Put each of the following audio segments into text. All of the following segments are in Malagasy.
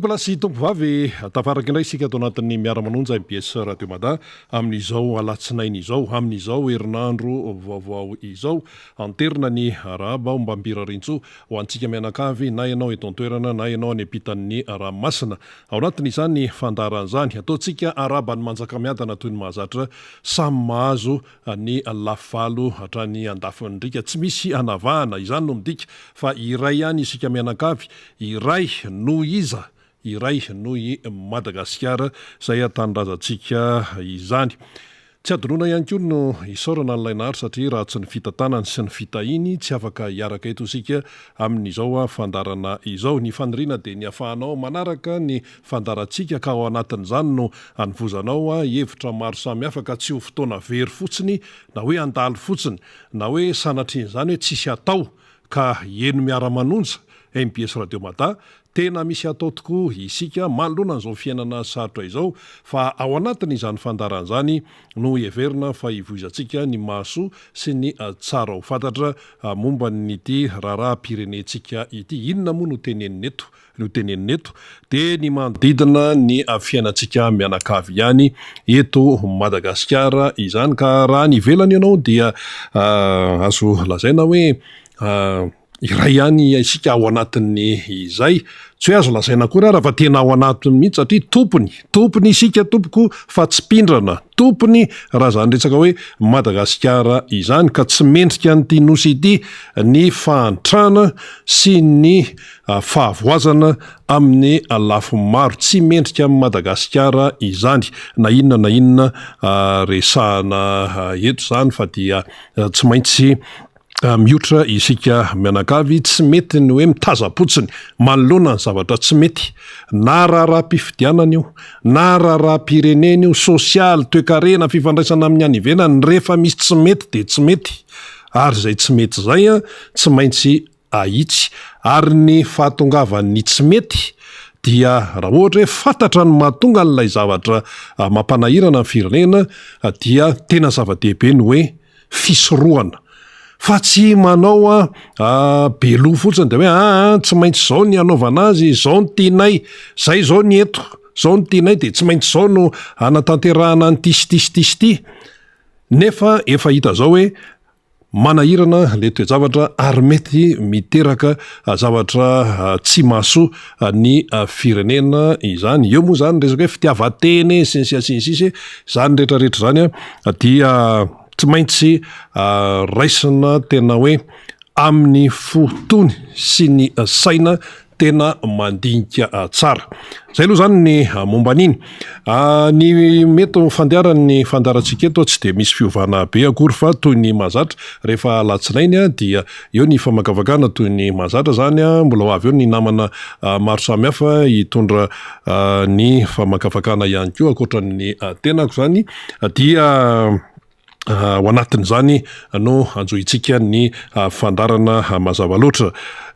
tompo lasy tompo vavy tafaraky indray isika ato anatin'ny miara-manonja MBS Radio Mada amin'izao alatsinainy izao amin'izao herinandro vaovao izao anterina ny araba mbambirarintso ho antsika mianakavy na ianao eto an-toerana na ianao any ampitan'ny ranomasina ao anatin'izany ny fandaran'izany ataontsika araba ny manjakamiadana toy ny mahazatra samy mahazo ny lafalo hatrany andafindrika tsy misy anavahana izany no midika fa iray ihany isika mianakavy iray no iza iray no i Madagasikara zay atanindrazantsika izany tsy adonona ihany koa no isaorana n'ilay nahary satria raha tsy ny fitantanany sy ny fitahiny tsy afaka hiaraka eto isika amin'izao fandarana izao ny faniriana dia ny afahanao manaraka ny fandarantsika ka ao anatin'izany no anivozanao hevitra maro samy hafa ka tsy ho fotoana very fotsiny na hoe andalo fotsiny na hoe sanatrian'izany hoe tsisy atao ka eno miara-manonja MBS Radio Mada tena misy atao tokoa isika manoloana n'izao fiainana sarotra izao fa ao anatiny izany fandaran'izany no heverina fa hivoizantsika ny mahasoa sy ny tsara ho fantatra momba nyity raharaham-pirenentsika ity inona moa no tenenina eto dia ny manodidina ny fiainantsika mianakavy ihany eto Madagasikara izany ka raha ny ivelany ianao dia azo lazaina hoe iray ihany isika ao anatin'ny izay tsy hoe azo lazaina koa raha fa tena ao anatiny mihitsy satria tompony isika tompoko fa tsy pindrana tompony raha zany resaka hoe Madagasikara izany ka tsy mendrika n'ity nosy ity ny fahantrana sy ny fahavoazana amin'ny lafo maro tsy mendrika amin'ny Madagasikara izany na inona resahana eto zany fa dia tsy maintsy miotra isika mianakavy tsy mety ny hoe mitazapotsiny manoloana ny zavatra tsy mety na raharaham-pifidianana io na raharaham-pirenena io sosialy toe-karena fifandraisana amin'ny any ivelany rehefa misy tsy mety dia tsy mety ary zay tsy mety zay tsy maintsy ahitsy ary ny fahatongavan'ny tsy mety dia raha ohatra hoe fantatra ny mahatonga n'ilay zavatra mampanahirana ny firenena dia tena zava-dehibe ny hoe fisorohana fa tsy manao beloha fotsiny dia hoe tsy maintsy zao ny anaovana azy zao ny tianay zay zao ny eto zao ny tianay dia tsy maintsy zao no anatanterahana ny tisy nefa efa hita zao hoe manahirana le toe-javatra ary mety miteraka zavatra tsy mahasoa ny firenena izany eo moa zany resaka hoe fitiavan-teny sy ny sisy zany rehetrarehetra zany dia tsy maintsy raisina tena hoe amin'ny fotony sy ny saina tena mandinika tsara zay aloha zany ny momba an'iny ny mety fandeharany fandarantsika eto tsy dia misy fiovana be akory fa toy ny mahazatra rehefa latsinainy dia eo ny famakavakana toy ny mahazatra zany mbola ho avy eo ny namana maro samy hafa hitondra ny famakavakana ihany koa akoatran'ny tenako zany dia ho anatin'izany no anjohintsika ny fandarana mazava loatra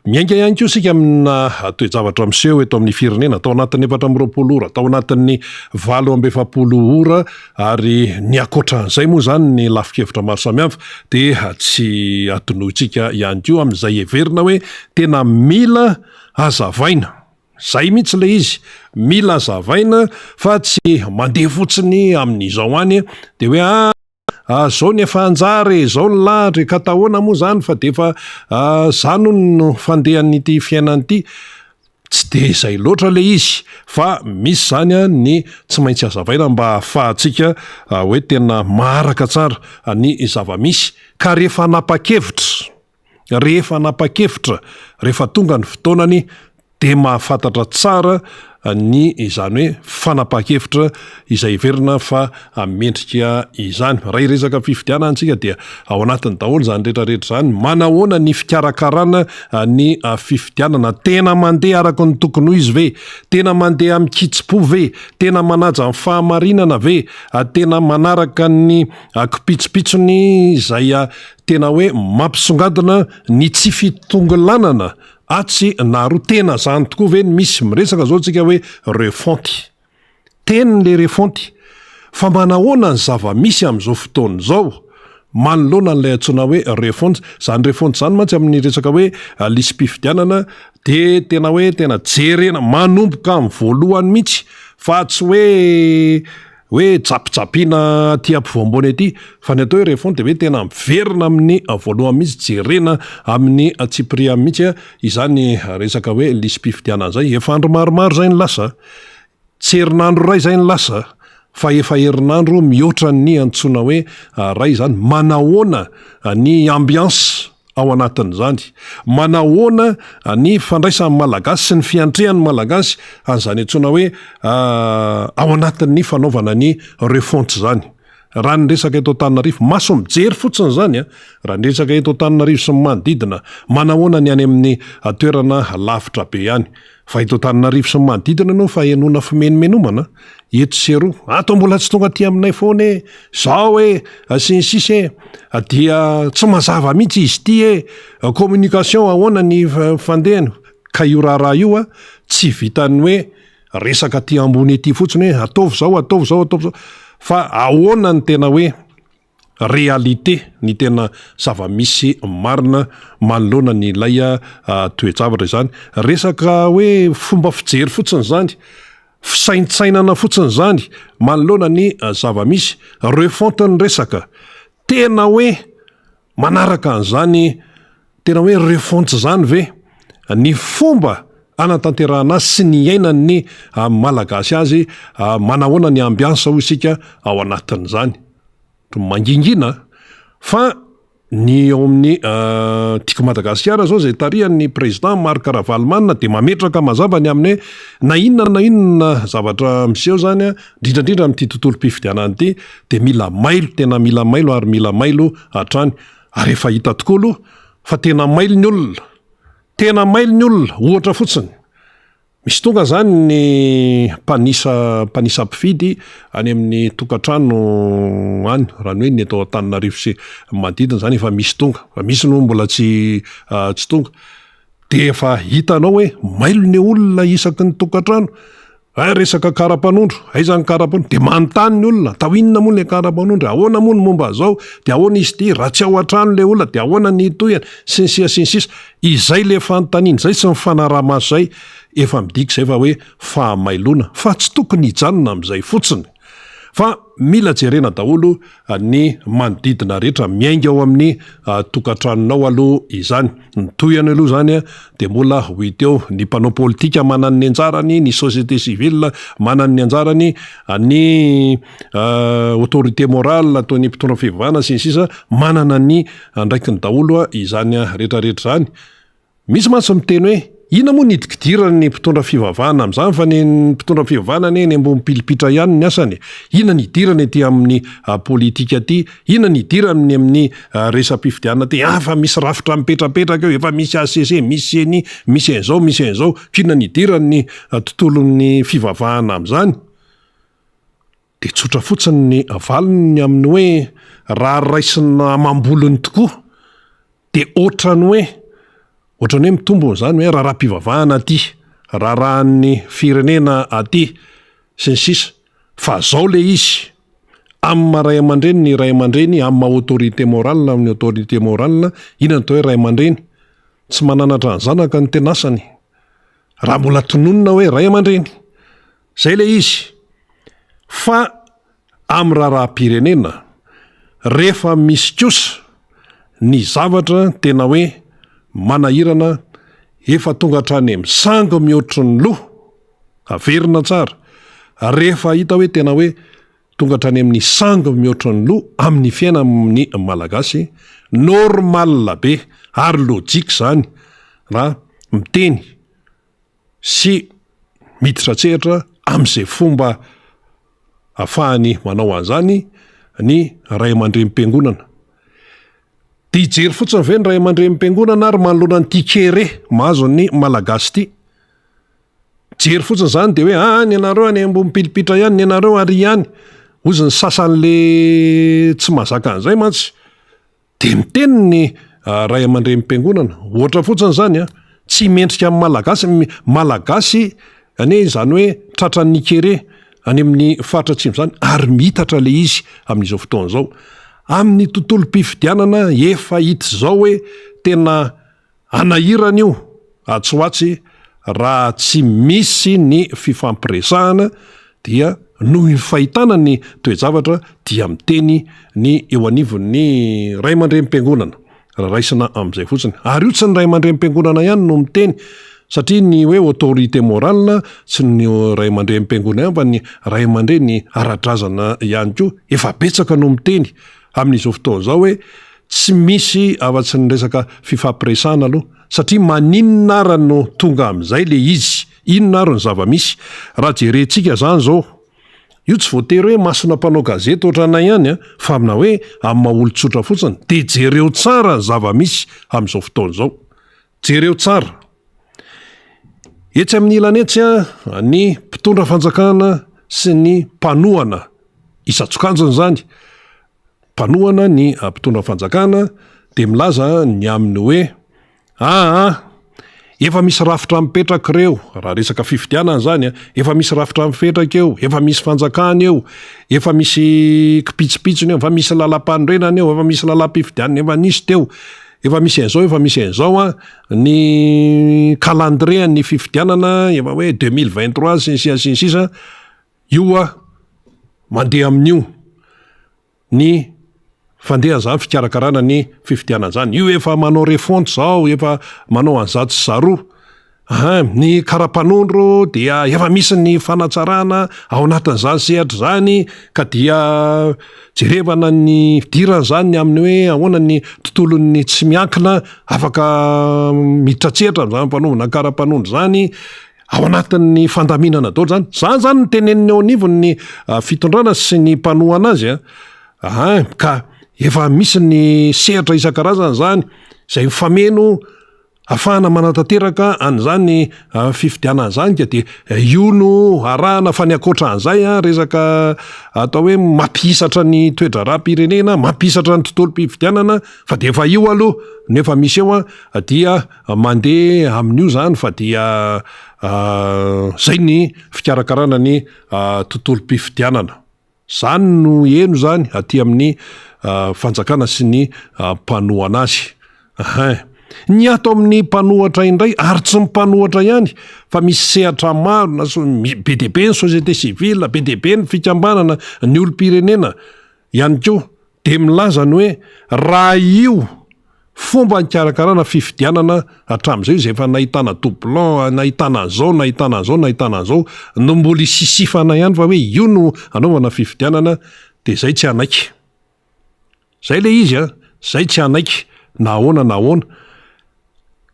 miainga ihany koa sika amina toe-javatra miseho eto amin'ny firenena atao anatin'ny 420 ora atao anatin'ny 720 ora ary ny akoatran'izay moa zany ny lafin-kevitra maro samihafa dia tsy atonohitsika ihany koa amin'izay heverina hoe tena mila hazavaina zay mihitsy le izy mila hazavaina fa tsy mandeha fotsiny amin'izao any dia hoe zao ny efa anjary zao ny lahatra ka tahoana moa zany fa de efa zano no fandehan'ity fiainan'ity tsy de izay loatra le izy fa misy zany ny tsy maintsy hazavaina mba ahafahantsika hoe tena maharaka tsara ny zava-misy ka rehefa napakevitra rehefa tonga ny fotoanany de mahafantatra tsara ny izany hoe fanapa-kevitra izay heverina fa mendrika izany raha iresaka fifidianana antsika dia ao anatiny daholo zany rehetrarehetra zany manahoana ny fikarakarana ny fifidianana tena mandeha araka ny tokony ho izy ve tena mandeha amin'ny kitsipo ve tena manaja amin'ny fahamarinana ve tena manaraka ny kipitsopitsony izay tena hoe mampisongadina ny tsy fitongolanana atsy naro tena zany tokoa ve misy miresaka zao tsika hoe refonty teniny le refonty fa manahoana ny zava-misy amin'izao fotoana izao manoloana n'ilay antsoina hoe refontsy. Zany refontsy zany mantsy amin'ny resaka hoe lisym-pifidianana de tena hoe tena jerena manomboka amin'ny voalohany mihitsy fa tsy hoe japijapina aty ampivoambony aty fa ny atao hoe refontsy de hoe tena miverina amin'ny voalohany mihitsy jerena amin'ny tsipria mihitsy izany resaka hoe lisym-pifidianana zay. Efa andro maromaro zay ny lasa tsy herinandro ray zay ny lasa fa efa herinandro mihoatra ny antsoina hoe ray zany manahoana ny ambiance ao anatin'izany, manahoana ny fandraisan'ny malagasy sy ny fiantrehan'ny malagasy an'izany antsoina hoe ao anatin'ny fanaovana ny refontsy zany. Raha ny resaka eto Antananarivo maso mijery fotsiny zany raha ny resaka eto Antananarivo sy ny manodidina manahoana ny any amin'ny toerana lavitra be ihany. Fa eto Antananarivo sy ny manodidina no fa enona fimenomenomana eto sy eroa ato mbola tsy tonga aty aminay foana zao sinsisy dia tsy mazava mihitsy izy ty communication ahoana ny fandehany ka io raha io tsy vitany hoe resaka ty ambony ety fotsiny hoe ataovy zao fa ahoana ny tena hoe réalité ny tena zava-misy marina manoloana ny ilay toejavatra zany. Resaka hoe fomba fijery fotsiny zany, fisaintsainana fotsiny zany manoloana ny zava-misy refontin'ny resaka tena hoe manaraka an'izany tena hoe refontsy zany ve ny fomba anatanterahana azy sy ny iainan'ny malagasy azy manahoana ny ambiansa ho isika ao anatin'izany. Mangingina fa ny ao amin'ny tiako Madagasikara zao zay tarihan'ny président Marc Ravalomanina de mametraka mazava ny amin'ny na inona zavatra miseho zany indrindra amin'ity tontolo mpifidianana ity de mila mailo, tena mila mailo ary mila mailo hatrany. Ary efa hita tokoa aloha fa tena mailo ny olona ohatra fotsiny. Misy tonga zany ny mpanisa mpifidy any amin'ny tokantrano any raha ny hoe ny atao Antananarivo sy manodidina zany efa misy tonga, fa misy no mbola tsy tonga de efa hitanao hoe mailo ny olona isaky ny tokantrano. Resaka karapanondro, aizany karapanondro de manontany ny olona tao inona moa le karapanondro, ahoana moa ny momba zao, de ahoana izy ty, raha tsy ao an-trano le olona de ahoana ny toyany sinsisa izay le fanontaniana zay sy ny fanaraha-maso zay efa midika zay fa hoe fahamailona fa tsy tokony hijanona amin'izay fotsiny fa mila jerena daholo ny manodidina rehetra miainga ao amin'ny tokantranonao aloha izany. Ny toyany aloha zany de mbola ho hita eo ny mpanao politika manana ny anjarany, ny société civile manana ny anjarany, ny autorité morale toy ny mpitondra fivavahana sinsisa manana ny andraikiny daholo izany rehetrarehetra zany. Misy mantsy miteny hoe ina moa nidikidirany ny mpitondra fivavahana amin'izany fa ny mpitondra fivavahana ny ambony pilipitra ihany ny asany. Ina nidirany aty amin'ny politika aty, ina nidirany amin'ny resam-pifidianana aty, fa misy rafitra mipetrapetraka eo, efa misy ACC, misy eny, misy an'izao, kina nidirany ny tontolon'ny fivavahana amin'izany. De tsotra fotsiny ny valiny amin'ny hoe raha raisina mambolony tokoa de ohatrany hoe mitombony zany hoe raha-pivavahana aty, raha-rahan'ny firenena aty sy ny sisa fa zao le izy amin'ny ray aman-dreny, ny ray aman-dreny amin'ny autorité morale, amin'ny autorité morale ina ny tao hoe ray aman-dreny tsy mananatra ny zanaka ny tenasany raha mbola tononona hoe ray aman-dreny zay le izy. Fa amin'ny raha-pirenena rehefa misy kosa ny zavatra tena hoe manahirana efa tonga hatrany amin'ny sango mihoatry ny loha averina tsara, rehefa hita hoe tena hoe tonga hatrany amin'ny sango mihoatry ny loha amin'ny fiainan'ny malagasy normal be ary lojika zany raha miteny sy miditra tsehatra amin'izay fomba ahafahany manao an'izany ny ray aman-dreny-piangonana. De hijery fotsiny ve ny ray aman-dreny-piangonana ary manoloana ny tikere mahazo ny malagasy ty. Jery fotsiny zany de hoe ny anareo any ambony pilipitra ihany, ny anareo ary ihany ozy ny sasan'le tsy mahazaka an'izay mantsy de miteny ny ray aman-dreny-piangonana ohatra fotsiny zany tsy mendrika amin'ny malagasy ane zany hoe tratran'ny nikere any amin'ny faritra atsimo zany ary mitatra le izy amin'izao fotoana zao amin'ny tontolo-pifidianana efa hita zao hoe tena anahirana io atsoatsy raha tsy misy ny fifampiresahana dia noho ny fahitana ny toejavatra dia miteny ny eo anivon'ny ray aman-drenym-piangonana raisina am'izay fotsiny ary io tsy ny ray aman-drenym-piangonana ihany no miteny satria ny hoe autorité morale tsy ny ray aman-drenym-piangonana ihany fa ny ray aman-dre ny ara-drazana ihany koa efa betsaka no miteny amin'izao fotoana zao hoe tsy misy afa-tsy ny resaka fifampiresahana aloha satria maninona ara no tonga am'izay le izy inona ary ny zava-misy raha jerentsika zany zao io tsy voatery hoe masona mpanao gazety ohatrana ihany fa amina hoe amin'ny maha-olon-tsotra fotsiny de jereo tsara zava-misy amin'izao fotoana zao jereo tsara etsy amin'ny ilany etsy ny mpitondra fanjakana sy ny mpanohana isatsokanjony zany mpanohana ny mpitondra fanjakana de milaza ny aminy hoe efa misy rafitra mipetraka reo raha resaka fifidianana zany efa misy rafitra mipetraka eo efa misy fanjakana eo efa misy kipitsipitsony eo efa misy lalam-panorenana eo efa misy lalam-pifidianana efa nisy teo efa misy an'izao efa misy an'izao ny calendrier ny fifidianana efa hoe 2023 sinsisa io mandeha amin'io ny fandeha zany fikarakarana ny fifidianana zany io efa manao refonte zao efa manao an'zato sy zaroa ny karapanondro dia efa misy ny fanatsarana ao anatin'izany sehatra zany ka dia jerevana ny dirana zany amin'ny hoe ahoana ny tontolon'ny tsy miankina afaka mitratsehatra am'zany mpanaovana karapanondro zany ao anatin'ny fandaminana daholo zany ny teneniny eo anivony fitondrana sy ny mpanohana azy ka efa misy ny sehatra isan-karazana zany zay mifameno afahana manatanteraka an'izany fifidianana zany ka de io no arahana fa ny akoatra an'izay resaka atao hoe mampisatra ny toedraram-pirenena mampisatra ny tontolo-pifidianana fa de efa io aloha nefa misy eo dia mandeha amin'io zany fa dia zay ny fikarakarana ny tontolo-pifidianana zany no eno zany aty amin'ny fanjakana sy ny mpanohana azy ny ato amin'ny mpanohatra indray ary tsy mipanohatra ihany fa misy sehatra maro na be deabe ny société civile be deabe ny fikambanana ny olo-pirenena ihany koa de milazany hoe raha io fomba nikarakarana fifidianana hatramin'izay izay efa nahitana doublon nahitana an'izao nahitana an'izao nahitana an'izao no mbola isisifana ihany fa hoe io no anaovana fifidianana de zay tsy anaiky zay le izy zay tsy anaiky na ahoana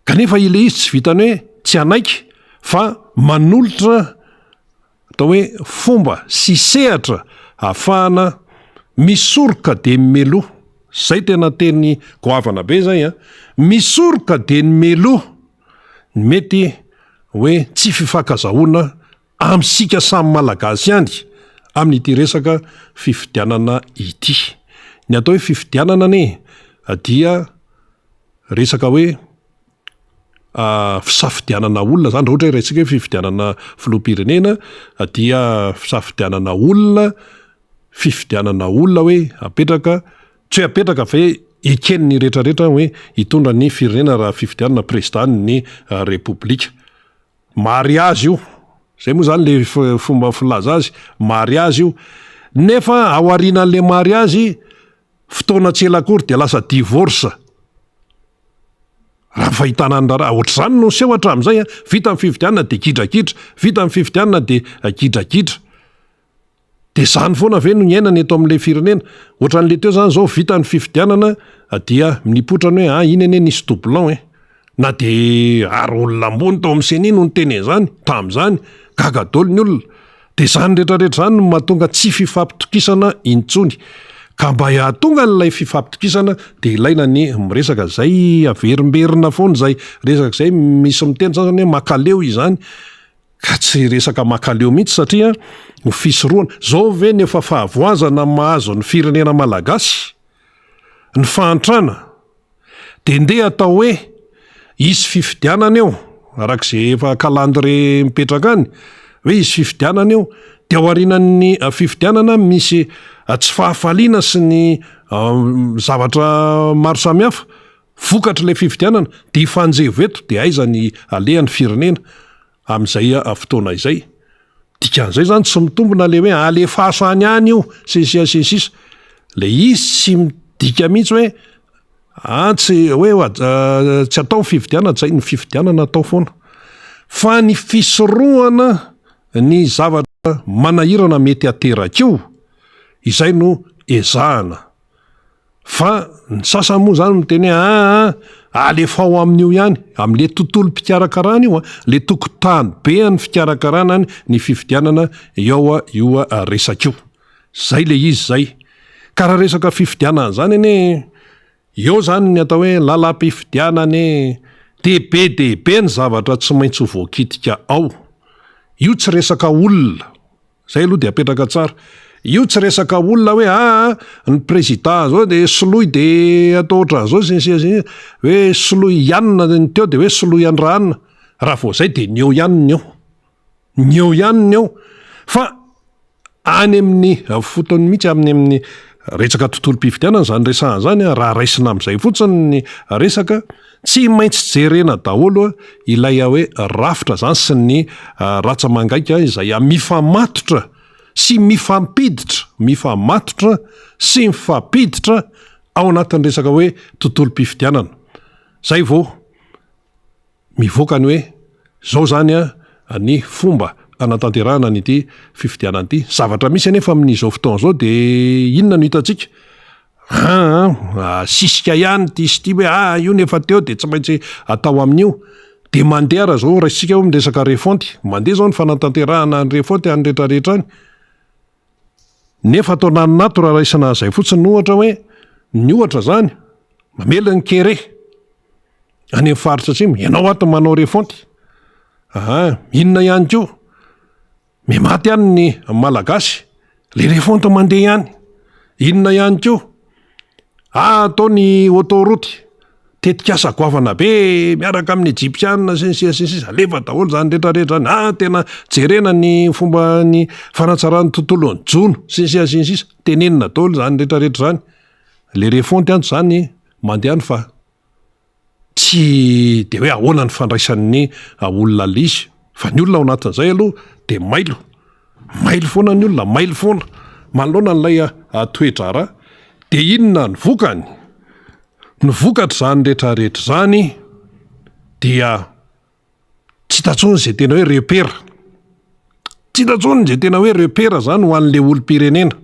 kanefa ile izy tsy vitany hoe tsy anaiky fa manolotra atao hoe fomba sy sehatra ahafahana misoroka de meloha zay tena teny goavana be zay misoroka de ny meloha mety hoe tsy fifakazahoana amsika samy malagasy ihany amin'ity resaka fifidianana ity ny atao hoe fifidianana dia resaka hoe fisafidianana olona zany raha ohatra hoe raintsika hoe fifidianana filoham-pirenena dia fisafidianana olona hoe apetraka tsy hoe apetraka fa hoe ekeniny rehetrarehetra hoe hitondra ny firenena raha fifidianana président ny repoblika mariazy io zay moa zany le fomba filaza azy mariazy io nefa ao arinan'le mariazy fotoana tsy elakory de lasa divorce raha fahitana ny raharaha ohatr'izany no seho hatramin'izay vita amin'ny fifidianana de gidrakidra vita amin'ny fifidianana de gidrakidra de zany foana ve no iainany eto amin'le firenena ohatran'le teo zany zao vita ny fifidianana dia nipotrany hoe iny ene nisy doublon na de ary olona ambony tao amin'ny seniny no nyteny zany tam'izany gagadolo ny olona de zany rehetrarehetra zany no mahatonga tsy fifampitokisana intsony ka mba hahatonga n'lay fifampitokisana de ilaina ny miresaka zay averimberina foana zay resaka zay misy miteny zany hoe makaleo izany ka tsy resaka makaleo mihitsy satria ho fisoroana zao ve ny efa fahavoazana mahazo ny firenena malagasy ny fahantrana de ndeha atao hoe isy fifidianana eo arak'izay efa calendrier mipetraka any hoe isy fifidianana eo de ao arinan'ny fifidianana misy tsy fahafaliana sy ny zavatra maro samihafa vokatra le fifidianana de ifanjevo eto de aizany alehan'ny firenena amin'izay fotoana izay dikan'izay zany tsy mitombona le hoe alefasany any io sensisa le izy tsy midika mihitsy hoe tsy hoe tsy atao fifidianana zay ny fifidianana atao foana fa ny fisorohana ny zavatra manahirana mety aterak'io izay no ezahana fa ny sasany moa zany miteny hoe alefao amin'io ihany am'le tontolo mpikarakarana io le tokotany be any fikarakarana any ny fifidianana io resak'io zay le izy zay karaha resaka fifidianana zany ane eo zany ny atao hoe lalam-pifidianana dehibe ny zavatra tsy maintsy voakitika ao io tsy resaka olona zay aloha de apetraka tsara io tsy resaka olona hoe ny président zao de soloy de atao ohatran'izao hoe soloy ianina ny teo de hoe soloy andranina raha vao zay de ny eo ihaniny eo fa any amin'ny fotony mihitsy amin'ny resaka tontolo mpifidianana zany resahana zany raha raisina amin'izay fotsiny ny resaka tsy maintsy jerena daholo ilay hoe rafitra zany sy ny ratsamangaika izay mifamatotra sy mifamatotra sy mifampiditra ao anatin'ny resaka hoe tontolo mpifidianana zay vao mivoaka ny hoe zao zany ny fomba anatanterahana nyity fifidianana ity zavatra misy anefa amin'izao fotoana zao de inona no hitantsika sisika ihany ty sy ty hoe io nefa teo de tsy maintsy atao amin'io de mandeha raha zao raisitsika eo miresaka refonty mandeha zao ny fanatanterahana ny refonty any rehetrarehetra any nefa atao naninato raha raisina zay fotsiny ohatra hoe ny ohatra zany mamela ny kere any amin'ny faritra atsimo ianao ato manao refonty inona ihany ko mematy ihany ny malagasy le refonty mandeha ihany inona ihany ko atao ny autoroute tetikasa goavana be miaraka amin'ny egyptianina sensisa alefa daholo zany rehetrarehetra zany tena jerena ny fomba ny fanatsarany tontolony jono sensisa tenenina daholo zany rehetrarehetra zany le refonty anto zany mandehany fa tsy de hoe ahoana ny fandraisan'ny olona lizy fa ny olona ao anatin'izay aloha de mailo foana ny olona mailo foana manoloana n'lay toedrara de inona ny vokany ny vokatra zany rehetrarehetra zany dia tsy tatsony zay tena hoe repera tsy tatsony zay tena hoe repera zany ho an'le olom-pirenena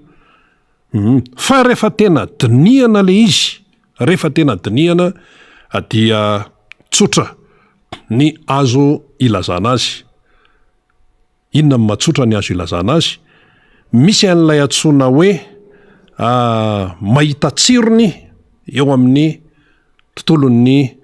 fa rehefa tena dinihana le izy rehefa tena dinihana dia tsotra ny azo ilazana azy inona matsotra ny azo ilazana azy misy an'ilay atsona hoe mahita tsirony eo amin'ny tontolon'ny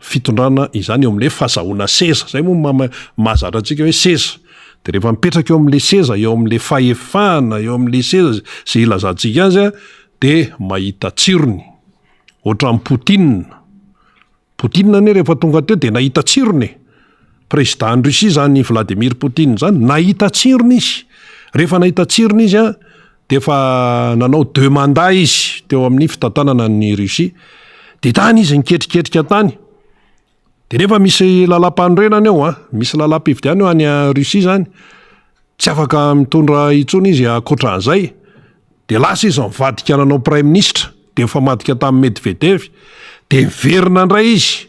fitondrana izany eo am'le fahazahoana seza zay moa mahazatra antsika hoe seza de rehefa mipetraka eo am'le seza eo am'le fahefana eo am'le seza zay ilazantsika azy de mahita tsirony ohatran'ny Poutine ne rehefa tonga teo de nahita tsirony président Russie zany Vladimir Poutine zany nahita tsirony izy rehefa nahita tsirony izy de fa nanao 2 mandat izy teo amin'ny fitantanana ny Russie de tany izy niketriketrika tany de rehefa misy lalam-panorenana eo misy lalam-pifidiana eo any Russie zany tsy afaka mitondra itsony izy akoatran'izay de lasa izy mivadika nanao prime ministre de efa madika tamin'ny Medvedev de miverina indray izy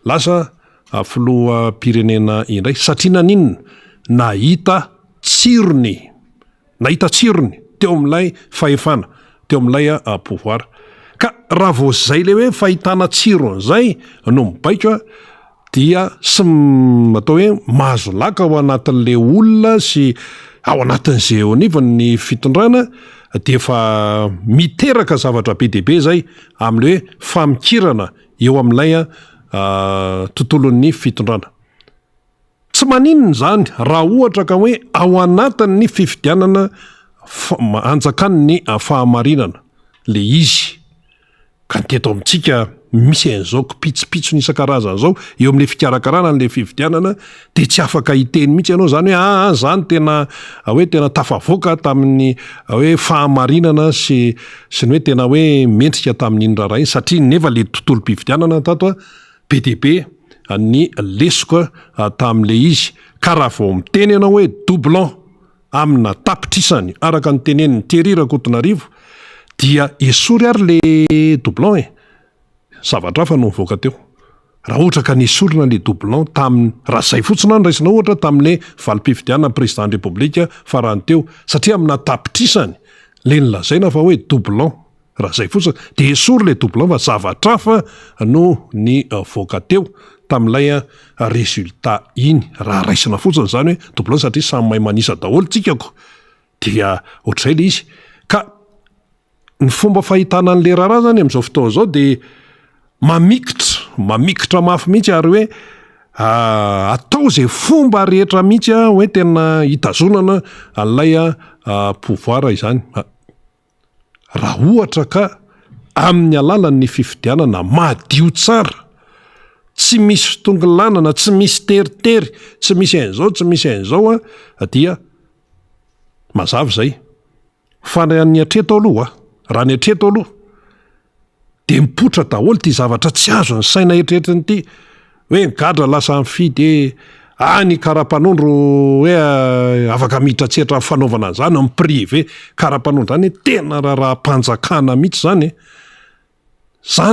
lasa filoham-pirenena indray satria naninona nahita tsirony teo amin'ilay fahefana teo amin'ilay pouvoir ka raha vao zay le hoe fahitana tsiron'izay no mibaiko dia sy atao hoe mahazo laka ao anatin'le olona sy ao anatin'izay eo anivony ny fitondrana de fa miteraka zavatra be dehibe zay amin'le hoe famikirana eo amin'ilay tontolon'ny fitondrana tsy maninona zany raha ohatra ka hoe ao anatin'ny fifidianana anjakany ny fahamarinana le izy ka teto amintsika misy an'izao kipitsopitso n'isan-karazana zao eo amin'le fikarakarana n'le fividianana de tsy afaka hiteny mihitsy ianao zany hoe zany tena hoe tena tafavoaka tamin'ny hoe fahamarinana sy ny hoe tena hoe mendrika tamin'iny raharaha iny satria nefa le tontolo mpividianana tato a be de be ny lesoka tam'le izy ka raha vao miteny ianao hoe doublon amina tapitrisany araka ny teneniny Thierry Cotonarivo dia esory ary le doublon zavatra hafa no mivoaka teo raha ohatra ka nesorina le doublon tamin'ny raha zay fotsiny any raisina ohatra tamin'le valim-pifidianana président de république farany teo satria amina tapitrisany le nilazaina fa hoe doublon raha zay fotsiny de esory le doublon fa zavatra hafa no ny voaka teo tam'ilay résultat iny raha raisina fotsiny zany hoe doublon satria samy mahay manisa daholo tsikako dia ohatray le izy ka ny fomba fahitana an'le raharaha zany am'izao fotoana zao de mamikitra mafy mihitsy ary hoe atao zay fomba rehetra mihitsy hoe tena hitazonana an'ilay pouvoir izany raha ohatra ka amin'ny alalan'ny fifidianana madio tsara tsy misy fitongolanana tsy misy teritery tsy misy an'izao tsy misy an'izao dia mazava zay fa ny atreto aloha raha ny atreto aloha de mipotra daholo ty zavatra tsy azo ny saina eritreritiny ty hoe gadra lasa mifidy ny karapanondro hoe afaka midratseritra fanaovana an'izany amin'ny privé karapanondro zany tena raha mpanjakana mihitsy zany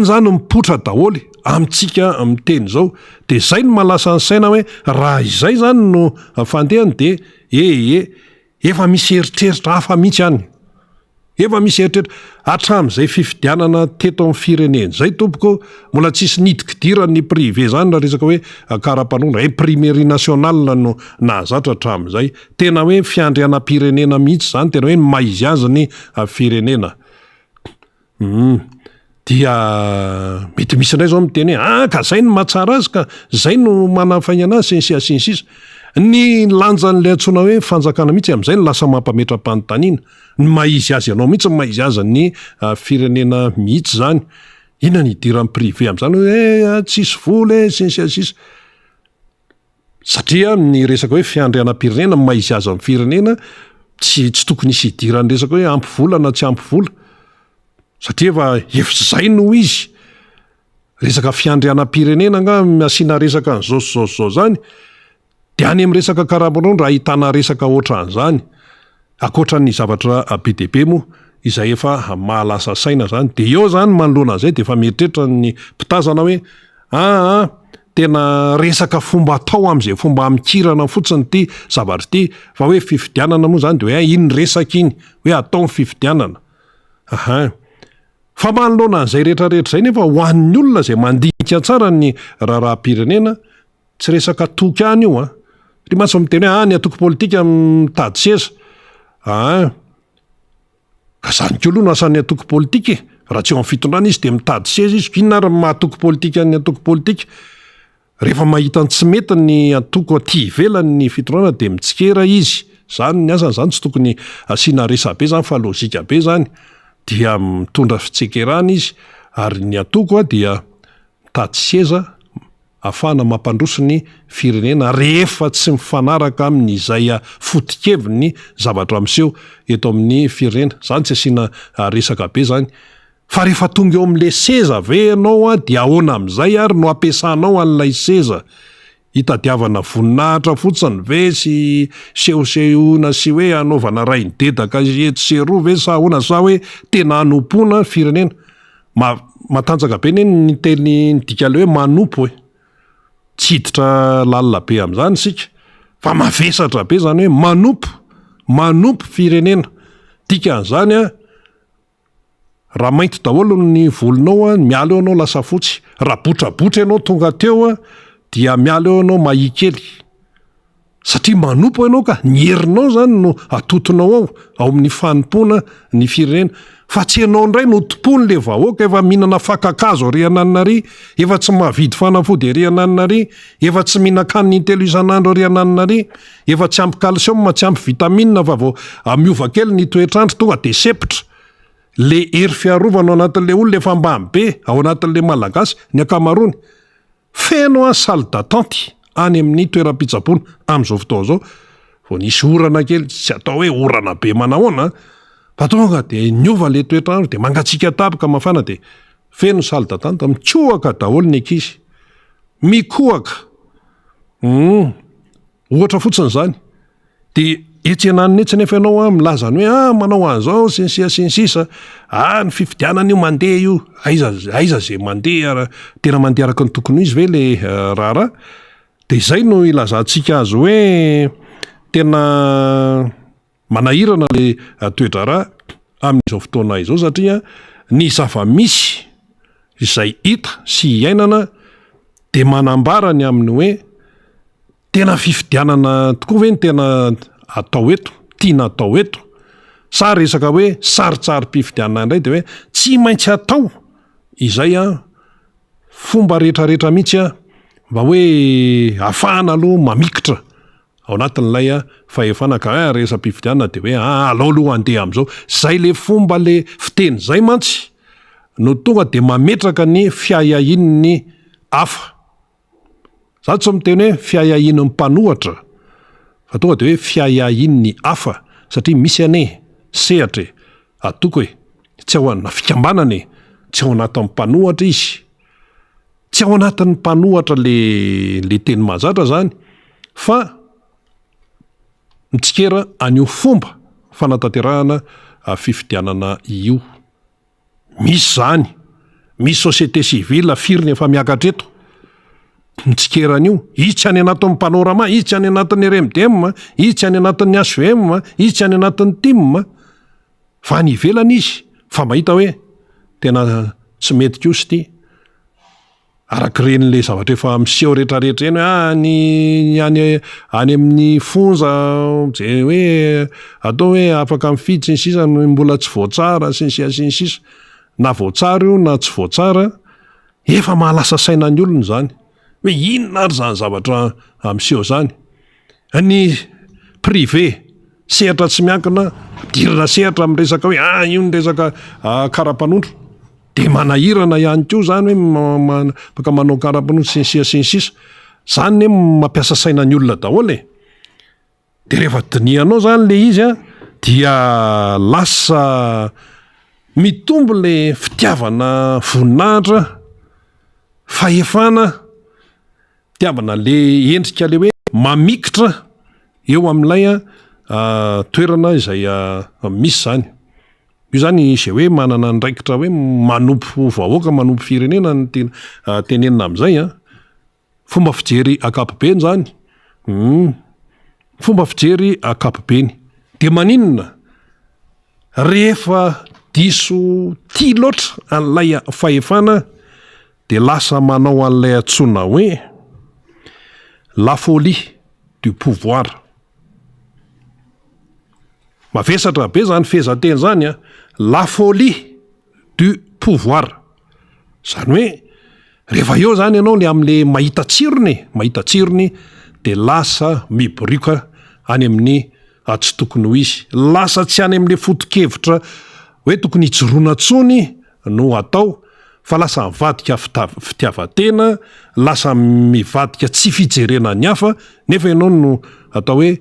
zany mipotra daholo amintsika miteny zao de zay no malasa ny saina hoe raha izay zany no fandehany de efa misy eritreritra hafa mihitsy any efa misy eritreritra hatram'izay fifidianana teto amin'ny fireneny zay tompoko mbola tsisy nidikidirany privé zany raha resaka hoe karapanondro imprimerie nationale no nahazatra hatram'izay tena hoe fiandrianam-pirenena mihitsy zany tena hoe maizy azy ny firenena dia mety misy indray zao miteny hoe ka zay no mahatsara azy ka zay no manafaingana azy sinsisa ny lanjan'le antsoina hoe fanjakana mihitsy am'izay no lasa mampametra-panontaniana ny maizy azy ianao mihitsy maizy azy ny firenena mihitsy zany ina ny idiran'ny privé am'izany hoe tsisy vola sinsisa satria ny resaka hoe fiandrianam-pirenena maizy azy amin'ny firenena tsy tokony isy idiran'ny resaka hoe ampy vola na tsy ampy vola satria efa zay no izy resaka fiandrianam-pirenena nga asiana resaka nyzao zany de any amin'ny resaka karapanondro ahitana resaka oatra an'izany akoatran'ny zavatra BDB moa izay efa mahalasa saina zany de eo zany manoloana an'izay de efa mieritreritra ny mpitazana hoe tena resaka fomba atao am'izay fomba amikirana fotsiny ty zavatra ty fa hoe fifidianana moa zany de hoe iny resaka iny hoe atao ny fifidianana fa manoloana an'izay rehetrarehetra zay nefa ho an'ny olona zay mandinika tsara ny raharaham-pirenena tsy resaka toky any io ry maso miteny hoe ny atoko politika mitady seza ka zany ko aloha no asan'ny atoko politika raha tsy eo amin'ny fitondrana izy de mitady seza izy inona ary mahatoko politika ny atoko politika rehefa mahita ny tsy mety ny atoko aty ivelany ny fitondrana de mitsikera izy zany ny asany zany tsy tokony asiana resabe zany fa lozika be zany dia mitondra fitsekerana izy ary ny atoko dia mitady seza afana mampandroso ny firenena rehefa tsy mifanaraka amin'izay fotikeviny zavatra miseho eto amin'ny firenena zany tsy asiana resaka be zany fa rehefa tonga eo amin'le seza ve ianao dia ahoana amin'izay ary no ampiasanao an'ilay seza hitadiavana voninahitra fotsiny ve sy sehosehoana sy hoe anaovana ray ny dedaka eto sy eroa ve sa ahoana sa hoe tena hanompoana firenena matanjaka be ny teny dikale hoe manompo tsy hiditra lalina be am'izany sika fa mavesatra be zany hoe manompo firenena dika an'izany raha mainty daholo ny volonao miala eo anao lasa fotsy raha botrabotra ianao tonga teo dia miala eo anao mahikely satria manompo ianao ka ny herinao zany no atotonao ao amin'ny fanompoana ny firenena fa tsy ianao indray no tompony le vahoaka efa mihinana fakakazo ary ananina efa tsy mahavidy fanafody ary ananina efa tsy mihinan-kanina intelo isan'andro ary ananina efa tsy ampy calcium tsy ampy vitamine fa vao miova kely ny toetrandro tonga de sepitra le hery fiarovana ao anatin'le olo le fambamy be ao anatin'le malagasy ny akamarony feno a salle d'attente any amin'ny toeram-pitsaboana am'izao fotoa zao vo nisy orana kely tsy atao hoe orana be manahoana fa tonga de niova le toetrandro de mangatsika tapaka mafana de feno salle d'attente mitsoaka daholo ny ankizy mikoaka ohatra fotsiny zany de etsenaniny etsy nefa ianao a milazany hoe manao an'izao sinsisa ny fifidianana io mandeha io aiza zay mandeha tena mandeha araka ny tokony izy ve le raharaha de izay no ilazantsika azy hoe tena manahirana le toedraraha amin'izao fotoana izao satria ny zava-misy izay hita sy iainana de manambarany aminy hoe tena fifidianana tokoa ve ny tena atao eto tiana atao eto sa resaka hoe saritsary-pifidianana indray de hoe tsy maintsy atao izay fomba rehetrarehetra mihitsy mba hoe ahafahana aloha mamikitra ao anatin'ilay fahefana ka resa-pifidianana de hoe alao aloha andeha am'izao zay le fomba le fiteny zay mantsy no tonga de mametraka ny fiahiahin'ny hafa za tsy miteny hoe fiahiahin'ny mpanohatra fa tonga de hoe fiahiahin'ny hafa satria misy ane sehatra atoko hoe tsy ao anna fikambanana tsy ao anatin'ny mpanohatra izy tsy ao anatin'ny mpanohatra le teny mahazatra zany fa mitsikera an'io fomba fanatanterahana fifidianana io misy zany misy société civile firiny efa miakatra eto mitsikeran'io itsy any anatin'ny panorama itsy any anatin'ny RMDM itsy any anatin'ny HVM itsy any anatin'ny TIM fa ny ivelany izy fa mahita hoe tena tsy mety kosa ty araka ren'le zavatra efa miseho rehetrarehetra eny any amin'ny fonja zay hoe atao hoe afaka mifidy sy ny sisa mbola tsy voatsara sy ny sisa na voatsara io na tsy voatsara efa mahalasa sainan'ny olona zany hoe inona ary zany zavatra miseho zany ny privé sehatra tsy miankina dirina sehatra am'resaka hoe io ny resaka karapanondro de manahirana ihany koa zany hoe baka manao karapanondro sy ny sisa zany mampiasa sainan'ny olona daholo de rehefa dinianao zany le izy dia lasa mitombo le fitiavana voninahitra fahefana fitiavana le endrika le hoe mamikitra eo amin'ilay toerana izay misy zany io zany izay hoe manana ndraikitra hoe manompo vahoaka manompo firenena ny tenenina am'izay fomba fijery akapobeny zany fomba fijery akapobeny de maninona rehefa diso tia loatra an'ilay fahefana de lasa manao an'ilay antsona hoe la folie du pouvoir mavesatra be zany fehezanteny zany la folie du pouvoir zany hoe rehefa eo zany ianao le am'le mahita tsirony de lasa miborika any amin'ny tsy tokony ho izy lasa tsy any am'le foto-kevitra hoe tokony hijoroana tsony no atao fa lasa mivadika fitiavatena lasa mivadika tsy fijerena ny hafa nefa ianao no atao hoe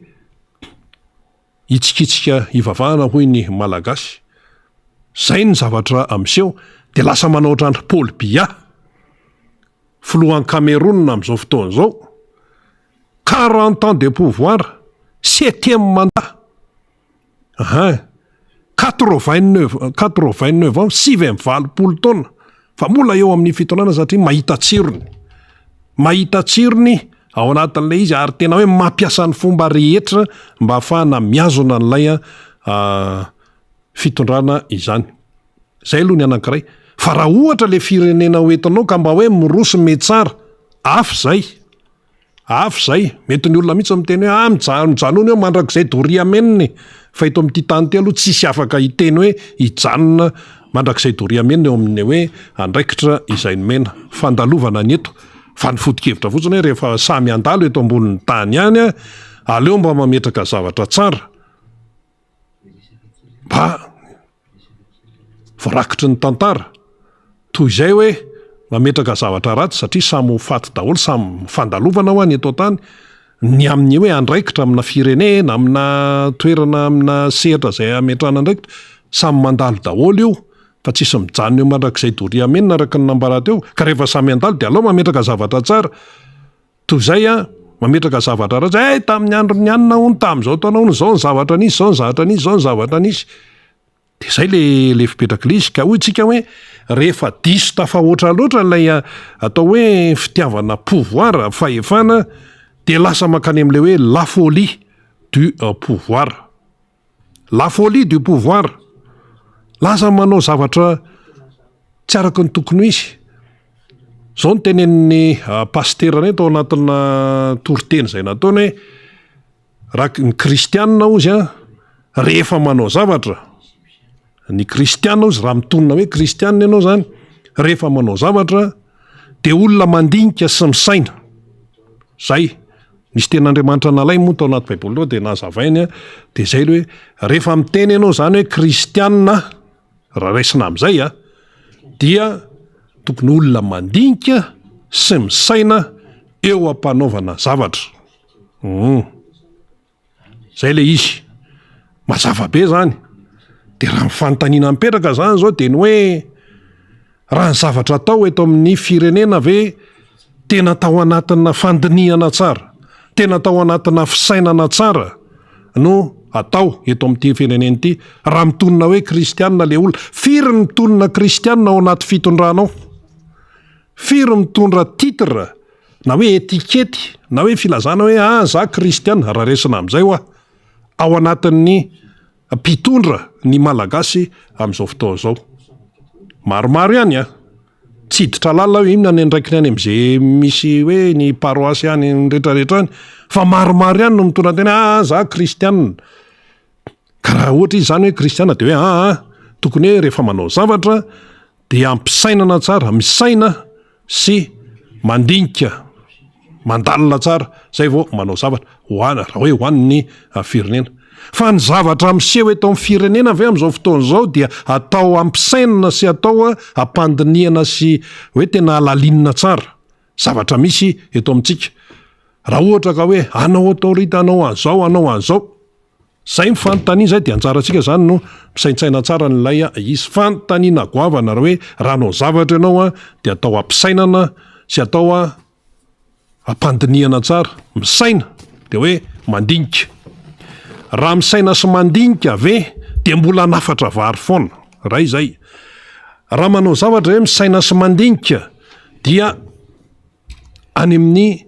hitsikitsika ivavahana hoy ny malagasy zay ny zavatra am'seho de lasa manao ohatrandry Paul Biya filohan'ny Cameroun am'izao fotoana zao 40 ans de pouvoir 7e mandat 89 ans 96 taona fa mola eo amin'ny fitonana satria mahita tsirony ao anatin'le izy ary tena hoe mampiasa ny fomba rehetra mba ahafahana miazona n'ilay fitondrana izany zay aloha ny anankiray fa raha ohatra le firenena hoentinao ka mba hoe miroso metsara afy zay mety ny olona mihitsy miteny hoe mijanona eo mandrak'izay doria meniny fa ito amin'ity tany ty aloha tsisy afaka hiteny hoe hijanona mandrak'izay doria menina eo amin'ny hoe andraikitra izay nomena fandalovana ny eto fa ny foto-kevitra fotsiny hoe rehefa samy andalo eto ambonin'ny tany ihany aleo mba mametraka zavatra tsara mba voarakitry ny tantara toy izay hoe mametraka zavatra ratsy satria samy faty daholo samy fandalovana ho any eto tany ny amin'ny hoe andraikitra amina firenena amina toerana amina sehatra zay ametrahana andraikitra samy mandalo daholo io fa tsisy mijanona eo mandrak'izay doria menina araka ny nambarata eo ka rehefa samy andalo de alao mametraka zavatra tsara toy zay mametraka zavatra ratsy tamin'ny andro ny anina hony tam'izao taonao ny zao ny zavatra nisy zao ny zavatra nisy zao ny zavatra nisy de zay le fipetraka lisy ka hoy tsika hoe rehefa diso tafahoatra loatra lay atao hoe fitiavana pouvoir fahefana de lasa makany am'le hoe la folie du pouvoir la folie du pouvoir lasa manao zavatra tsy araka ny tokony izy zao ny tenen'ny pasterany eto ao anatina toriteny zay nataony hoe raha ny kristianina ozy rehefa manao zavatra ny kristianina ozy raha mitonina hoe kristianina ianao zany rehefa manao zavatra de olona mandinika sy misaina zay misy ten'Andriamanitra nalay moa tao anaty baiboly ao de nazavainy de zay le hoe rehefa miteny ianao zany hoe kristianina raha raisina am'izay dia tokony olona mandinika sy misaina eo ampanaovana zavatra zay le izy mazava be zany de raha mifanontaniana mipetraka zany zao de ny hoe raha ny zavatra atao eto amin'ny firenena ve tena tao anatina fandiniana tsara tena tao anatina fisainana tsara no atao eto amin'ity firenena ity raha mitonina hoe kristianina le olona firy mitonina kristianina ao anaty fitondranao firy mitondra titre na hoe etikety na hoe filazana hoe za kristiana raha resina am'izay ao anatin'ny mpitondra ny malagasy am'izao fotoa zao maromaro ihany tsy hiditra lalina hoe inona ny andraikiny any am'izay misy hoe ny paroasy any rehetrarehetra any fa maromaro ihany no mitondra tena za kristianina ka raha ohatra izy zany hoe kristiana de hoe tokony hoe rehefa manao zavatra de ampisainana tsara misaina sy mandinika mandalina tsara zay vao manao zavatra raha hoe hoan'ny firenena fa ny zavatra miseho eto amin'ny firenena ve am'izao fotoana zao dia atao ampisainana sy atao ampandiniana sy hoe tena alalinina tsara zavatra misy eto amintsika raha ohatra ka hoe anao autorité anao an'izao zay mifanontaniana zay de anjarantsika zany no misaintsaina tsara nylay izy fanontaniana goavana raha hoe raha nao zavatra ianao de atao ampisainana sy atao ampandiniana tsara misaina de hoe mandinika raha misaina sy mandinika ve de mbola nafatra vary foana raha izay raha manao zavatra hoe misaina sy mandinika dia any amin'ny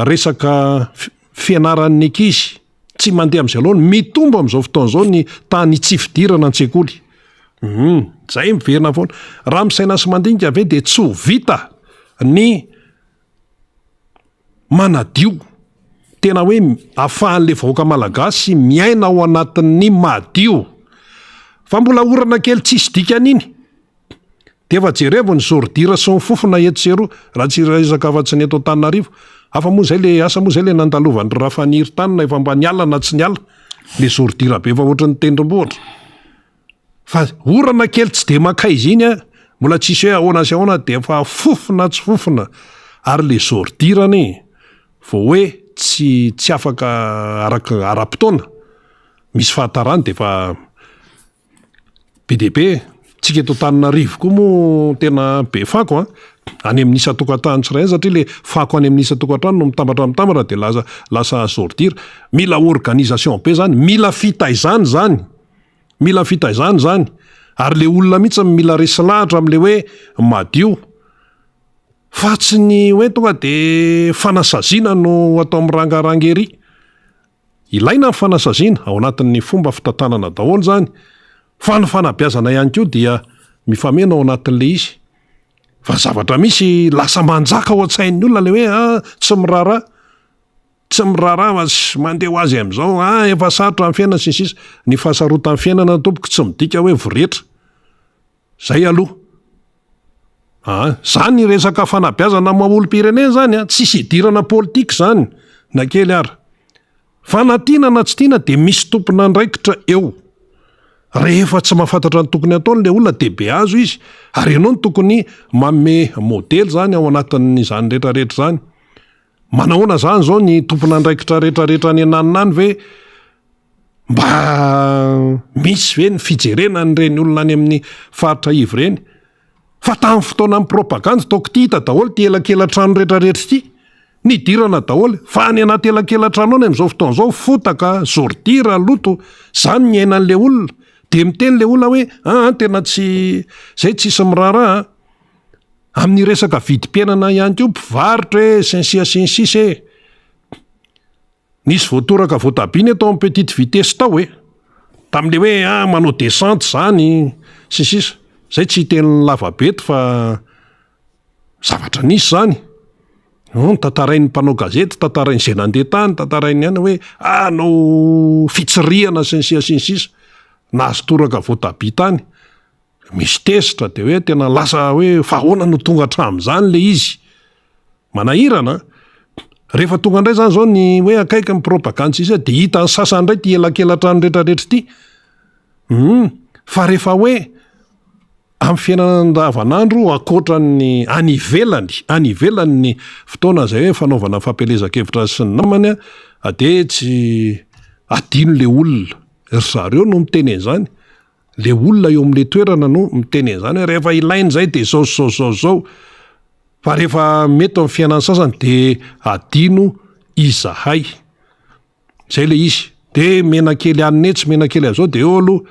resaka fianaran'ny ankizy tsy mandeha am'izay aloha mitombo am'izao fotoana zao ny tany tsy fidirana an-tsekoly zay miverina foana raha misaina sy mandinika ve de tsy ho vita ny manadio tena hoe ahafahan'le vahoaka malagasy miaina ao anatin'ny madio fa mbola orana kely tsisy dikan'iny de efa jerevo ny zordira sy ny fofona eto seroa raha tsy resaka afa-tsy ny eto Antananarivo afa moa zay le asa moa zay le nandalovan'ny rafaniry tanina efa mba niala na tsy niala le zordira be efa ohatran'ny tendrombohitra fa orana kely tsy de maka izy iny mbola tsisy hoe ahoana sy ahoana de efa fofona tsy fofona ary le zordirany vao hoe tsy afaka araka ara-potoana misy fahatarany de efa be de be tsika eto Antananarivo koa moa tena be fako any amin'ny isa tokantrano tsirahay satria le fako any amin'ny isa tokantrano no mitambatra de lasa zordira mila organisation be zany mila fitaizany zany ary le olona mihitsy mila resy lahatra am'le hoe madio fa tsy ny hoe tonga de fanasaziana no atao ami'rangaranga ery ilaina ny fanasaziana ao anatin'ny fomba fitantanana daholo zany fa ny fanabeazana ihany koa dia mifamena ao anatin'le izy fa zavatra misy lasa manjaka ao an-tsain'ny olona le hoe tsy mirara mandeha ho azy am'izao efa sarotra amin'ny fiainana sisisa ny fahasarotan'ny fiainana tompoko tsy midika hoe voretra zay aloha zany resaka fanabeazana maolo-pirenena zany tsisy hidirana politika zany na kely ary fa na tiana na tsy tiana de misy tompona andraikitra eo rehefa tsy mahafantatra ny tokony ataony le olona debe azo izy ary ianao ny tokony manome modely zany ao anatin'izany rehetrarehetra zany. Manahoana zany zao ny tompona andraikitra rehetrarehetra any ananiny ve mba misy ve ny fijerena nyreny olona any amin'ny faritra ivo reny fa tamin'ny fotoana amin'ny propaganda taoko ty hita daholo ty elakelatrano rehetrarehetra ty nidirana daholo fa any anaty elakelatrano any amin'izao fotoana zao fotaka zordira loto zany ny ainan'le olona de miteny le olona hoe tena tsy zay tsisy miraharaha amin'ny resaka vidim-piainana ihany ko mpivarotra hoe sensiasensisy nisy voatoraka voatabiny atao amin'ny petite vitesse tao tam'le hoe manao descente zany sisisa zay tsy teny lavabeto fa zavatra nisy zany tantarain'ny mpanao gazety tantarainy zay nandeha tany tantarainy ihany hoe nao fitsiriana sensiasensisa nahazo toraka voatabia tany misy tesitra de hoe tena lasa hoe fa ahoana no tonga hatramin'izany le izy manahirana rehefa tonga indray zany zao ny hoe akaiky ny propaganda izy de hita ny sasany indray ty elakelatrano rehetrarehetra ty fa rehefa hoe amin'ny fiainana andavanandro akoatran'ny any ivelany fotoana zay hoe fanaovana fampelezakevitra sy ny namany de tsy adino le olona zareo no miteny zany le olona eo am'le toerana no miteny zany hoe rehefa ilainy zay de zao fa rehefa mety amin'ny fiainana sasany de adino izahay zay le izy de menakely anine tsy menakely azao de eo aloha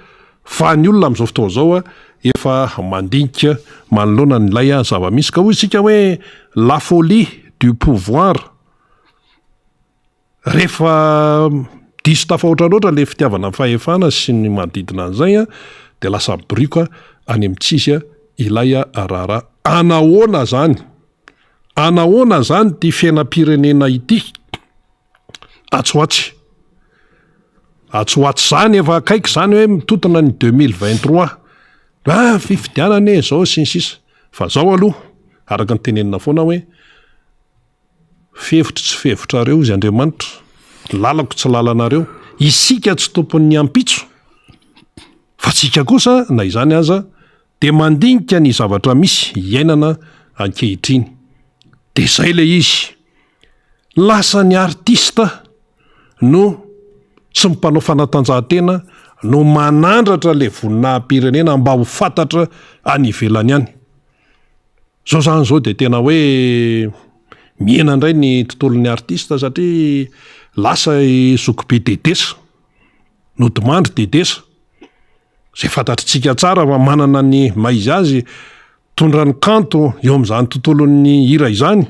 fa ny olona am'izao fotoana zao efa mandinika manoloana nylay zava-misy ka hoy isika hoe la folie du pouvoir rehefa diso tafahoatranoatra le fitiavana fahefana sy ny manodidina an'izay de lasa briko any amintsisy ilay arara anahoana zany ty fiainam-pirenena ity atsoatsy zany efa akaiky zany hoe mitotona ny 2023 fifidianane zao sinsisa fa zao aloha araka ny tenenina foana hoe fevitra tsy fevitrareo izy Andriamanitra lalako tsy lalanareo isika tsy tompon'ny ampitso fa tsika kosa na izany aza de mandinika ny zavatra misy iainana ankehitriny de zay le izy lasa ny artista no tsy mpanao fanatanjahantena no manandratra le voninahim-pirenena mba ho fantatra any ivelany any zao zany zao de tena hoe miena indray ny tontolon'ny artista satria lasa zokobe dedesa no dimandry dedesa zay fantatritsika tsara fa manana ny maizy azy tondrany kanto eo amin'izany tontolon'ny hira izany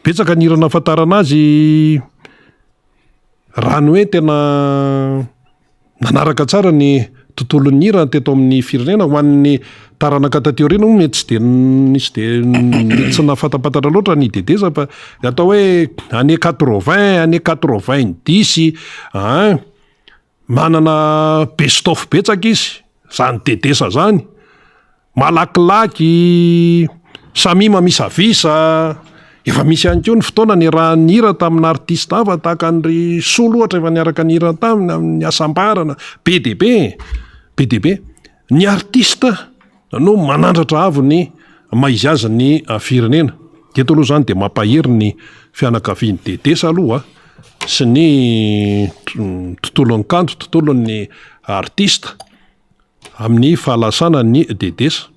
betsaka ny hira nafantarana azy raha ny hoe tena nanaraka tsara ny tontolon'ny hira teto amin'ny firenena ho an'ny taranaka tateorina mo mety tsy de tsy nafatapatatra loatra ny dedesa fa atao hoe année 80 année 90 manana best of betsaka izy zany dedesa zany malakilaky samima misavisa efa misy ihany koa ny fotoana ny raha ny hira tamin'ny artiste hafa tahaka nyry soa loatra efa niaraka ny hira taminy amin'ny asambarana BDB ny artiste no manandratra avo ny maizy azy ny firenena teto aloha zany de mampahery ny fianakaviany dedesa aloha sy ny tontolon'ny kanto tontolon'ny artiste amin'ny fahalasana ny dedesa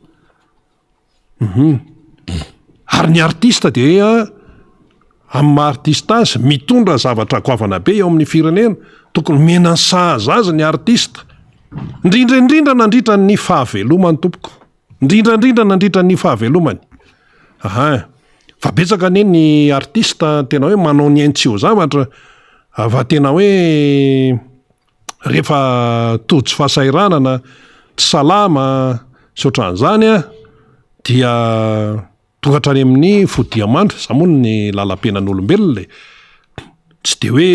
ary ny artiste de amin'ny maha-artiste azy mitondra zavatra goavana be eo amin'ny firenena tokony mena sahaza azy ny artiste indrindraindrindra nandritra ny fahavelomany tompoko indrindraindrindra nandritra ny fahavelomany fa betsaka ane ny artiste tena hoe manao ny aintsio zavatra fa tena hoe rehefa tojo fahasairanana tsy salama saotran'izany dia tongatrany amin'ny fodiamandry za moa ny lalam-penan'olombelona tsy de hoe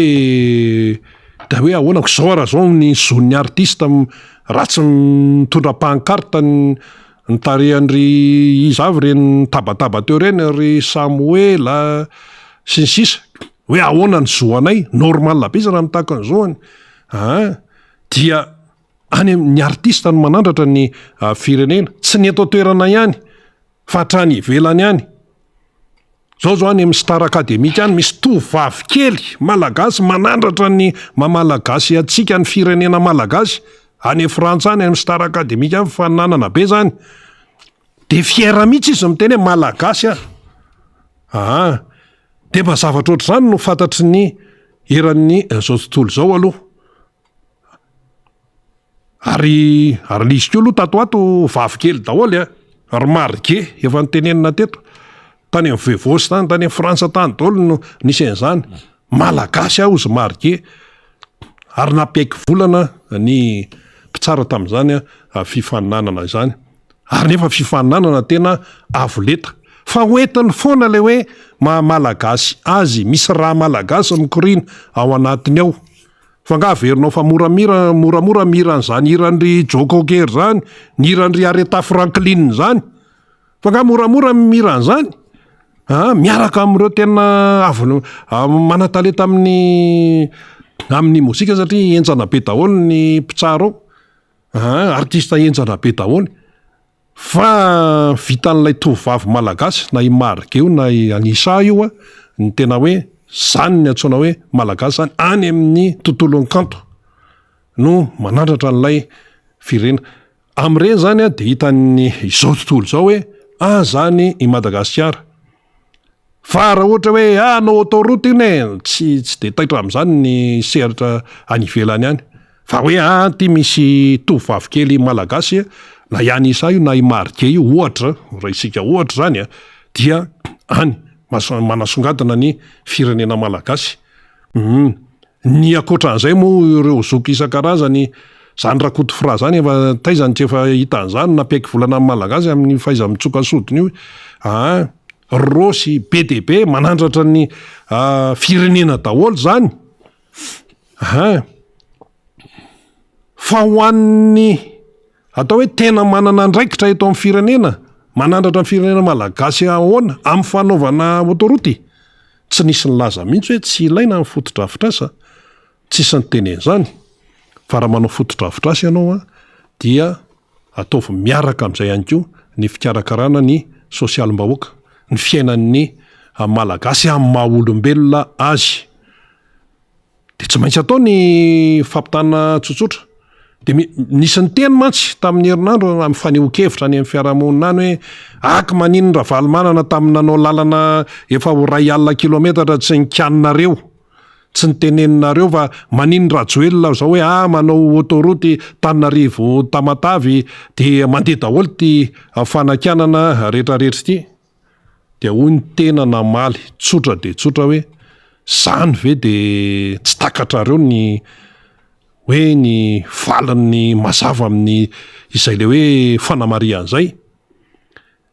da hoe ahoanako zao raha zao ny zon'ny artiste ratsy mitondra pancarte ny tarehan'ry izy avy reny tabataba teo reny ry Samuela sy ny sisa hoe ahoana ny zoanay normal be izy raha mitahaka ny zoany dia any ny artista no manandratra ny firenena tsy ny eto toerana ihany fa hatrany ivelany ihany. Zao any amin'ny Star Academique any misy tovavy kely malagasy manandratra ny mamalagasy atsika ny firenena malagasy any Frantsa any amin'ny Star Academique any fananana be zany. De fiera mihitsy izy miteny hoe malagasy de mba zavatra ohatr'izany no fantatry ny eran'ny zao tontolo zao aloha. Ary lisy ko aloha tato ato vavy kely daholo ary marge efa nytenenina teto tany amin'ny Vevosy tany amin'ny Frantsa tany daholo no nisy an'izany malagasy aho izy marge ary napiaiky volana ny mpitsara tamin'izany fifaninanana izany ary nefa fifaninanana tena avo leta fa hoentiny foana le hoe malagasy azy misy raha malagasy mikorina ao anatiny ao. Fa nga averinao fa moramora miran'izany iran'ry Jokoker zany, ny iran'ry Aretha Franklin zany. Fa nga moramora miran'izany. Miaraka amin'ireo tena manatalenta amin'ny mozika satria enjana be daholo ny mpitsara ao. Artista enjana be daholo. Fa vitan'ilay tovavy malagasy na i Margeo na i Anisa io ny tena hoe zany ny antsoina hoe malagasy zany any amin'ny tontolon'ny kanto no manandratra an'ilay firena. Am'ireny zany de hitan'ny izao tontolo zao hoe zany i Madagasikara. Fa raha ohatra hoe anao autoroute iny tsy de taitra amin'izany ny seratra any ivelany any. Fa hoe ty misy tovavy kely malagasy na i Anisa io na i Marge io ohatra, raha isika ohatra zany dia any manasongadina ny firenena malagasy. Ny akoatran'izay moa ireo zoky isan-karazany zany rakoto fra zany efa taizany tsy efa hitan'izany napiaiky volana amin'ny malagasy amin'ny faiza mitsoka sodiny io. Rosy BDB manandratra ny firenena daholo zany. Fa ho an'ny atao hoe tena manana andraikitra eto amin'ny firenena manandratra ny firenena malagasy ahoana amin'ny fanaovana autoroute tsy nisy nylaza mihitsy hoe tsy ilaina ny fotodrafitrasa tsy isy ny tenen'izany fa raha manao fotodrafitrasa ianao dia ataovy miaraka amin'izay ihany koa ny fikarakarana ny sosialim-bahoaka ny fiainan'ny malagasy amin'ny maha-olombelona azy de tsy maintsy atao ny fampitana tsotsotra. De nisy ny teny mantsy tamin'ny herinandro amin'ny fanehoan-kevitra any amin'ny fiarahamonina any hoe aky manino ny ravalomanana tamin'ny nanao lalana efa ho 2,000 kilometatra tsy nikianinareo tsy niteneninareo fa manino rajoelona zao hoe manao autoroute Tananarivo Tamatavy de mandeha daholo ty fanakianana rehetrarehetra ity. De hoy ny tena namaly tsotra de tsotra hoe zany ve de tsy takatrareo ny hoe ny valan'ny mazava amin'ny izay le hoe fanamarian'izay.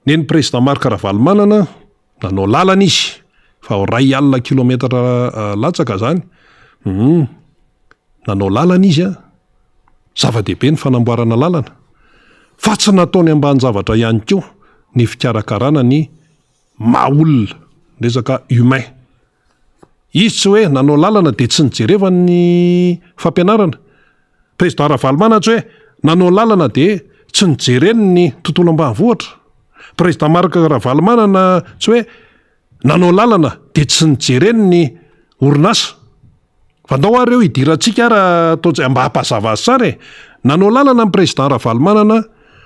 Ny président Marc Ravalomanana nanao lalana izy fa 2,000 kilometatra latsaka zany. Nanao lalana izy zava-dehibe ny fanamboarana lalana fa tsy nataony ambany zavatra ihany koa ny fikarakarana ny maha-olona resaka humain. Izy tsy hoe nanao lalana de tsy nijereva ny fampianarana. Président Ravalomanana tsy hoe nanao lalana de tsy nijereny ny tontolo ambanivohitra. Président Marc Ravalomanana tsy hoe nanao lalana de tsy nijereny ny orinasa. Fandao ary reo idirantsika raha toa mba hampazava azy tsara nanao lalana amin'ny président Ravalomanana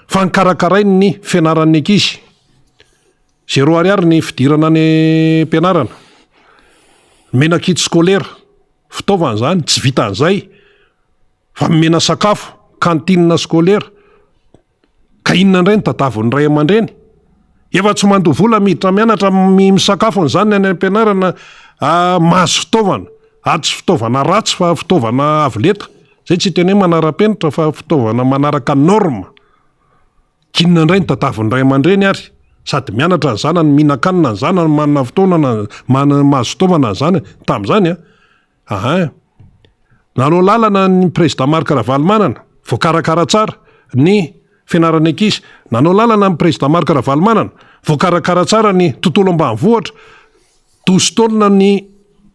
fa nikarakarainy ny fianaran'ny ankizy. 0 ariary ny fidirana ny ampianarana. Mena-kit scolaire fitaovana zany tsy vitan'izay fa mena sakafo kantinina scolaire ka inona indray ny tadavon'ny ray aman-dreny efa tsy mandovola miditra mianatra misakafony zany any ampianarana mahazo fitaovana tsy fitaovana ratsy fa fitaovana avoleta zay tsy teny hoe manara-penitra fa fitaovana manaraka norme. Kinona indray ny tadavon'ny ray aman-dreny ary sady mianatra ny zanany mihinan-kanina ny zanany manana fotoana mahazo fitaovana ny zanany tamin'izany nanao lalana ny président Marc Ravalomanana voakarakara tsara ny fianaran'ny ankizy. Nanao lalana ny président Marc Ravalomanana voakarakara tsara ny tontolo ambanivohitra 12 taonina ny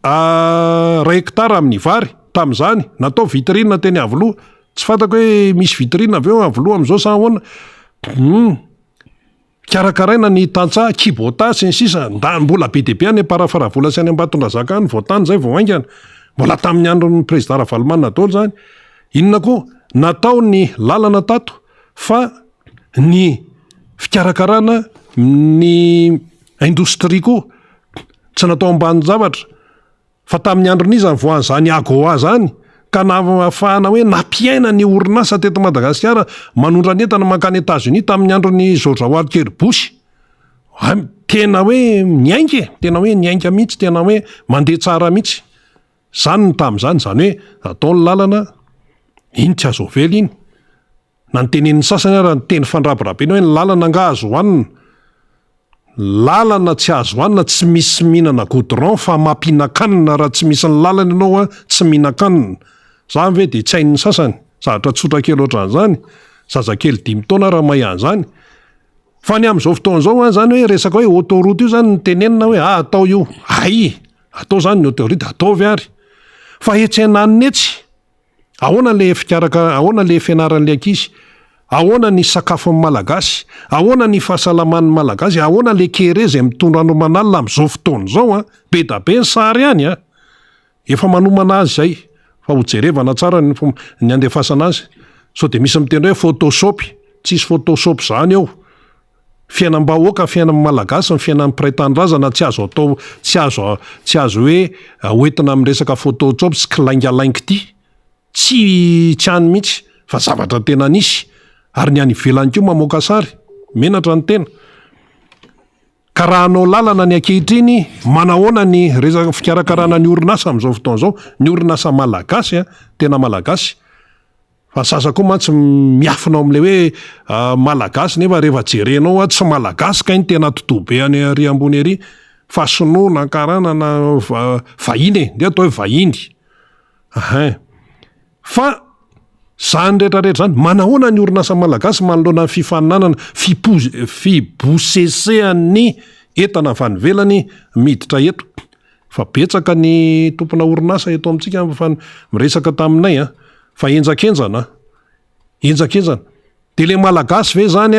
1 hektara amin'ny vary tamin'izany natao vitrine teny avoloha tsy fantako hoe misy vitrine avy eo avoloa am'izao sa ahoana karakaraina ny tantsaha kibota sy ny sisa mbola be deabe any parafaravola sy any Ambatondrazaka any voatany zay vao aingana mbola tamin'ny andron'ny président Ravalomanana Nataolo zany inona koa natao ny lalana tato fa ny fikarakarana ny indostria koa tsy natao ambany zavatra fa tamin'ny andron'izy voan'izany agoa zany ka nahafahana hoe nampiaina ny orinasa teto Madagasikara manondra ny entana mankany États-Unis tamin'ny andron'ny George Walker Bush. Tena hoe niainga mihitsy, tena hoe mandeha tsara mihitsy. Zany ny tamin'izany, zany hoe atao ny lalana iny tsy azo vely iny. Na ny tenen'ny sasany raha ny teny fandrabirabena hoe ny lalana nga azo hoanina. Lalana tsy azo hoanina tsy misy mihinana goudron fa mampinakanina raha tsy misy ny lalana ianao tsy mihinan-kanina. Zany ve dia tsy hain'ny sasany, zavatra tsotra kely ohatran'izany, zazakely 5 taona raha mahay an'izany. Fa ny amin'izao fotoan'izao zany hoe resaka hoe autoroute io zany ny tenenina hoe atao io. Atao zany ny autoroute, ataovy ary. Fa etsena netsy. Ahoana le ahoana le fianaran'le ankizy? Ahoana ny sakafon'ny malagasy? Ahoana ny fahasalaman'ny malagasy? Ahoana le kere zay mitondra anomanalina amin'izao fotoan'izao be da be ny sary ihany Efa manomana azy zay. Fa ho jerevana tsara ny andefasana azy. So de misy miteny hoe Photoshop, tsisy Photoshop zany eo. Fiainam-bahoaka, fiainan'ny malagasy, ny fiainan'ny mpiray-tanindrazana tsy azo atao, tsy azo hoe hoentina amin'ny resaka Photoshop sy kilaingalaingy ity. Tsy hany mihitsy fa zavatra tena nisy. Ary ny any ivelany koa mamoaka sary, menatra ny tena. Ka raha anao lalana ny ankehitriny, manahoana ny resaka fikarakarana ny orinasa amin'izao fotoan'izao, ny orinasa malagasy tena malagasy. Fa sasa koa mantsy miafina amin'le hoe malagasy nefa rehefa jerenao tsy malagasy ka iny tena totobe any ary ambony ary fa sinoana karana na vahiny dia atao hoe vahiny. Fa zany rehetrarehetra zany manahoana ny orinasa malagasy manoloana ny fifaninanana fibosesehan'ny entana avy any ivelany miditra eto. Fa betsaka ny tompona orinasa eto amintsika miresaka taminay fa enjakenjana. De le malagasy ve zany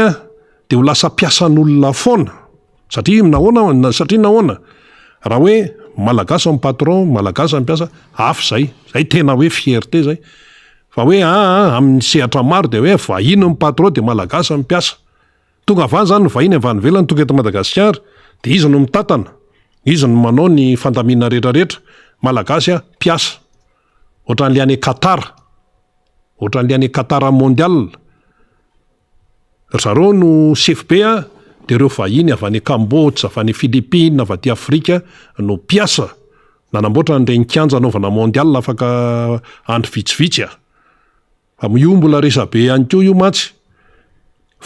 de ho lasa piasan'olona foana. Satria nahoana? Raha hoe malagasy amin'ny patron, malagasy amin'ny piasa, afo zay tena hoe fierté zay. Fa hoe amin'ny sehatra maro de hoe vahiny ny patron de malagasy amin'ny piasa. Tonga avany zany vahiny avy any ivelany tonga eto Madagasikara de izy no mitatana. Izy no manao ny fandamina rehetrarehetra. Malagasy piasa. Ohatran'le any Qatar mondial. Zareo no chef be de reo vahiny avy any Cambodge, avy any Philippines, avy aty Afrika no piasa. Nanamboatra n'ireny kianja anaovana mondial afaka andro vitsivitsy Fa io mbola resabe ihany koa io matsy.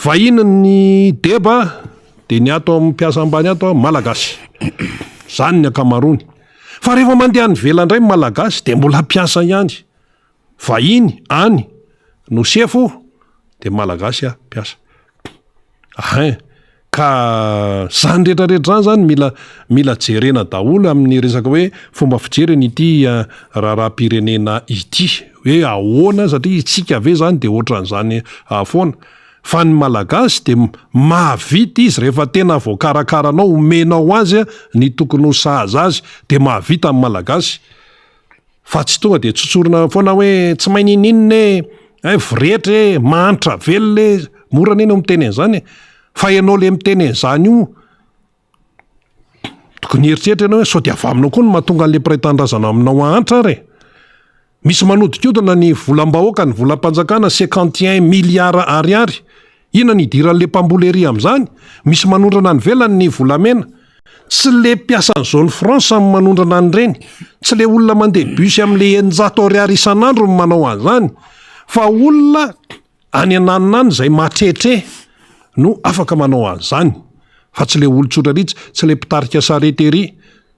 Vahiny ny deba de ny ato amin'ny piasa ambany ato malagasy. Zany ny akamarony. Fa rehefa mandeha any ivelany malagasy de mbola piasa ihany. Vahiny any no sefo de malagasy piasa. Ka zany rehetrarehetra zany mila jerena daholo amin'ny resaka hoe fomba fijereny ity raharaham-pirenena ity. Hoe ahoana satria itsika ve zany de ohatran'izany foana. Fa ny malagasy de mahavita izy rehefa tena voakarakaranao omenao azy ny tokony ho sahaza azy de mahavita amin'ny malagasy. Fa tsy tonga de tsotsorina foana hoe tsy mahay ninninne viretra mahantra velona mora neny miteny an'izany. Fa ianao le miteny an'izany io tokony eritreritra ianao hoe sao de avaminao koa no mahatonga an'le mpiray-tanindrazana aminao ahantra ary. Misy manodikodina ny volam-bahoaka ny volam-panjakana 51 miliara ariary. Ina ny idiran'le mpamboly ery amin'izany? Misy manondrana ny velany ny volamena. Tsy le mpiasan'ny zone France amin'ny manondrana an'ireny. Tsy le olona mandeha bus amin'le 900 ariary isan'andro no manao an'izany. Fa olona any ananinany zay matretre no afaka manao an'izany. Fa tsy le olon-tsotra ritsy, tsy le mpitarika sarety ery,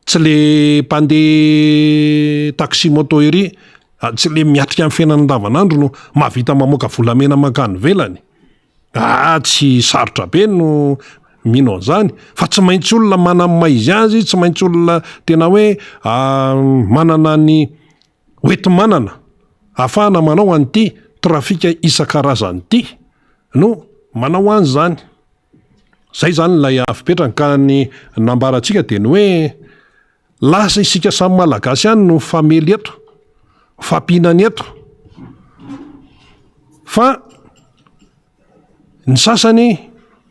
tsy le mpandeha taxi moto ery, tsy le miatrika amin'ny fiainana andavanandro no mahavita mamoaka volamena makany velany. Tsy sarotra be no mino an'izany. Fa tsy maintsy olona manamaizy azy, tsy maintsy olona tena hoe manana ny hoeti-manana ahafahana manao an'ity trafika isan-karazany ity no manao any zany. Zay zany lay afipetrany ka ny nambarantsika de ny hoe lasa isika samy malagasy ihany no famely eto, fampihinany eto. Fa ny sasany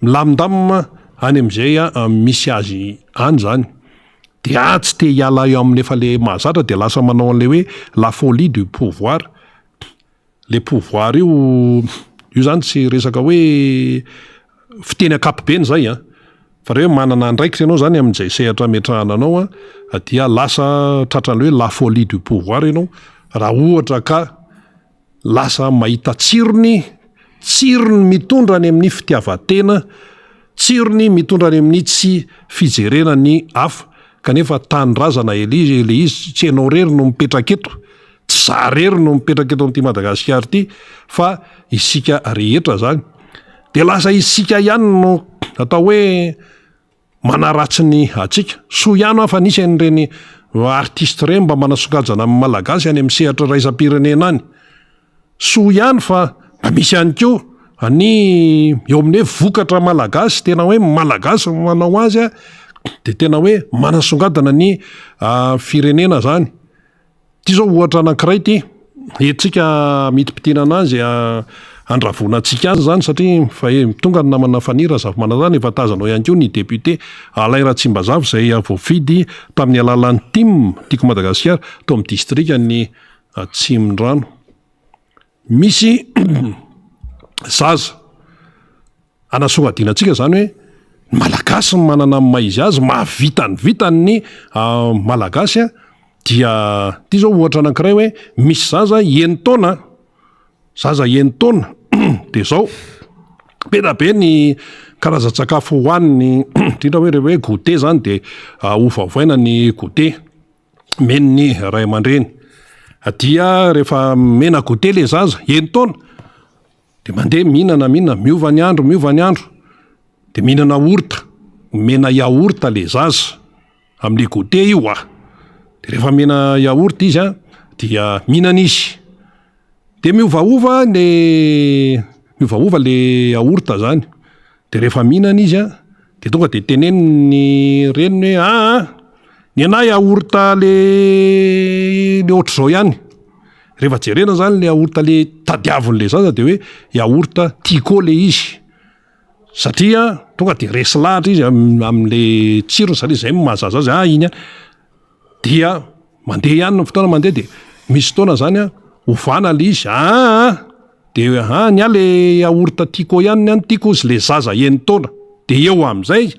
milamindamina any am'izay misy azy any zany. De tsy te hiala eo amin'efa le mahazatra de lasa manao an'le hoe la folie du pouvoir. Le pouvoir io zany tsy resaka hoe fiteny akapobeny zay fa re hoe manana andraikitra ianao zany amin'izay sehatra metrahana anao dia lasa tratran'le hoe la folie du pouvoir ianao raha ohatra ka lasa mahita tsirony mitondra any amin'ny fitiavan-tena, tsirony mitondra any amin'ny tsy fijerena ny hafa, kanefa tanindrazana le izy tsy ianao rery no mipetraka eto, tsy za rery no mipetraka eto amin'ity Madagasikara ity fa isika rehetra zany. De lasa isika ihany no atao hoe manaratsy ny atsika. So ihany fa nisy an'ireny artiste ireny mba manasokajana amin'ny malagasy any amin'ny sehatra raisam-pirenena any. So ihany fa misy ihany koa ny eo amin'ny hoe vokatra malagasy, tena hoe malagasy manao azy de tena hoe manasongadana ny firenena zany. Ty zao ohatra anankiray ty etsika miti-pitina anazy andravonantsika azy zany satria fa tonga ny namana fanira Zavamananazy efa tazanao ihany koa ny député Alain Ratsimbazava zay voafidy tamin'ny alalan'ny TIM tiako Madagasikara tao amin'ny distriktan'ny Tsimrindrano. Misy zaza anasongadinantsika zany hoe malagasy ny manana amin'ny maizy azy vitany ny malagasy dia ty zao ohatra anankiray hoe misy zaza enitaona de zao be ny karazan-tsakafo hohaniny indrindra hoe rehefa hoe goûter zany de ovaovaina ny goûter meniny ray aman-dreny. Dia rehefa mena goûter le zaza enitaona de mandeha mihinana miova ny andro de mihinana orta, mena yaourt le zaza amin'le goûter io de rehefa mena yaourt izy dia mihinana izy de miovaova le yaourt zany. De rehefa mihinana izy de tonga de teneniny reniny hoe ny ana yaourt le ohatr'zao ihany. Rehefa jerena zany le yaourt le tadiavin'le zaza de hoe yaourt Tico le izy, satria tonga de resy lahatra izy amin'le tsirony satria zay mahazaza azy iny dia mandeha ihany ny fotoana mandeha de misy fotoana zany ovana le izy de ny le yaourt Tico ihany tiako izy le zaza enitaona de eo am'izay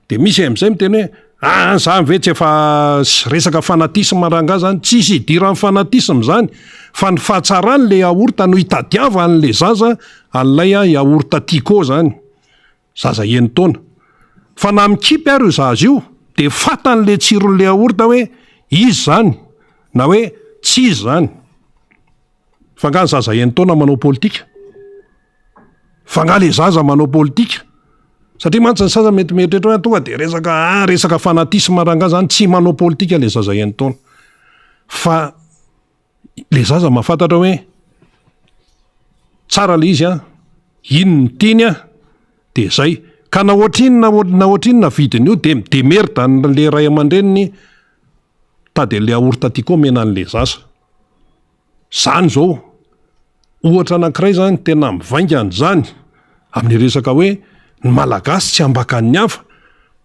de misy am'izay miteny hoe za ve tsy efa resaka fanatisme rangahy zany, tsisy idiran'ny fanatisme zany fa ny fahatsarany le yaourt no hitadiava an'le zaza an'lay yaourt Tico zany, zaza enitaona. Fa na mikipy ary io zaza io de fatan'le tsiron'le yaourt hoe izy zany na hoe tsy izy zany. Fa nga ny zaza enitaona manao politika, fa nga le zaza manao politika, satria mantsy ny sasa mety mieritreritra hoe tonga de resaka fanatisme rangahy zany tsy manao politika le zaza enitaona. Fa le zaza mahafantatra hoe tsara le izy iny ny tiny de zay ka na ohatrinona vidiny io de midemerda le ray aman-dreniny tady le yaourt Tico mena an'le zaza. Zany zao ohatra anankiray zany tena mivaingana zany amin'ny resaka hoe ny malagasy tsy ambakan'ny hafa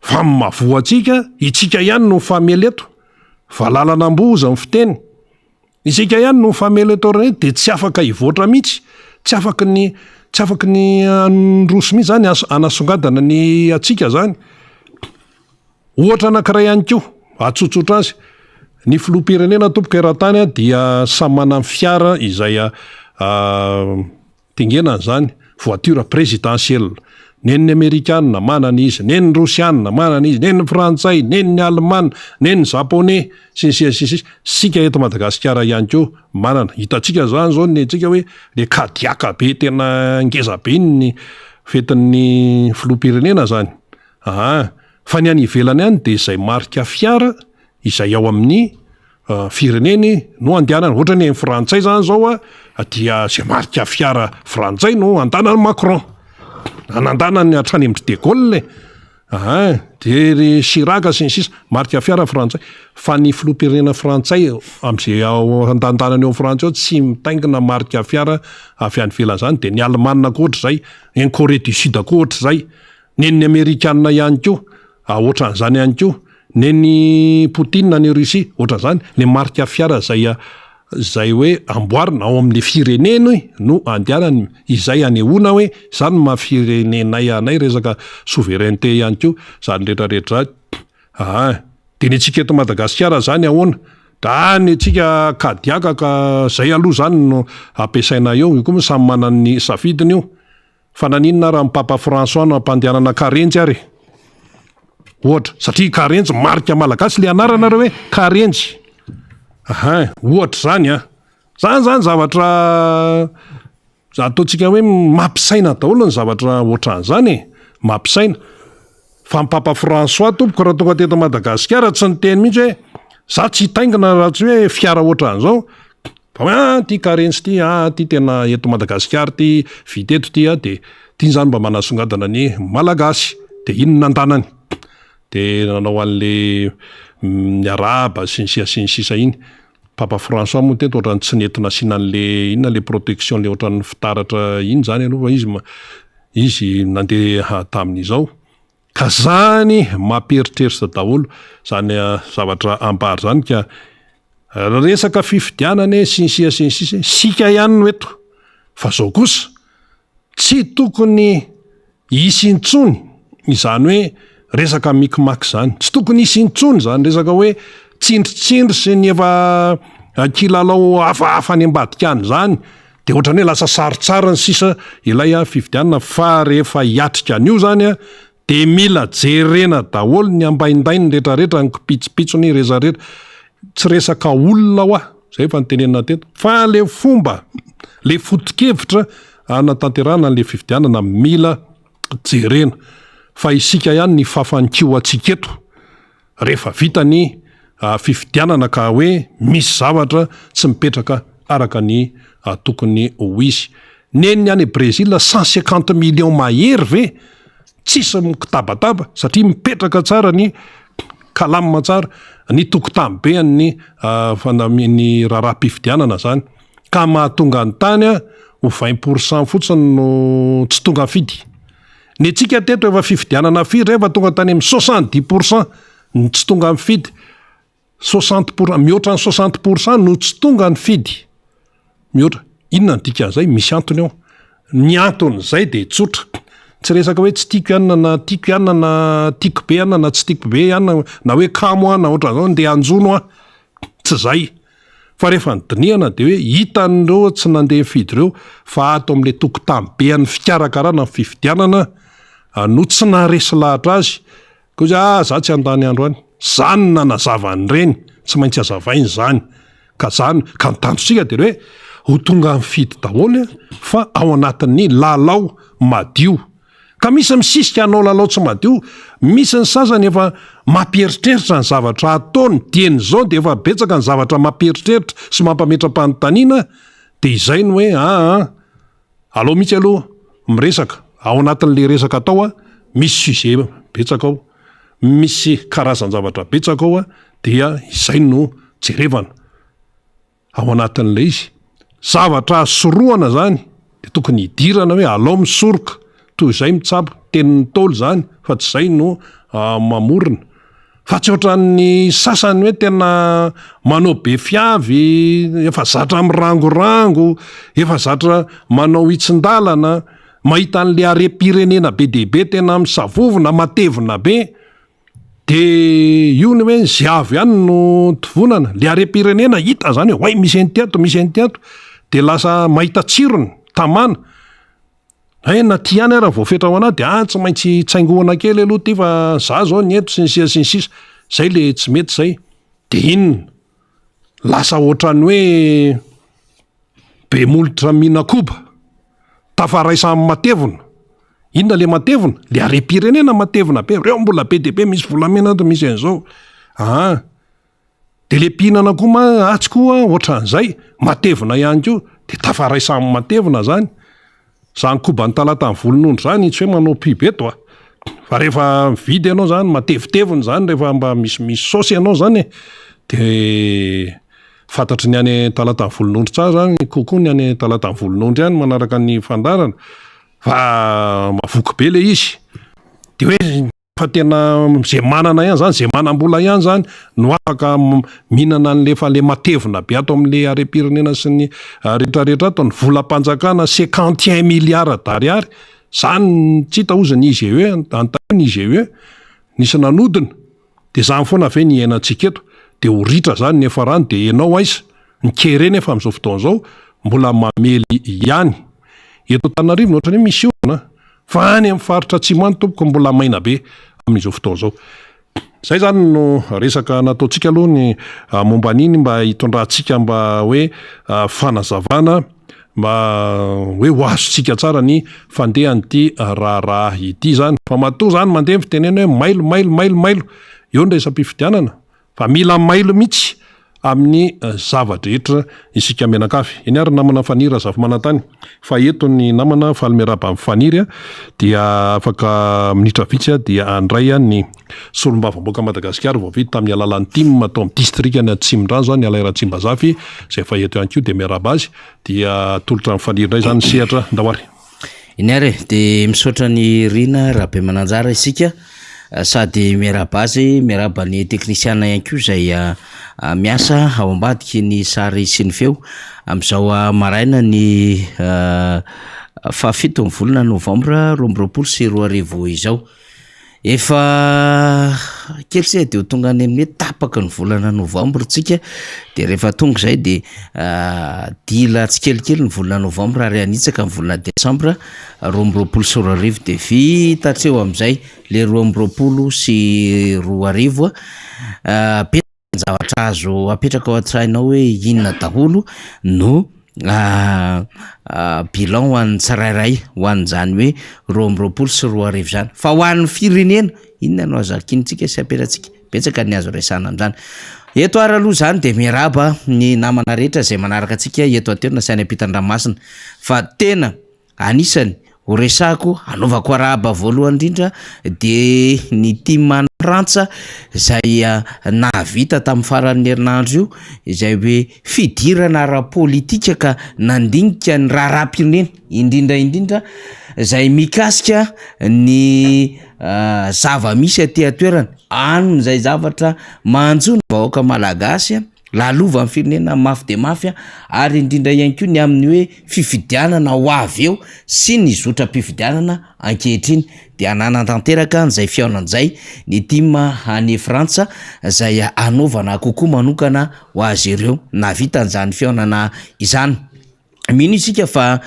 fa mavoatsika itsika ihany no famely eto, valalanam-boza ny fiteny, isika ihany no famely eto reny de tsy afaka hivoatra mihitsy, tsy afaka ny androso mihitsy zany anasongadana ny atsika zany. Ohatra anankiray ihany koa atsotsotra azy ny filoham-pirenena tompoka eran-tany dia samy manana fiara izay tengenany zany voiture présidentielle. Nen'ny Amerikanina manana izy, nen'ny Rosianina manana izy, nen'ny Frantsay, nen'ny Alemana, nen'ny Japonais sisy sika eto Madagasikara ihany koa manana. Hitantsika zany zao ny tsika hoe le kadiaka be tena ngeza be ny fetin'ny filoham-pirenena zany. Fa ny any ivelany ihany de izay marika fiara izay ao amin'ny fireneny no andehanana ohatra ny frantsay zany zao dia zay marika fiara frantsay no andanany Macron anandanany hatrany amin'ny de Gaulle de ry Chirac sy ny sisa marika fiara frantsay fa ny filoham-pirenena frantsay am'izay andandanany eo frantsay ao tsy mitaingina marika fiara avy any ivelany zany de ny Allemagne koa ohatra zay ny Corée du Sud koa ohatra zay ny Amerikanina ihany koa ohatran'izany ihany koa ny Poutine ny Russie ohatran'izany le marika fiara zay hoe amboarina ao amin'le fireneny no andehanany izay anehoana hoe zany mahafirenenay anay resaka souveraineté ihany koa zany rehetrarehetra de ny antsika eto Madagasikara zany ahoana da ny antsika kadiaka zay aloha zany no ampiasaina eo io koa samy manany safidiny io fa naninona raha Papa François no ampandehanana karenjy ary ohatra satria karenjy marika malagasy le anarana reo hoe karenjy ohatra zany zany zavatra ataontsika hoe mampisaina daholo ny zavatra ohatran'izany mampisaina fa Papa François tompoko raha tonga teto Madagasikara tsy niteny mihitsy hoe za tsy hitaingina raha tsy hoe fiara ohatran'izao fa ty karenjy ty tena eto Madagasikara ty vita eto ty de tiany zany mba manasongadana ny malagasy de ino nandanany de nanao an'le miaraba sy ny sisa iny Papa François moa teto ohatrany tsy nentina asiana an'le inona le protection le ohatran'ny fitaratra iny zany aloha izy nandeha tamin'izao ka zany mamperitreritra daholo zany zavatra ambary zany ka resaka fifidianana sy ny sisa sika ihany no eto fa zao kosa tsy tokony hisy intsony izany hoe resaka mikimaky zany tsy tokony hisy intsony zany resaka hoe tsindritsindry sy ny efa kilalao hafahafa any ambadikany zany de ohatrany hoe lasa saritsara ny sisa ilay fifidianana fa rehefa hiatrika an'io zany de mila jerena daholo ny ambaindainy rehetrarehetra ny kipitsopitsony rehetrarehetra tsy resaka olona ho zay efa nitenenina teto fa le fomba le foto-kevitra anatanterana le fifidianana mila jerena fa isika ihany ny fafankio atsika eto rehefa vita ny fifidianana ka hoe misy zavatra tsy mipetraka araka ny tokony ho izy neny any Brésil 150 millions mahery ve tsisy mikitabataba satria mipetraka tsara ny kalama tsara ny tokotambe ny fanaminy raharam-pifidianana zany ka mahatonga ny tany ho 20% fotsiny no tsy tonga fidy ny antsika teto efa fifidianana firy rehefa tonga tany amin'ny 70% ny tsy tonga mifidy 60% mihoatra ny 60% no tsy tonga ny fidy mihoatra inona ny dikan'izay misy antony ao ny antony zay de tsotra tsy resaka hoe tsy tiako ihany na tiako ihany na tiako be ihany na tsy tiako be ihany na hoe kamo na ohatran'izao ndeha anjono tsy zay fa rehefa nydiniana de hoe hitan'ireo tsy nandeha fidy reo fa ato amin'le tokotambe an'ny fikarakarana ny fifidianana no tsy naharesy lahatra azy koa za tsy andany andro any zany nanazavany reny tsy maintsy azavainy zany ka zany ka nitandrosika de hoe ho tonga mifidy daholo fa ao anatin'ny lalao madio ka misy misisika anao lalao tsy madio misy ny sasany efa mampieritreritra ny zavatra ataony dieny zao de efa betsaka ny zavatra mampieritreritra sy mampametra-panontaniana de izay no hoe aloha mihitsy aloha miresaka ao anatin'le resaka atao misy sujet betsaka ao misy karazany zavatra betsaka ao dia izay no jerevana ao anatin'le izy zavatra soroana zany de tokony hidirana hoe alao misoroka toy izay mitsapo tenin'ny tolo zany fa tsy zay no mamorona fa tsy ohatran'ny sasany hoe tena manao be fiavy efa zatra mirangorango efa zatra manao hitsin-dalana mahita an'le are-pirenena be dehibe tena misavovona matevina be de io ny hoe zay avy ihany no tovonana le are-pirenena hita zany hoe misy an'ty ato de lasa mahita tsirony tamana na ty ihany raha voafetra ho anahy de tsy maintsy tsaingohana kely aloha ty fa za zao ny eto sy ny sisa zay le tsy mety zay de inona lasa ohatrany hoe be molotra minakoba tafaraisan'ny matevina inona le matevina le are-pirenena matevina be reo mbola be de be misy volamena to misy an'izao de le mpihinana koa ma atsy koa ohatran'izay matevina ihany ko de tafaray samy matevina zany zany koba ny talata ny volonondro zany tsy hoe manao pibe eto a fa rehefa mividy ianao zany mateviteviny zany rehefa mba misy saosy ianao zany de fantatry ny any talata ny volonondro tsara zany kokoa ny any talata ny volonondro ihany manaraka ny fandarana fa mavoky be le izy de hoe fa tena zay manana ihany zany zay manam-bola ihany zany no afaka mihinana n'lefa le matevina be ato amin'le arem-pirenena sy ny rehetrarehetra ato ny volam-panjakana 51 milliard d'ariary zany tsy hita ozany izy hoe antany izy hoe nisy nanodina de zany foana ve ny iainantsika eto de ho ritra zany nefa rano de ianao aiza nikereny efa amin'izao fotoana zao mbola mamely ihany eto Antananarivo ohatrany hoe misy orana fa any amin'ny faritra atsimo any tompoko mbola maina be amin'izao fotoana zao zay zany no resaka nataontsika aloha ny momba an'iny mba hitondrantsika mba hoe fanazavana mba hoe ho azontsika tsara ny fandehan'ity raharaha ity zany fa matoa zany mandeha ny fitenena hoe mailo eo ny resam-pifidianana fa mila mailo mihitsy amin'ny zavatra rehetra isika menakafy eny ary namana fanira zavy manantany fa eto ny namana falymiaraba amin'ny fanirya dia afaka minitra vitsy dia andray ny solombavamboaka Madagasikara voavidy tamin'ny alalan'ny tim atao amin'ny distrikany Atsimindrano zany Alairatsimbazafi zay fa eto ihany koa de miaraba azy dia tolotra amin'ny fanira indray zany sehatra ndawary iny ary de misaotra ny rina raha be mananjara isika sady miaraba azy miaraba ny teknisiana ihany koa zay miasa ao ambadiky ny sary sy ny feo amin'izao maraina ny fafito ny volana novambra 2024 izao efa kely zay de ho tonga any amin'ny tapaka ny volana novambra tsika de rehefa tonga zay de dila tsikelikely ny volana novambra ary anitsaka ny volana desambra 2024 de vitatreo am'izay le 2024 sy 2024 zavatra azo apetraka ao an-tsainao hoe inona daholo no bilan ho an'ny tsirairay ho an'izany hoe 2024 sy 2024 zany fa ho an'ny firenena inona no azakintsika sy apetratsika betsaka ny azo resana am'izany eto ary aloha zany de miaraba ny namana rehetra zay manaraka atsika eto an-toerana sy any ampitan-dranomasina fa tena anisany ho resako anaovako arahaba voalohany indrindra de ny team Frantsa zay nahavita tamin'ny faran'ny herinandro io izay hoe fidirana ara-politika ka nandinika ny raharaham-pirenena indrindra zay mikasika ny zava-misy aty atoerana anony zay zavatra manjony vahoaka malagasy lalova amin'ny firenena mafy de mafy ary indrindra ihany koa ny amin'ny hoe fifidianana ho avy eo sy ny zotram-pifidianana ankehitriny de ananatanteraka n'izay fiaonan'izay ny team any Frantsa zay anaovana kokoa manokana ho azy ireo navita an'izany fiaonana izany mino isika fa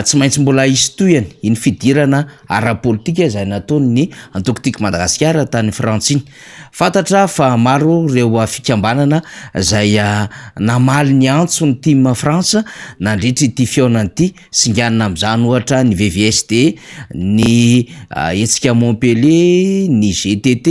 tsy maintsy mbola histoyany iny fidirana ara-politika zay nataony ny antokotiky Madagasikara tany Frantsiny fantatra fa maro reo fikambanana zay namaly ny antso ny team Frantsa nandritra ity fiaonany ity singanina am'izany ohatra ny VVSD ny etsika Montpellier ny GTT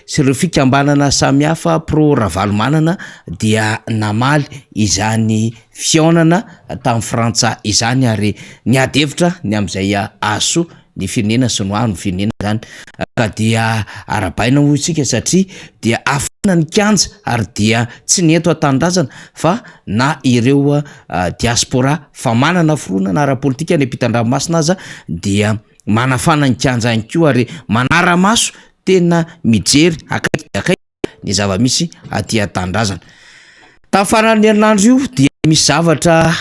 sy ireo fikambanana samihafa pro ravalomanana dia namaly izany fiaonana tamin'ny Frantsa izany ary ny adevitra ny am'izay aso ny firenena sy noano firenena zany ka dia arabaina hoy isika satria dia afana ny kanja ary dia tsy ny eto an-tanindrazana fa na ireo diaspora fa manana fironana ara-politika ny ampitan-dranomasina aza dia manafana ny kanja ihany koa ary manara-maso tena mijery akaiky ny zava-misy aty an-tanindrazana tamin'ny faran'ny herinandro io dia misy zavatra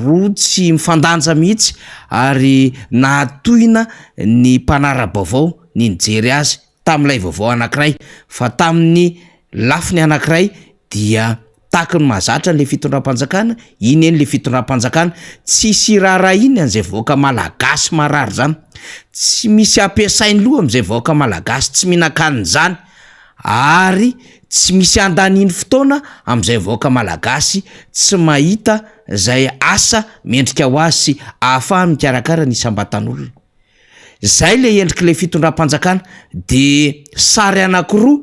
roa tsy mifandanja mihitsy ary nahatohina ny mpanara-baovao ny nijery azy tamin'ilay vaovao anankiray fa tamin'ny lafiny anankiray dia taky ny mahazatra le fitondram-panjakana iny eny le fitondram-panjakana tsisy raharaha iny an'izay vahoaka malagasy marary zany tsy misy ampiasainy loha am'izay vahoaka malagasy tsy mihinan-kanina zany ary tsy misy andaniny fotoana am'izay vahoaka malagasy tsy mahita zay asa mendrika ho azy sy ahafahany mikarakara ny sambatan'olona zay le endriky le fitondram-panjakana de sary anankiroa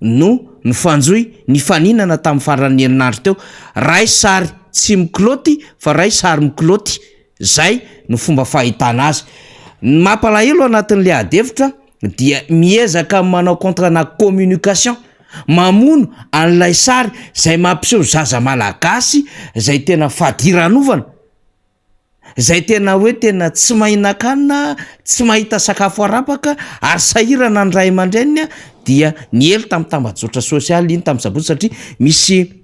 no ny fanjoy ny faninana tamin'ny faran'ny herinandro teo ray sary tsy mikilaoty fa ray sary mikilaoty zay no fomba fahitana azy mampalahelo anatin'le adevitra dia miezaka manao contrana communication mamono an'lay sary zay mampiseho zaza malagasy zay tena fadiranovana zay tena hoe tena tsy mahinakanina tsy mahita sakafo arapaka ary sahirana ny ray aman-dreniny dia ny elo tamin'ny tambajotra sosialy iny tamin'ny sabotsy satria misy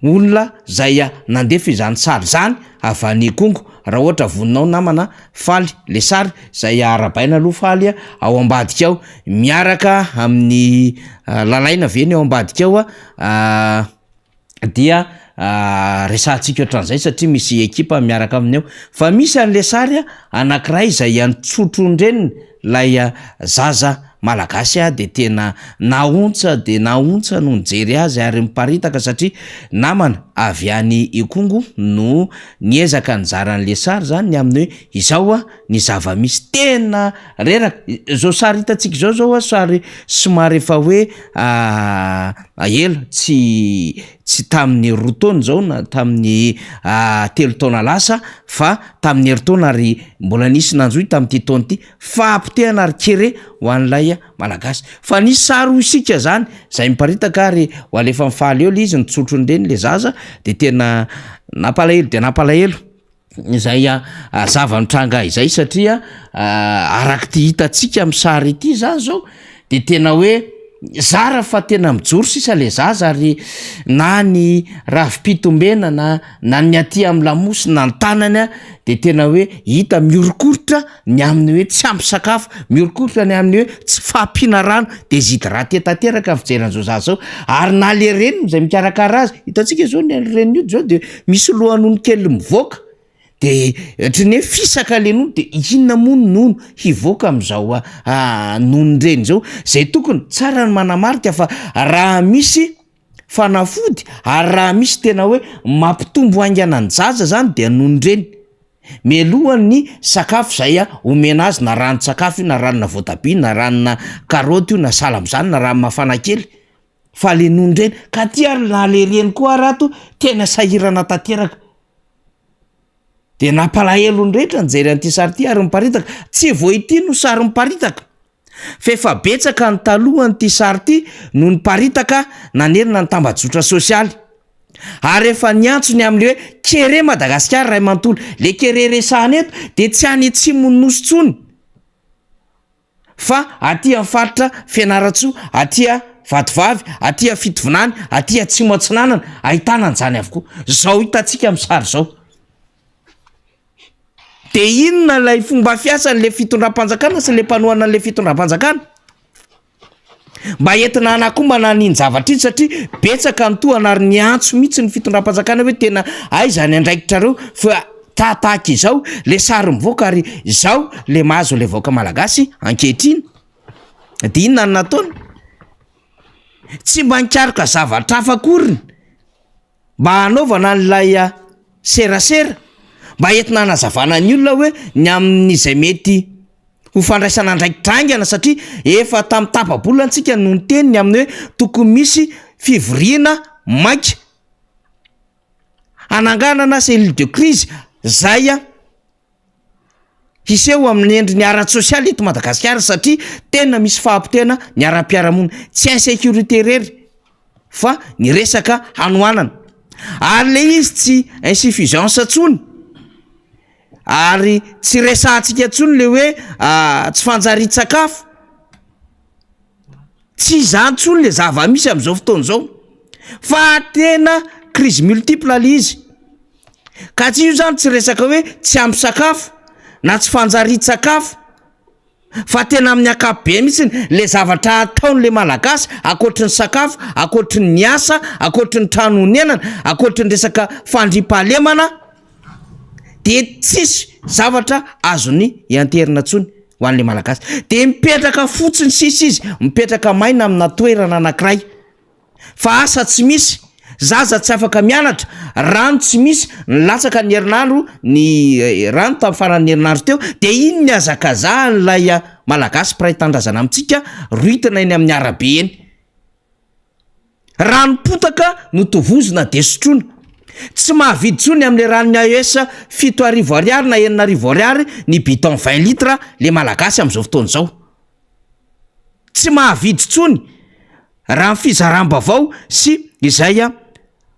olona zay nandefa izany sary zany avy any Kongo raha ohatra voninao namana faly le sary zay arabaina aloha faly ao ambadika ao miaraka amin'ny lalaina veny ao ambadika ao dia resantsika ohatran'izay satria misy ekipa miaraka aminy ao fa misy an'le sary anankiray zay antsotrondreniny lay zaza malagasy de tena naontsa de naontsa no nijery azy ary miparitaka satria namana avy any Kongo no niezaka nizaran'le sary zany ny amin'ny hoe izao ny zava-misy tena reraka zao sary hitantsika zao sary somary efa hoe ela tsy tamin'ny roa taona zao na tamin'ny 3 taona lasa fa tamin'ny herintaona ary mbola nisy nanjoy tamin'ity taona ity fa ampitehana ary kere ho an'lay malagasy fa nisy sary ho isika zany zay miparitaka ary ho alefa mifaly eo le izy nitsotrondreny le zaza de tena napalahelo de napalahelo izay zava-mitranga izay satria araky ty hitantsika amin'ny sary ity zany zao de tena hoe zara fa tena mijoro sisa le zaza ary na ny ravi-pitombena na ny aty amin'ny lamosy na ny tanany de tena hoe hita miorokorotra ny amin'ny hoe tsy ampy sakafo miorokorotra ny amin'ny hoe tsy fahampiana rano de déshydraté tanteraka fijeran'izao zaza zao ary na le reniny zay mikarakara azy hitantsika zao ny reniny io zao de misy lohan'ony kely mivoaka de ohatrany hoe fisaka le nono de inona mono nono hivoaka am'izao nono reny zao zay tokony tsara ny manamarika fa raha misy fanafody ary raha misy tena hoe mampitombo haingana ny zaza zany de nono reny mialohan'ny sakafo zay omena azy na ranon-tsakafo io na ranona voatabia na ranona karaoty io na salama zany na rano mafana kely fa le nono reny ka ty ary na le reny koa rato tena sahirana tanteraka de napalahelo ny rehetra nijery an'ity sary ty ary miparitaka tsy voity no sary miparitaka fa efa betsaka ny taloha n'ity sary ty no niparitaka nanerina ny tambajotra sosialy ary efa niantsony amin'le hoe kere Madagasikara ray manontolo le kere resahana eto de tsy any atsimo ny nosotsony fa aty amin'ny faritra Fianaratsoa atya Vatovavy atya Fitovinany atya Atsimo Atsinanana ahitana an'izany avokoa zao hitantsika amin'ny sary zao de inona lay fomba fiasan'le fitondram-panjakana sy le mpanohana an'le fitondram-panjakana mba entina anakombana n'iny zavatra iny satria betsaka nytohana ary ny antso mihitsy ny fitondram-panjakana hoe tena ay zany andraikitrareo fa tahaka izao le sary mivoaka ary izao le mahazo le vahoaka malagasy ankehitriny de inona ny nataony tsy mba nikaroka zavatra hafakoriny mba hanaovana n'lay serasera mba entina nazavana ny olona hoe ny amin'izay mety ho fandraisana andraikidrangana satria efa tamin'ny tapabolina antsika no ny teniny amin'ny hoe tokony misy fivoriana maika ananganana cellule de crise zay hiseho amin'ny endriny ara-tsosialy eto Madagasikara satria tena misy fahampitena ny ara-piarahamonina tsy insécurité rery fa ny resaka hanoanana ary le izy tsy insuffisance tsony ary tsy resantsika tsony le hoe tsy fanjari-tsakafo tsy zany tsony le zava-misy am'izao fotoana zao fa tena crise multiple le izy ka tsy io zany tsy resaka hoe tsy ampy sakafo na tsy fanjari-tsakafo fa tena amin'ny akapobe mihitsy le zavatra ataon'le malagasy akoatry ny sakafo akoatry ny asa akoatry ny tranonenana akoatry ny resaka fandripahalemana de tsisy zavatra azony ianterina tsony ho an'le malagasy de mipetraka fotsiny sisy izy mipetraka maina amina toerana anankiray fa asa tsy misy zaza tsy afaka mianatra rano tsy misy nilatsaka ny herinandro ny rano tamin'ny faran'ny herinandro teo de iny ny azakazahan'lay malagasy piray tandrazana amintsika roitina eny amin'ny arabe eny Ranom-potaka no tovozona de sotroina. Tsy mahavidy tsony amin'le ranony AES 7 ariary na 9 ariary ny biton 20 litres le malagasy amin'izao fotoana izao. Tsy mahavidy tsony raha ny fizaram-bavao sy izay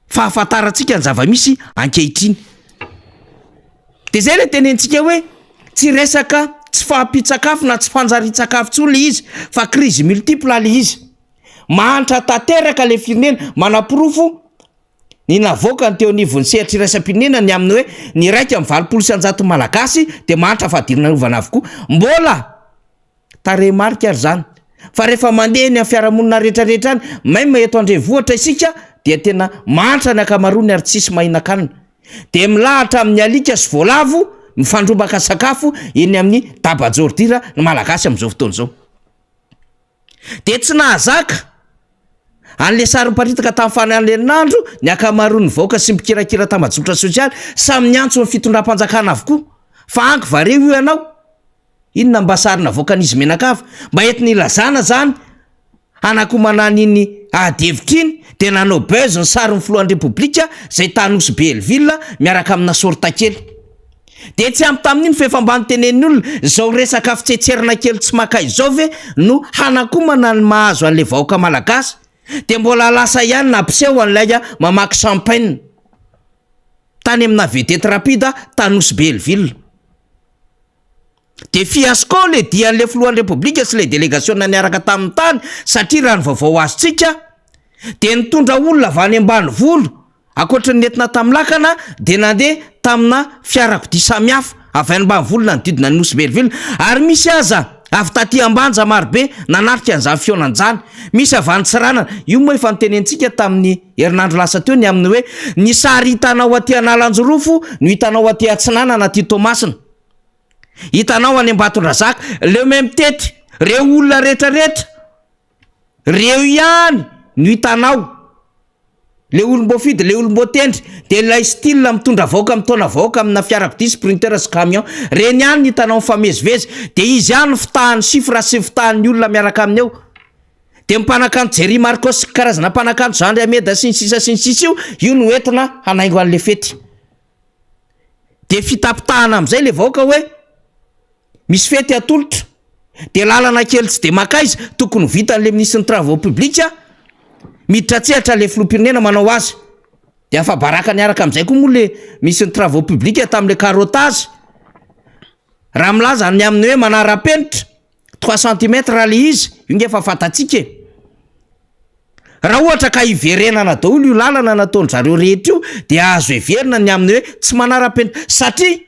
fahafantarantsika ny zava-misy ankehitriny. De zay le tenentsika hoe tsy resaka tsy fahampitsakafo na tsy fanjari-tsakafo tsony le izy fa crise multiple le izy. Mahantra tanteraka le firenena, manapirofo ny navoaka ny teo anivon'ny sehatra iraisam-pirenena ny amin'ny hoe ny raika amin'ny 20% malagasy de mahantra fahadirana ovana avokoa. Mbola tarehimarika ary zany. Fa rehefa mandeha ny fiarahamonina rehetrarehetra any, même eto Andrenivohitra isika dia tena mahantra ny akamaroany ary tsisy mahinakanina. De milahatra amin'ny alika sy voalavo mifandrombaka sakafo eny amin'ny taba-jordira ny malagasy amin'izao fotoana izao. De tsy nahazaka an'le sarim-paritaka tamin'ny fanalenin'andro ny akamaroan'ny vahoaka sy mikirakira tambazotra sosialy samy miantso amin'ny fitondram-panjakana avokoa. Fa anky vareo io ianao. Inona mba sarina voakan'izy menakava mba entiny ilazana zany anakomana niny adevitra iny de nanao buzz ny sarin'ny filohan'ny repoblika zay Tanosy Belleville miaraka amina sorta kely. De tsy ampy tamin'iny fefambany tenen'ny olona zao resaka fitsetserina kely tsy maka izao ve no hanakomana ny mahazo an'le vahoaka malagasy. De mbola lasa ihany nampiseho an'ilay mamaky champagne tany amina vedety rapide Tanosy Belleville. De fiasco le dian'le filohan'ny repoblika sy le délégation niaraka tamin'ny tany satria raha ny vaovao azontsika de nitondra olona avy any ambanivolo akoatra ny nentina tamin'ny lakana de nandeha tamina fiarakodia samihafa avy any ambanivolo nanodidina Tanosy Belleville ary misy aza avy taty ambanja marobe nanarika an'izany fionanjany. Misy avy any Tsiranana, io moa efa nitenentsika tamin'ny herinandro lasa teo ny amin'ny hoe ny sary hitanao aty Analanjorofo no hitanao aty Atsinanana aty Tomasina. Hitanao any Ambatondrazaka, leo même tety, reo olona rehetrarehetra, reo ihany no hitanao. Le olom-boafidy, le olom-boatendry, de lay style mitondra vahoaka mitona vahoaka amina fiarakodia sprinter sy camion, reny ihany ny hitanao mifamezivezy, de izy ihany fitahan'ny chiffre sy fitahan'ny olona miaraka aminy eo. De mipanakanto Jerry Marcos sy karazana mpanakanto Jean Ameda sy ny sisa io no entina hanaingo an'le fety. De fitapitahana am'izay le vahoaka hoe misy fety atolotra de lalana kely tsy de maka izy tokony vitan'le ministre ny travaux publics miditra tsehatra le filoham-pirenena manao azy. De afa baraka niaraka am'izay koa moa le ministre ny travaux publics tamin'le carottage. Raha milaza ny amin'ny hoe manara-penitra 3 cm le izy, io nge efa fantatsika. Raha ohatra ka iverenana daholo io lalana nataon'ny zareo rehetra io de azo everina ny amin'ny hoe tsy manara-penitra satria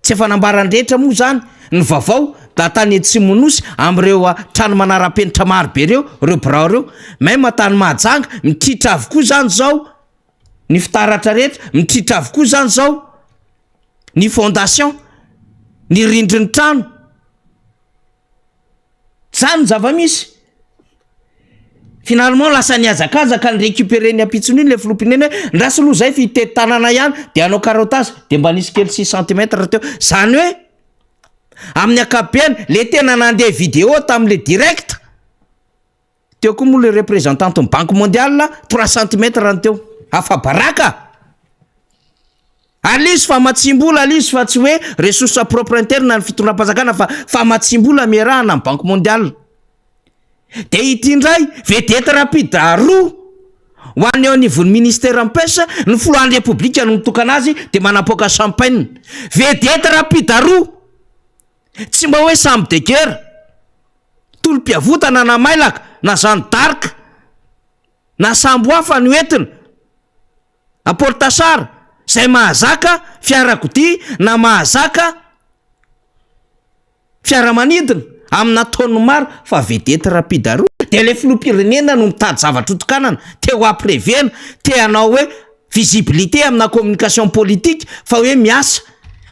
tsy efa nambarany rehetra moa zany ny vaovao da tany Atsimonosy am'ireo trano manara-penitra marobe reo birao reo, même tany Mahajanga mitritra avokoa zany zao ny fitaratra rehetra, mitritra avokoa zany zao ny fondation, ny rindrin'ny trano. Zany zava-misy. Finalement lasa niazakazaka ny récupérer ny ampitsony le filoham-pirenena ndrasy loha zay fitety tanana ihany de anao carottage de mba nisy kely 6 cm teo. Zany hoe amin'ny akapobeny le tena nandeha vidéo tamin'le direct teo koa moa le représentante ny Banque mondiale 3 cm ny teo. Afa baraka. Alizy fa matsimbola alizy fa tsy hoe ressources propre interne ny fitondram-panjakana fa matsimbola miarahana amin'ny Banque mondiale. De itindray vedety rapide roa ho an'ny eo anivon'ny ministère ampesa ny filohan'ny repoblika no mitokana azy de manapoaka champagne. Vedety rapide roa tsy mba hoe samby de guerre, tolom-piavotana na mailaka na Jeanne d'Arc na sambo hafa no entina aportasara zay mahazaka fiarakodia na mahazaka fiaramanidina amina taona maro fa vedety rapide roa. De le filoham-pirenena no mitady zavatra otokanana te ho aprevena, te hanao hoe visibilité amina communication politique fa hoe miasa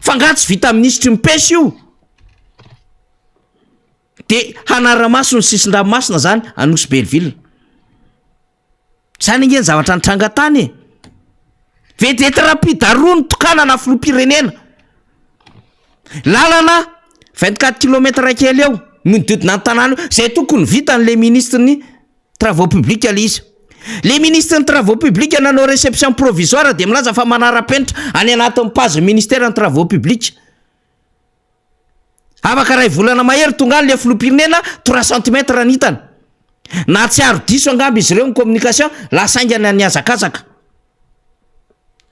fa ngatsy vita ministry mipesy io. De hanara-maso ny sisin-dranomasina zany Tanosy Belleville. Zany nge ny zavatra nitranga tany. Vedety rapide roa ny tokanana filoham-pirenena. Lalana 24 km kely eo mididina ny tanàna zay tokony vitan'le ministre ny travaux publics le izy. Le ministre ny travaux publics nanao réception provisoire de milaza fa manara-penitra any anatin'ny pazy ministère ny travaux publics. Afaka ray volana mahery tonga any le filoham-pirenena 3 cm nitany. Na tsy aro diso angamby izy ireo ny communication lasaingany any azakazaka.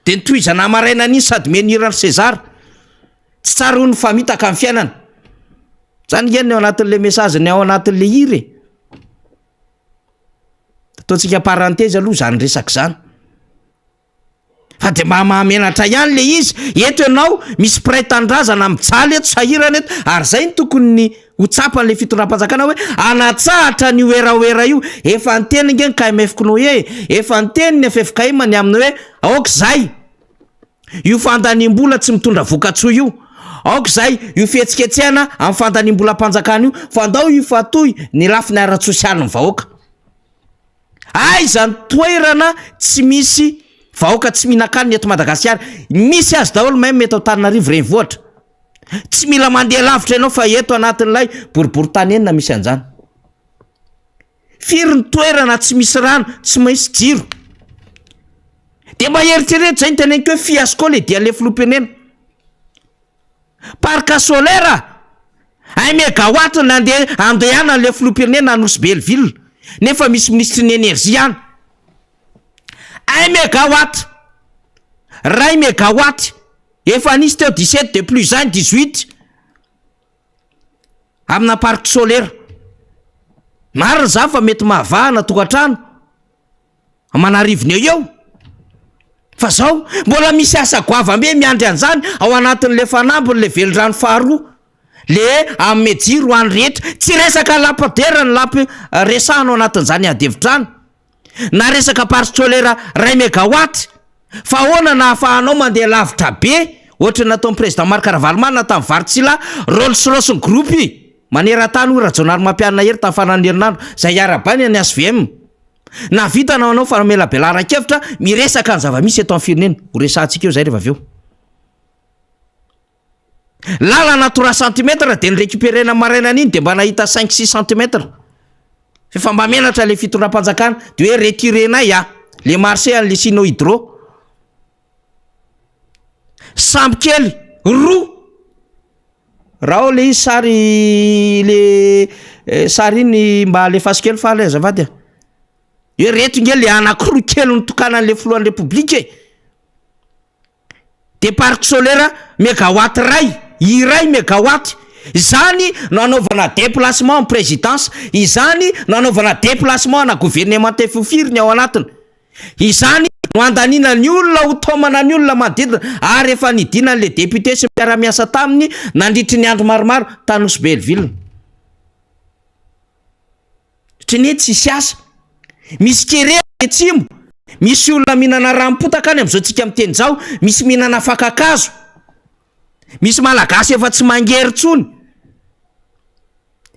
De nitohizana amaraina an'iny sady menirany César. Tsy tsara ho ny famitaka amin'ny fiainana. Zany igny ao anatin'le message ny ao anatin'le hire. Ataontsika parenthèse aloha zany resaka zany. Fa de mahamenatra ihany le izy, eto ianao misy piray-tandrazana mijaly eto sahirana eto, ary zay ny tokony ny hotsapan'le fitondram-panjakana hoe anatsahatra ny oeraoera io. Efa niteny nge ny KMF-konao efa niteny ny FFK many aminy hoe aoka zay io fandanim-bola tsy mitondra voka-tsoa io. Aoka zay io fihetsiketsehana amin'ny fandanim-bolam-panjakana io, fa andao io fatoy ny lafiny ara-tsosialy ny vahoaka. Zany toerana tsy misy vahoaka tsy mihinan-kanina eto Madagasikara. Misy azy daholo may mety Antananarivo renivohitra. Tsy mila mandeha lavitra ianao fa eto anatin'ilay boribory tany enina misy an'izany. Firy ny toerana tsy misy rano, tsy misy jiro. De mba eritreretra zay ny teneniko hoe fiasco le dia le filoham-pirenena. Parc solaire 1 mégawatt andehana le filoham-pirenena Anosy Belleville. Nefa misy ministre ny énergie any. 1 mégawatt. 1 mégawatt. Efa nisy teo 17 de plus 1 18. Amina parc solaire. Marina za fa mety mahavahana tokantrano. Amanarivony eo. Fa zao mbola misy asa goavambe miandry an'izany ao anatin'le fanambony le velondrano faharoa. Le amin'ny jiro any rehetra. Tsy resaka lapadera ny lapy resahana ao anatin'izany adevitrano. Na resaka parc solaire 1 mégawatt. Fa ahoana na ahafahanao mandeha lavitra be. Ohatra nataon'ny président Marc Ravalomanana tamin'ny Vartsila Rolls-Royce Group maneran-tany ho rajonary mampianana hery tamin'ny faran'ny herinandro zay arabany any SVM. Na vita na anao fanomela belaran-kevitra miresaka ny zava-misy eto amin'ny firenena. Ho resahantsika eo zay rehefa avy eo. Lalana 3 cm de ny récupérena maraina an'iny de mba nahita 5-6 cm. Fa mba menatra le fitondram-panjakana de hoe retirenay le marché an'le sino hydro. Samby kely roa. Raha le sary le sary iny mba alefaso kely fa le azavady. Hoe reto nge le anankiroa kely nitokana an'le filohan'ny République. De parc solaire mégawatt iray mégawatt. Izany no anaovana déplacement en présidence, izany no anaovana déplacement na gouvernement tefofiriny ao anatiny. Izany no andanina ny olona ho tomana ny olona manodidina ary efa nidina le député sy mpiara-miasa taminy nandritry ny andro maromaro Tanosy Belleville. Triny tsisy asa. Misy kere tsimo. Misy olona mihinana ranom-potaka any am'izao tsika miteny zao, misy mihinana fakakazo. Misy malagasy efa tsy mangery tsony.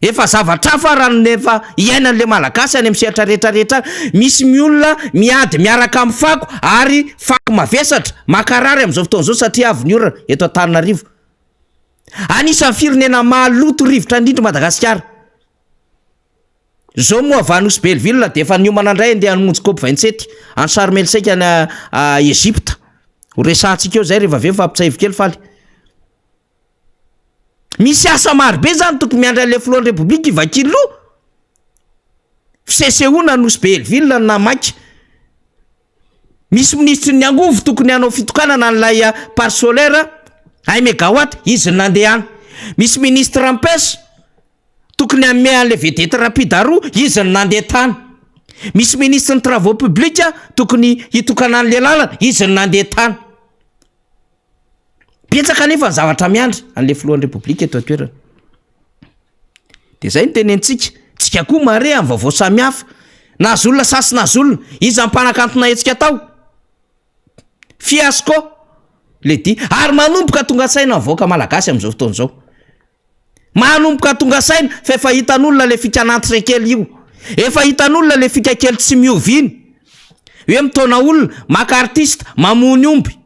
Efa zavatra fa rano nefa iainan'le malagasy any amin'ny sehatra rehetrarehetra. Misy olona miady miaraka amin'ny fako ary fako mavesatra makarary amin'izao fotoan'izao satria avy ny orana eto Antananarivo. Anisan'ny firenena maloto rivotra indrindra Madagasikara. Zao moa avy Anosy Belleville de efa niomana indray andeha hamonjy COP27 any Sharm el Sheikh any Egypte. Ho resahantsika eo zay rehefa avy eo fa ampitsahivy kely faly. Misy asa marobe zany tokony miandry an'le filohan'ny République ivakilo. Fisesehoana Anosy Belleville na Maky. Misy ministry ny angovo tokony hanao fitokanana an'ilay parc solaire 1 mégawatt izy nandehana. Misy ministre ampesa tokony hanome an'le vedette rapide roa izy nandeha tany. Misy ministre ny travaux publics tokony hitokana an'le lalana izy nandeha tany. Betsaka nefa ny zavatra miandry an'le filohan'ny République eto atoerana. De zay ny tenentsika, tsika koa mare amin'ny vaovao samihafa. Nahazo olona sasy nahazo olona, izy ampanakantona etsika tao. Fiasco le di ary manomboka tonga saina avoaka malagasy amin'izao fotoan'izao. Manomboka tonga saina fa efa hitan'olona le fikanantra kely io. Efa hitan'olona le fika kely tsy mioviny. Hoe mitona olona, maka artiste, mamony omby.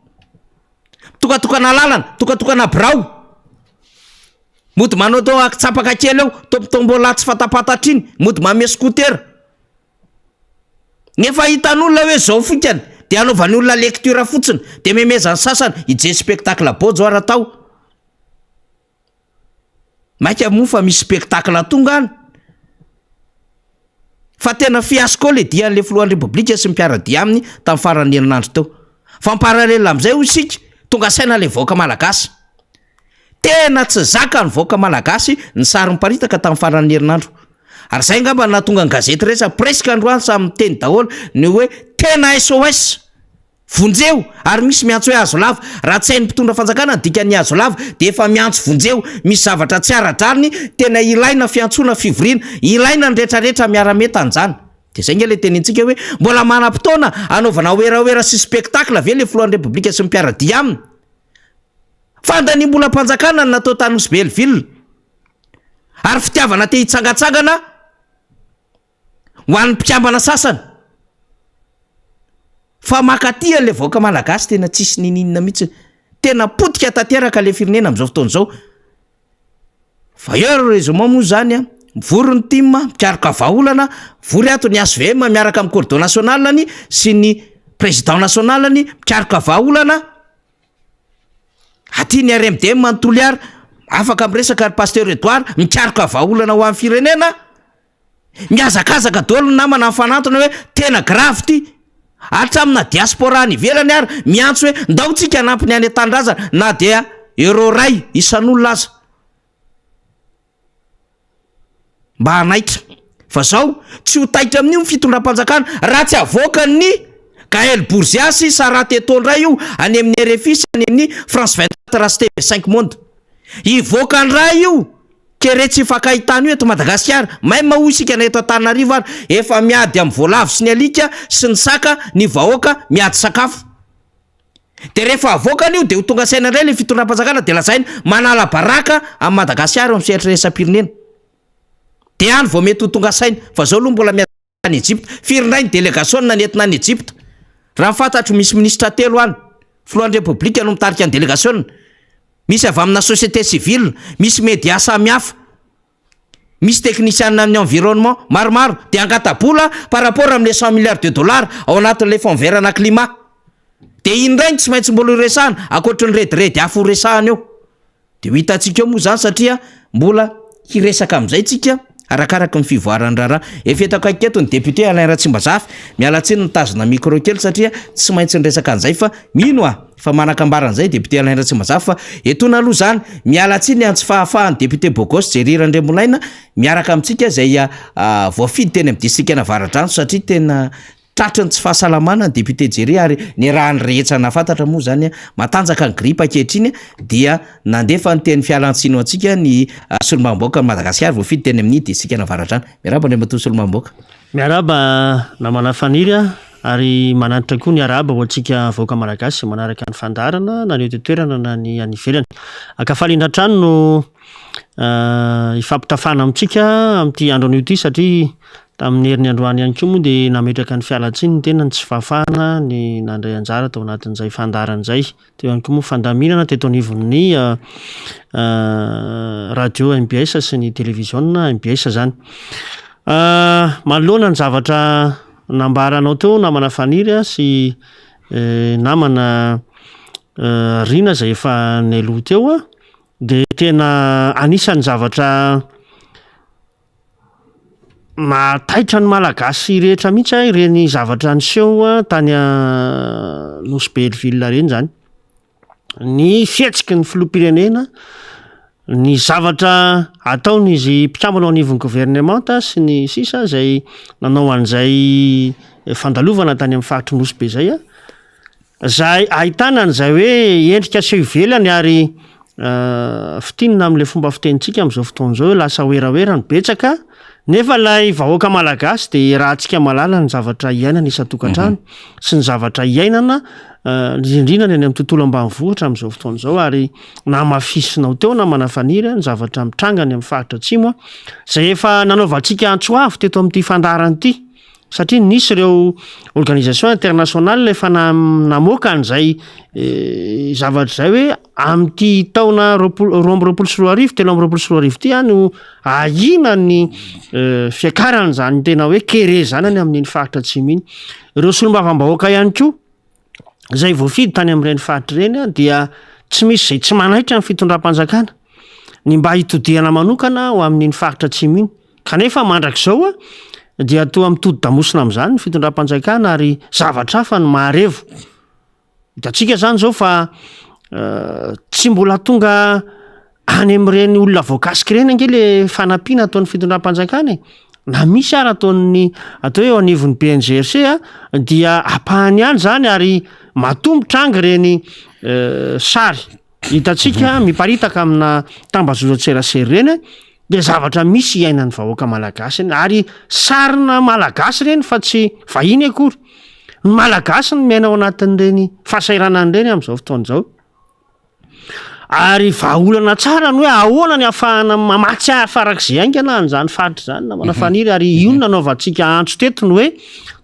Tokatokana lalana, tokatokana birao. Mody manao tao akitsapaka kely eo, tombotombo latsy fatapatatra iny, mody mame scooter. nefa hitan'olona hoe zao fikany de anaovan'olona lecture fotsiny de memezany sasany hijery spectacle bojo ara tao maika mofa misy spectacle tonga any fa tena fiasco le dia an'le filohan'ny repoblika sy mpiaradia aminy tamin'ny farany herinandro teo famparalelona am'izay ho isika tonga saina le voaka malagasy tena tsy zaka ny voaka malagasy ny sary miparitaka tamin'ny farany herinandro ary zay ngamba na tonga ny gazety rehetra presque androany samy miteny daholo ny hoe tena SOS vonjeo ary misy miantso hoe azo lava raha tsy hain'ny mpitondra fanjakana dikany azo lava de efa miantso vonjeo misy zavatra tsy ara-draliny tena ilaina fiantsoana fivoriana ilaina ny rehetrarehetra miara-mety anjany de zay nge le tenintsika hoe mbola manam-potoana anaovana oeraoera sy spectacle ve le filohan'ny repoblika sy mpiaradia aminy fandany mbola mpanjakana ny natao Tanosy Belleville ary fitiavana te hitsangatsangana ho an'ny mpikambana sasany fa makatia le voaka malagasy tena tsisy nininina mihitsy tena potika tanteraka le firenena am'izao fotoana zao fa eo rezoma moa zany a mivory ny tima mikaroka vahaolana vory ato ny ASVM miaraka amin'ny corridor nationalany sy ny président nationalany mikaroka vahaolana aty ny RMDM manontolo ary afaka miresaka ary pasteur Edouard mikaroka vahaolana ho amin'ny firenena miazakazaka daholo ny namana amin'ny fanantona hoe tena grave ty hatramina diaspora ny ivelany ary miantso hoe ndaotsika hanampy ny any an-tanindrazana na dia euro ray isan'olona aza mba hanaitra fa zao tsy ho taitra amin'io ny fitondram-panjakana raha tsy avoaka ny Gaël Bourgia sy Sarah Tetondray io any amin'ny RFI sy any amin'ny France 24 raha sy TV5 Monde ivoaka ny raha io kere tsy fakahitany io eto Madagasikara même hoy isika na eto Antananarivo ary efa miady amin'ny voalavo sy ny alika sy ny saka ny vahoaka miady sakafo de rehefa avoakany io de ho tonga saina indray le fitondram-panjakana de lazainy manala baraka amin'ny Madagasikara amin'ny sehatraresa-pirenena de any vao mety ho tonga saina fa zao aloha mbola miady any Egypte firindray ny délégation nanentina any Egypte raha fantatro misy ministra telo any filohan'ny repoblika no mitarika ny délégation misy avy amina société civile misy média samihafa misy technicien amin'ny environnement maromaro de angatabola par rapport amin'le 100 milliards de dollars ao anatin'le fond vert na climat de indrainy tsy maintsy mbola resahana akoatra ny rediredy hafa ho resahana eo de ho hitantsika eo moa zany satria mbola hiresaka amin'izay tsika arakaraka ny fivoarany raharaha efetako aketo ny député Alain Ratsimbazafa miala tsiny nitazona micro kely satria tsy maintsy nyresaka an'izay fa mino fa manakambaran'izay député Alain Ratsimbazafa etona aloha zany miala tsiny antsy fahafahany député Bogos Jerry Andremolaina miaraka amintsika zay voafidy teny amin'ny district Navaradrano satria tena tratrany tsy fahasalamana ny député Jerry ary ny rahany rehetra nafantatra moa zany matanjaka ny gripa ankehitriny dia nandefa ny teny fialantsino antsika ny solomamboaka Madagasikara voafidy teny amin'ny district Navaradrano miaraba ndray matoa solomamboaka miaraba namana faniry ary manantitra koa ny araba ho antsika voaka malagasy manaraka ny fandarana na ny toerana na ny any ivelany akafaliana trano no ifampitafana amintsika amin'ity andro an'io ity satria tamin'ny herin'ny androany ihany koa moa dia nametraka ny fialatsiny ny tena ny tsy fahafahana ny nandray anjara tao anatin'izay fandaran'izay teo ihany koa moa fandaminana teto anivon'ny radio MBS sy ny télévision MBS zany manoloana ny zavatra nambaranao teo namana faniry sy namana rina zay efa nyaloha teo dia tena anisan'ny zavatra mataitra ny malagasy rehetra mihitsy ireny zavatra niseho tany Tanosy Belleville reny zany ny fihetsiky ny filoham-pirenena ny zavatra ataon'izy mpikambana ao anivon'ny gouvernemanta sy ny sisa zay nanao an'izay fandalovana tany amin'ny faritry nosy be zay zay ahitana an'izay hoe endrika seho ivelany ary fitinina amin'le fomba fitenitsika amin'izao fotoan'izao hoe lasa oeraoera ny betsaka nefa lay vahoaka malagasy dia raha antsika malala ny zavatra iainana isan-tokantrano sy ny zavatra iainana indrindra ny any amin'ny tontolo ambanivohitra amin'izao fotoan'izao ary namafisinao teo namana faniry ny zavatra mitranga ny amin'ny faritra atsimo zay efa nanaovantsika antsoavo teto amin'ity fandarana ity satria nisy ireo organisation international efa namoaka an'izay zavatra zay hoe am'ty taona roambyroapolo sy roa arivo telo ambyroapolo sy roa arivo ty no ahina ny fiakarany zany tena hoe kere zanany amin'iny faritra tsiminy ireo solombavam-bahoaka ihany koa zay voafidy tany amin'ireny faritra ireny dia tsy misy zay tsy manaitra amin'ny fitondram-panjakana ny mba hitodiana manokana ho amin'iny faritra tsiminy kanefa mandrak'izao dia toa mitody damosina amin'izany ny fitondram-panjakana ary zavatra hafa no maharevo hitantsika zany zao fa tsy mbola tonga any amin'ireny olona voakasika ireny ange le fanampiana ataon'ny fitondram-panjakana na misy ary ataon'ny atao hoe eo anivon'ny BNGRC dia apahany ihany zany ary matombotra angy ireny sary hitantsika miparitaka amina tambazotra-tserasera ireny de zavatra misy iainan'ny vahoaka malagasy ary sarina malagasy reny fa tsy vahiny akory ny malagasy ny miaina ao anatin'ireny fahasairanan'ireny amin'izao fotoan'izao ary vahaolana tsara ny hoe ahoana ny ahafahana mamatsy farak'izay aingana an'izany faritra zany na manafaniry ary io nanaovantsika antso teto ny hoe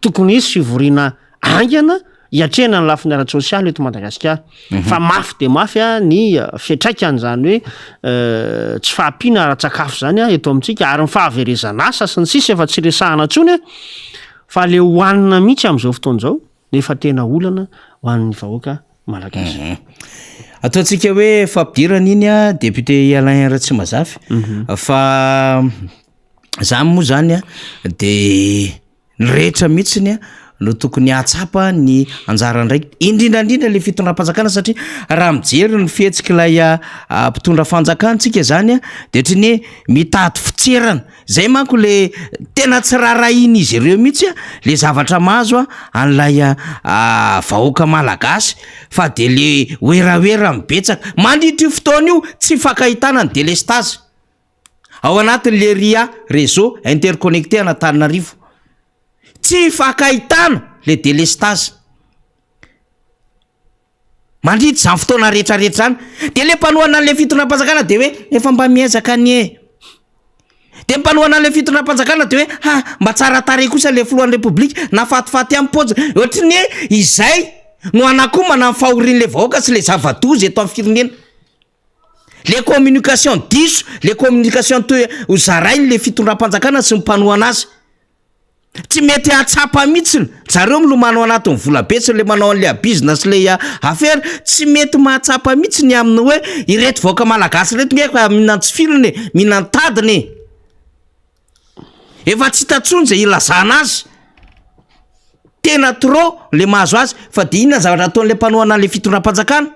tokony izy fivoriana aingana hiatrena ny lafiny ara-tsosialy eto Madagasikara fa mafy de mafy ny fiatraikany zany hoe tsy fahampiana ara-tsakafo zany eto amintsika ary ny fahaverezana asa sy ny sisa efa tsy resahana tsony fa le hoanina mihitsy amin'izao fotoan'izao nefa tena olana ho an'ny vahoaka malagasy ataontsika hoe fampidirana iny député Alain Ratsimazafy fa zany moa zany de ny rehetra mihitsiny no tokony atsapa ny anjara ndraiky indrindrandrindra le fitondram-panjakana satria raha mijery ny fihetsika ilay mpitondra fanjakantsika zany de triny mitady fitserana zay manko le tena tsy raharainy izy ireo mihitsy le zavatra mahazo an'ilay vahoaka malagasy fa de le oeraoera mibetsaka mandritra io fotoana io tsy fakahitana ny délestage ao anatin'le RIA réseau interconnecté Antananarivo tsy fakahitana le délestage mandritra zany fotoana rehetrarehetra zany de le mpanohana an'le fitondram-panjakana de hoe efa mba miezaka nie de mpanohana an'le fitondram-panjakana de hoe mba tsara tare kosa le filohan'ny repoblika nafatifaty amin'ny poja ohatrany hoe izay no anakomana amin'ny fahorian'le vahoaka sy le zava-doza eto amin'ny firenena le communication diso le communication ho zarainy le fitondram-panjakana sy mpanohana azy tsy mety atsapa mihitsiny zareo milomano anatin'ny volabetsy le manao an'le business le affaire tsy mety mahatsapa mihitsiny amin'ny hoe ireto vahoaka malagasy reto nge mihinantsifiliny mihinantadiny efa tsy hitatsony zay ilazana azy tena trop le mahazo azy fa de inona zavatra ataon'le mpanohana an'le fitondram-panjakana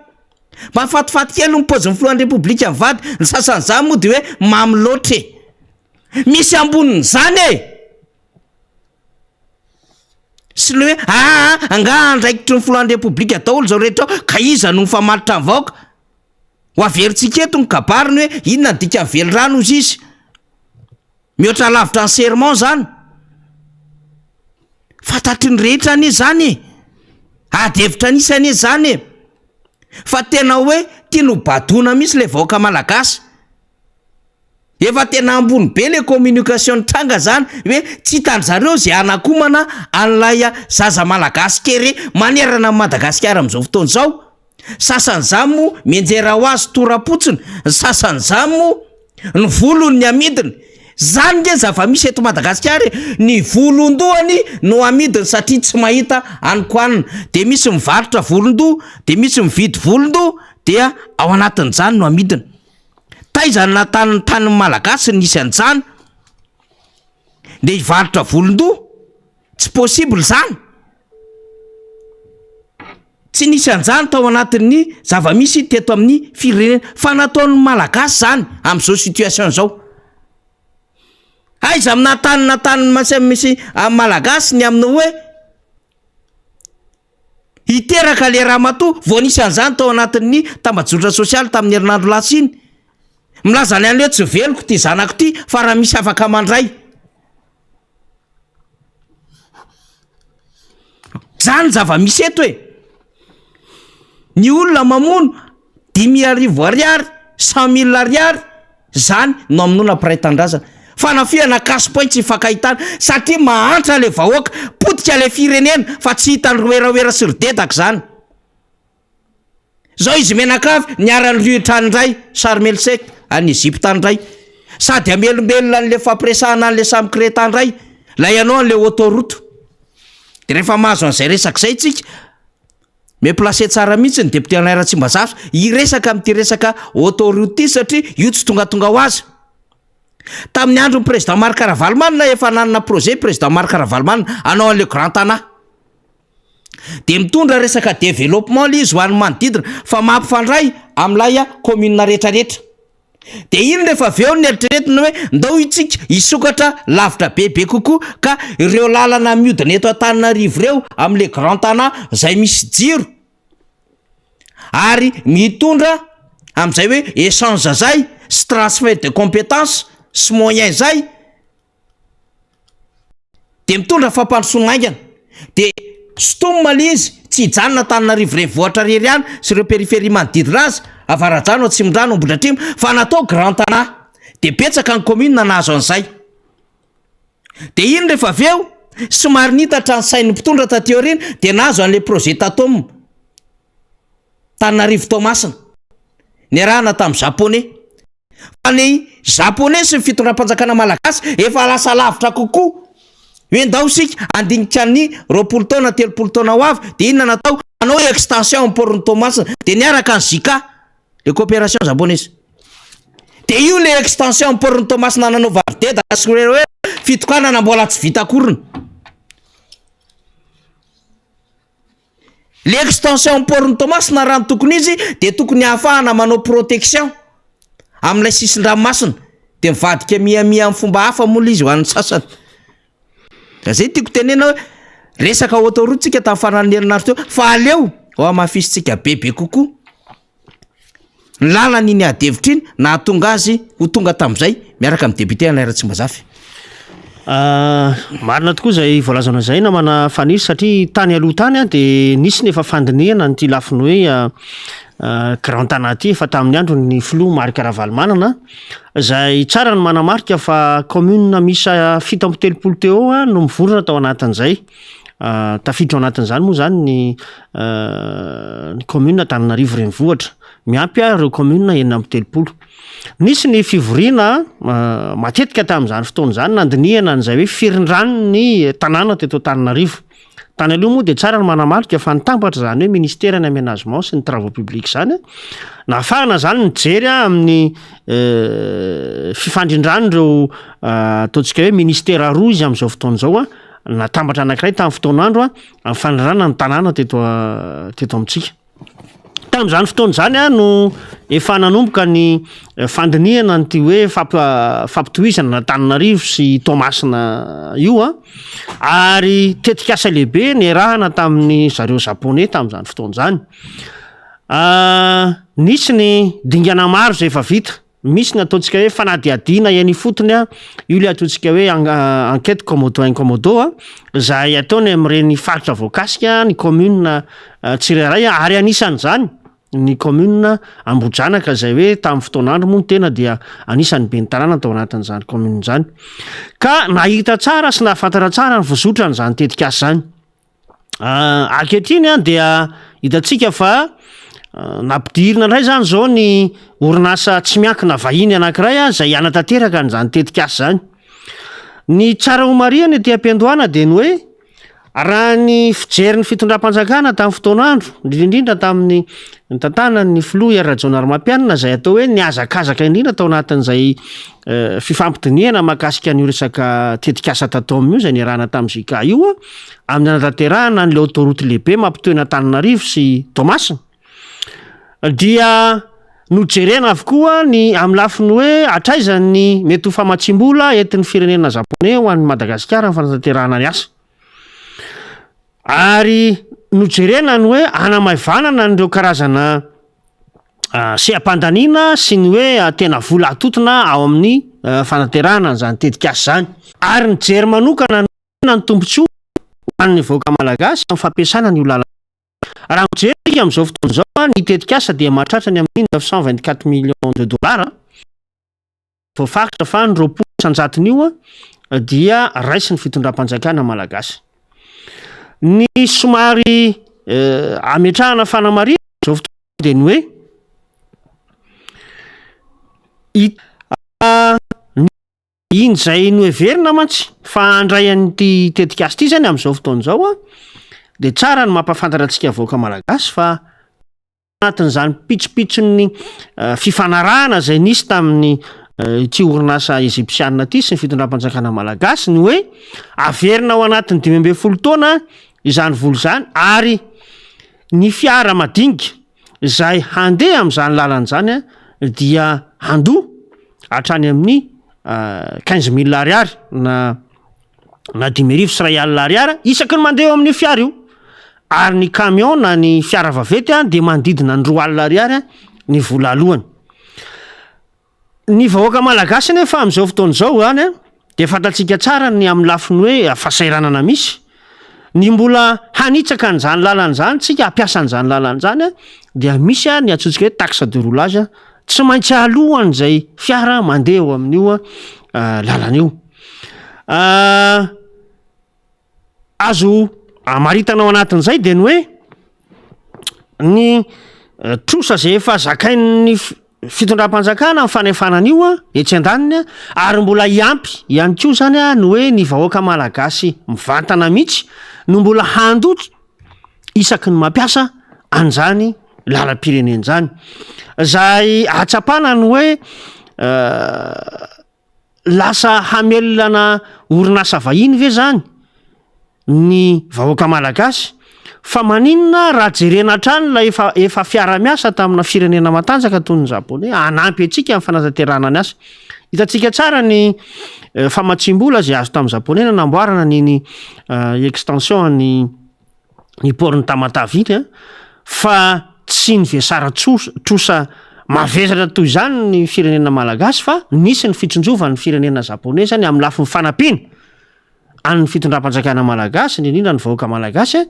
mahafatifaty kely mipozin'ny filohan'ny repoblika mivady ny sasan'izany moa de hoe mamy loatra misy ambonin'ny zany sy le hoe anga andraikitry ny filohan'ny repoblika daholo zao rehetra ka iza no mifamalitra ny vahoaka ho averitsika eto ny kabariny hoe inona ny dika velorano izy izy mihoatra lavitra ny serment zany fantatry ny rehetra ane zany adevitra anisy ane zany fa tena hoe tia no badona misy le vahoaka malagasy efa tena ambony be le communication ny tranga zany hoe tsy hitany zareo zay anakomana an'ilay zaza malagasy kere manerana amin'ny Madagasikara amin'izao fotoan'izao sasan'izany moa mienjera ho azy torapotsiny ny sasan'izany moa ny volony ny amidiny zany nge zava-misy eto Madagasikara ny volondohany no amidiny satria tsy mahita anykoanina de misy mivarotra volondoha de misy mividy volondoha dia ao anatin'izany no amidiny taizany natan'ny tany malagasy nisy an'izany de hivarotra volondoha tsy possible zany tsy nisy an'izany tao anatin'ny zava-misy teto amin'ny firenena fa nataon'ny malagasy zany amin'izao situation zao aiza amina tany misy malagasy ny amin'ny hoe hiteraka le raha matoa vao nisy an'izany tao anatin'ny tambajotra sosialy tamin'ny herinandro lasa iny milaza ny an'le tsy veloko ty zanako ty fa raha misy afaka mandray zany zava-misy eto ny olona mamono 10,000 ariary 100,000 ariary zany no aminona mpiray-tandrazana fanafiana kasopoi tsy ifankahitana satria mahantra le vahoaka potika le firenena fa tsy hitany roeraoera sy ridetaka zany zao izy menakavy niarany riotranyndray sarmelsek any Egypta ndray sady amelombelona an'le fampiresahana an'le samykreta ndray la ianao an'le autoroute de rehefa mahazo an'izay resaka zay tsika meplace tsara mihitsy ny député Alain Tsimbazafa iresaka amin'ity resaka autoroute ty satria io tsy tongatonga ho azy tamin'ny andron'ny président Marc Ravalomanana efa nanana projet président Marc Ravalomanana anao an'le grand tanà de mitondra resaka développement le izy ho an'ny manodidina fa mampifandray am'lay commune rehetrarehetra de iny rehefa avy eo ny eritreretina hoe ndao itsika isokatra lavitra bebe kokoa ka ireo lalana miodina eto Antananarivo reo am'le grand tanà zay misy jiro ary mitondra am'izay hoe échange zay sy transfert de compétence sy moyen zay de mitondra fampandrosoana aingana de stomma le izy tsy hijanona Antananarivo renivohitra rery ihany sy ireo périphérie manodidina azy avaradrano atsimon-drano Ambohidratrimo fa natao grand tanà de betsaka ny commune nahazo an'izay de iny rehefa avy eo somary nitatra ny sain'ny mpitondra taty aoriana de nahazo an'le projet Tatom Antananarivo Tomasina niarahana tamin'ny japonais fa ny japonais sy ny fitondram-panjakana malagasy efa lasa lavitra kokoa hoe ndao sika andinika ny 20 taona 30 taona ho avy de inona natao anao extension porny Tomasina de niaraka ny Zika le coopération japonaise de io le extension porny Tomasina nanao vavideda sy hoe fitokanana mbola tsy vita akoriny le extension porny Tomasina raha ny tokony izy de tokony ahafahana manao protection am'ilay sisin-dranomasina de mivadika miamia amin'ny fomba hafa moa izy ho an'ny sasany da zay tiako tenena hoe resaka autoroute tsika tamin'ny farany herinaritra teo fa aleo ao amafisitsika bebe kokoa ny lalana iny adevitra iny nahatonga azy ho tonga tamin'izay miaraka amin'ny député Alain Tsimbazafa marina tokoa zay voalazana zay namana fanisy satria tany aloha tany a de nisy nefa fandinihana nyty lafiny hoe grand tanà ty efa tamin'ny andro ny filoha Marc Ravalomanana zay tsara ny manamarika fa commune misa 7 teo no mivorona tao anatin'izay tafiditra ao anatin'izany moa zany ny commune Antananarivo renivohitra miampy ireo commune 9 nisy ny fivoriana matetika tamin'izany fotoana zany nandinihana n'izay hoe firindrano ny tanàna teto Antananarivo tany aloha moa de tsara ny manamarika fa nitambatra zany hoe ministère ny aménagement sy ny travaux publics zany nahafahana zany nijery amin'ny fifandrindrano ireo ataontsika hoe ministère roa izy am'izao fotoana zao natambatra anankiray tamin'ny fotoan'andro amin'ny fanindranana ny tanàna teto amintsika tamin'izany fotoana zany no efa nanomboka ny fandinihana nyty hoe fampitohizana Antananarivo sy Tomasina io ary tetikasa lehibe niarahana tamin'ny zareo japonais tamin'izany fotoana zany nisy ny dingana maro zay efa vita misy ny ataontsika hoe fanadiadiana iany fotony io le ataontsika hoe enquête commodo incommodo zay ataony amin'ireny faritra voakasika ny commune tsirairay ary anisan'izany ny commune Ambohidranoka zay hoe tamin'ny fotoan'andro moa tena dia anisan'ny be ny tanàna tao anatin'izany commune zany ka nahita tsara sy nahafantatra tsara ny vozotrany zany tetikasa zany ankehitriny dia hitantsika fa nampidirina indray zany zao ny orinasa tsy miankina vahiny anankiray zay anatanteraka n'izany tetikasa zany ny tsara homariana ety am-piandohana de ny hoe raha ny fijery ny fitondram-panjakana tamin'ny fotoan'andro indrindrindra tamin'ny tantanan'ny filoha Rajaona Ramampianina zay atao hoe niazakazaka indrindra tao anatin'izay fifampidiniana mahakasika an'io resaka tetikasa Tatom io zay niarahana tamin'ny Zika io amin'ny anatanterahana n'le autoroute lehibe mampitoena Antananarivo sy Tomasina dia nojerena avokoa ny amin'ny lafiny hoe atraizany mety ho famatsim-bola entin'ny firenena japonais ho an'ny Madagasikara ny fanatanterahana ny asa ary nojerena ny hoe anamaivanana n'ireo karazana seha-pandaniana sy ny hoe tena vola atotona ao amin'ny fanaterahana n'izany tetikasa zany ary nijery manokana ny tombontsoa hoan'ny voaka malagasy amin'ny fampiasana ny lalana raha mijery amin'izao fotoana izao ny tetikasa dia mahatratra ny amin'ny 924 millions de dollars voafaritra fa ny roapolo sanjatony io dia raisy ny fitondram-panjakana malagasy. Ny somary ametrahana fanamarina zao fotoana dia ny hoe iny zay noheverina mantsy fa andray an'ity tetikasy ity zany amin'izao fotoana izao dia tsara ny mampafantatra antsika vahoaka malagasy fa anatin'izany pitsopitsony fifanarahana zay nisy tamin'ny ty orinasa ezipsianina ty sy ny fitondram-panjakana malagasy ny hoe averina ao anatin'ny 12 taona izany volo zany ary ny fiara madinika zay handeha amin'izany lalan'izany dia handoa hatrany amin'ny 15,000 ariary na 10,000 sy 1,000 ariary isaky ny mandeha eo amin'ny fiara io, ary ny camion na ny fiara vavety dia manodidina ny 2,000 ariary ny vola alohany. Ny vahoaka malagasy nefa amin'izao fotoana izao any dia fantatsika tsara ny amin'ny lafiny hoe fasairanana misy, ny mbola hanitsaka an'izany lalan'izany tsika hampiasa an'izany lalan'izany dia misy ny atsotsika hoe taxe de roulage tsy maintsy alohan'izay fiara mandeha eo amin'io lalana io. Azo maritana ao anatin'izay dia ny hoe ny trosa zay efa zakain'ny fitondram-panjakana amin'ny fanefanana io etsy an-daniny ary mbola hiampy ihany koa zany ny hoe ny vahoaka malagasy mivantana mihitsy no mbola handoto isaky ny mampiasa an'izany lalam-pirenena zany. Zay atsapana ny hoe lasa hamelona orinasa vahiny ve zany ny vahoaka malagasy, fa maninona raha jerena hatrany la efa fiara-miasa tamina firenena matanjaka toy ny Japonais anampy antsika amin'ny fanatanterahana ny asa. Hitantsika tsara ny famatsim-bola zay azo tamin'ny Japonais namboarana ny extension ny port'ny Tamatavy fa tsy ny vesara trosa mavesatra toy izany ny firenena malagasy fa nisy ny fitsinjovan'ny firenena Japonais zany amin'ny lafiny fanampiana amin'ny fitondram-panjakana malagasy indrindra ny vahoaka malagasy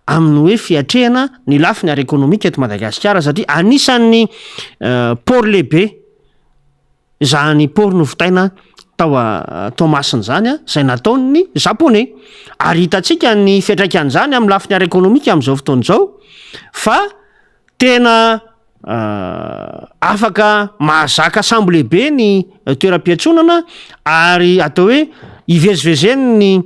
amin'ny hoe fiatrehana ny lafiny ara-ekônomika eto Madagasikara, satria anisan'ny port lehibe zany port novotaina tao Tomasina zany zay nataon'ny Japonais, ary hitantsika ny fiantraikan'izany amin'ny lafiny ara-ekônomika amin'izao fotoana izao fa tena afaka mahazaka sambo lehibe ny toeram-piatsonana ary atao hoe ivezivezeny ny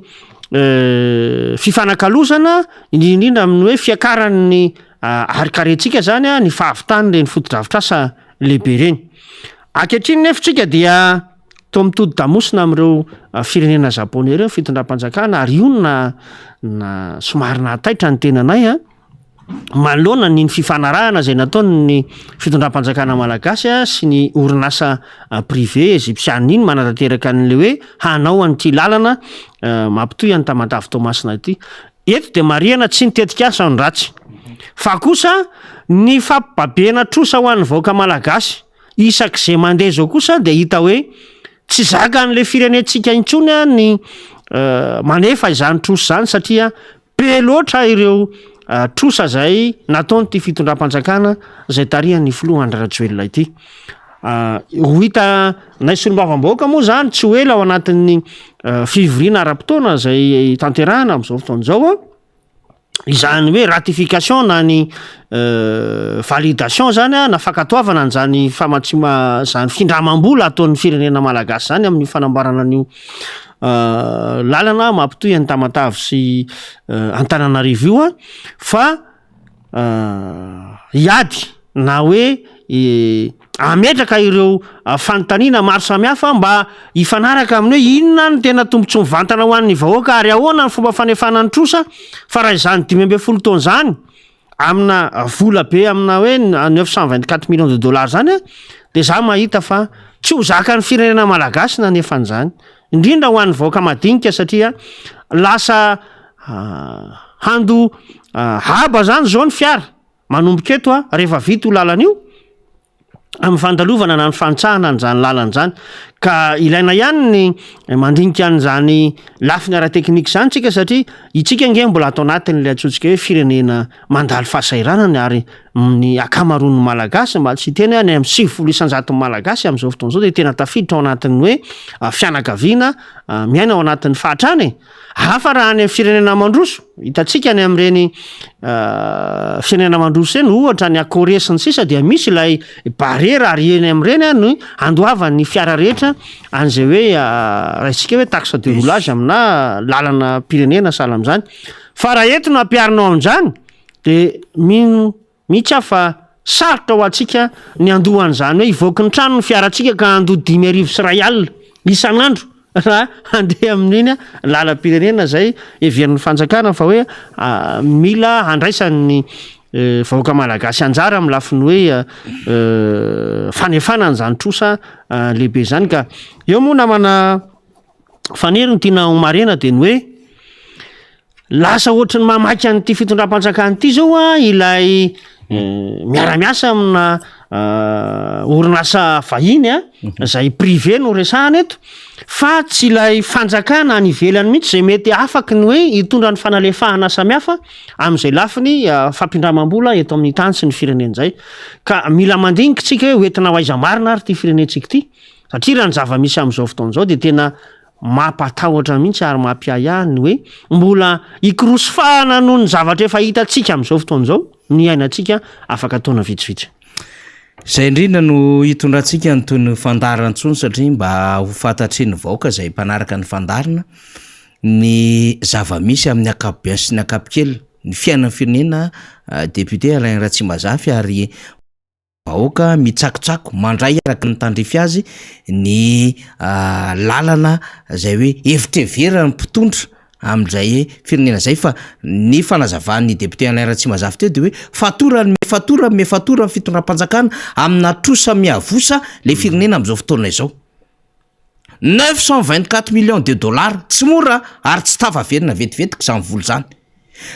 fifanakalozana indrindra amin'ny hoe fiakaran'ny arikarentsika zany ny fahavitany reny foto-drafitrasa lehibe reny. Ankehitriny nefitsika dia to mitody damosina amin'ireo firenena Japonais ireo fitondram-panjakana ary io na somary nahataitra ny tenanay manoloana ny fifanarahana zay nataony fitondram-panjakana malagasy sy ny orinasa privé ezipsianina iny manatanteraka an'le hoe hanao an'ity lalana mampitoy an'ny Tamatavy Tomasina ity. Eto dia marihana tsy nitetika asa ny ratsy fa kosa ny fampibabena trosa ho an'ny vahoaka malagasy isak'izay mandeha zao kosa dia hita hoe tsy zaka an'le firenentsika intsony ny manefa izany trosa zany satria be loatra ireo trosa zay nataony ty fitondram-panjakana zay tarihan'ny filoha Andry Rajoelina ity. Ho hita naisolombavambahoaka moa zany tsy ho ela ao anatin'ny fivoriana ara-potoana zay tanterahana amin'izao fotoana izao izany hoe ratification na ny validation zany na fankatoavana n'izany zany findramam-bola ataon'ny firenena malagasy zany amin'ny fanamboarana an'io lalana mampitoy an'ny Tamatavy sy Antananarivo io fa hiady na hoe ametraka ireo fanontaniana maro samihafa mba hifanaraka amin'ny hoe inona ny tena tombotsy mivantana ho an'ny vahoaka ary ahoana ny fomba fanefanany trosa fa raha izany 12 taona zany amina vola be amina hoe 924 millions de dollars zany dia za mahita fa tsy ho zaka ny firenena malagasy na nefan'izany indrindra ho an'ny vahoaka madinika satria lasa hando haba zany zao ny fiara manomboka eto rehefa vita ho lalana io amin'ny fandalovana na ny fantsahana n'izany lalana izany ka ilaina ihany ny mandinika an'izany lafiny ara-teknika zany tsika satria itsika nge mbola atao anatin'la atsotsika hoe firenena mandalo fahasairanany ary ny akamaroan'ny malagasy mba tsy teny any amin'ny 70 isanjaton'ny malagasy amin'izao fotoana izao dia tena tafiditra ao anatin'ny hoe fianakaviana miaina ao anatin'ny fahatrany hafa raha any amin'ny firenena mandroso hitantsika any amin'ireny firenena mandroso eny ohatra ny Corée sy ny sisa dia misy ilay barera ary eny amin'ireny no andoavan'ny fiara rehetra an'izay hoe raisika hoe taxe de roulage amina lalana pirenena sahala amin'izany fa raha eto no ampiarinao amin'izany dia mihitsy aho fa sarotra ho antsika ny andohan'izany hoe hivoaka ny trano ny fiarantsika ka andoha 5,000 sy 2 alina isan'andro raha andeha amin'iny lalam-pirenena zay everin'ny fanjakana fa hoe mila handraisan'ny vahoaka malagasy anjara amin'ny lafiny hoe fanefana an'izany trosa lehibe zany ka eo moa namana fanery ny tiana homarena dia ny hoe lasa ohatry ny mamaky an'ity fitondram-panjakana ity zao ilay miara-miasa amina orinasa vahiny zay privé no resahana eto fa tsy ilay fanjakana any ivelany mihitsy zay mety afaky ny hoe hitondra ny fanalefahana samihafa amin'izay lafiny fampindramam-bola eto amin'ny tany sy ny firenena zay ka mila mandinika tsika hoe hoentina ho aiza marina ary ty firenentsika ity satria raha ny zava-misy amin'izao fotoana izao dia tena mampatahotra mihitsy ary mampiayahany hoe mbola ikorosofahana noho ny zavatra efa hitantsika amin'izao fotoana izao ny ainatsika afaka ataona vitsivitsy zay indrindra no hitondrantsika ny toy ny fandarantsony satria mba ho fantatry ny vahoaka zay mpanaraka ny fandarana ny zava-misy amin'ny akapobe sy ny akapokely ny fiainan'ny firenena député Alain Ratsimazafy ary vahoaka mitsakotsako mandray araka ny tandrify azy ny lalana zay hoe hevitra everany mpitondra amin'izay firenena zay fa ny fanazavan'ny député Alain Ratsimazafy teo dia hoe fatora ny fitondram-panjakana amina trosa miavosa le firenena amin'izao fotoana izao 924 millions de dollars tsy mora ary tsy tavaverina vetivetika izany vola zany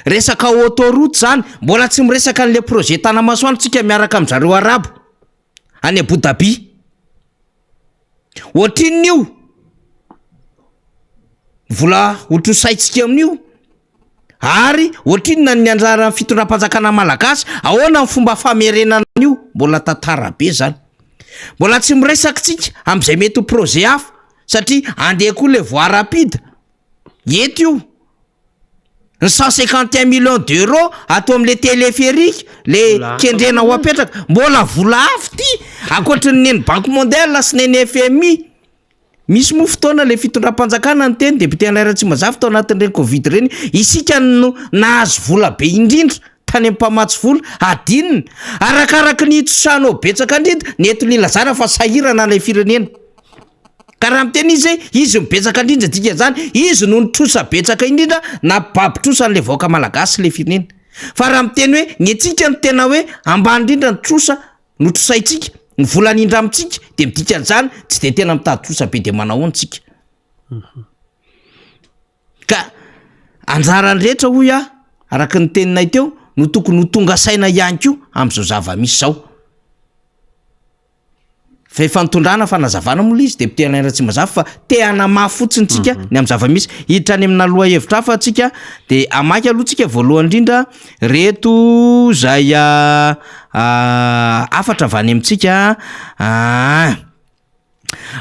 resaka autoroute zany mbola tsy miresaka an'le projet tanamasoandro tsika miaraka amin'zareo arabo any Abu Dhabi ohatrin'io vola hotrosaitsika amin'io ary ohatrinona ny anjara fitondram-panjakana malagasy ahoana ny fomba famerenana an'io mbola tantara be zany mbola tsy miresaka tsika amin'izay mety ho projet hafa satria andeha koa le voie rapide eto io ny 151 millions d'euros atao amin'le téléphérique le kendrena ho apetraka mbola vola afo ty akoatry ny banque mondiale sy ny FMI misy mo fotoana le fitondram-panjakana ny teny député Alain Ratsimazafy tao anatin'ireny Covid reny isika no nahazo vola be indrindra tany ampamatsy vola adinina arakaraka ny hitsosanao betsaka indrindra ny eto nilazana fa sahirana ilay firenena ka raha miteny izy mibetsaka indrindra dika zany izy no nitrosa betsaka indrindra na babitrosa n'le vahoaka malagasy le firenena fa raha miteny hoe ny antsika ny tena hoe ambany indrindra ny trosa no trosaitsika ny volan'indra amintsika dia midika an'izany tsy dia tena mitady trosa be dia manao antsika ka anjarany rehetra hoy araka ny teninay teo no tokony ho tonga saina ihany koa amin'izao zava-misy zao fa efa nitondrana fanazavana moa izy député Alain Ratsimazafy fa te hanamafy fotsiny tsika ny amin'ny zava-misy hiditra any amina loha hevitra hafa tsika dia amaky aloha tsika voalohany indrindra reto zay afatra avany amintsika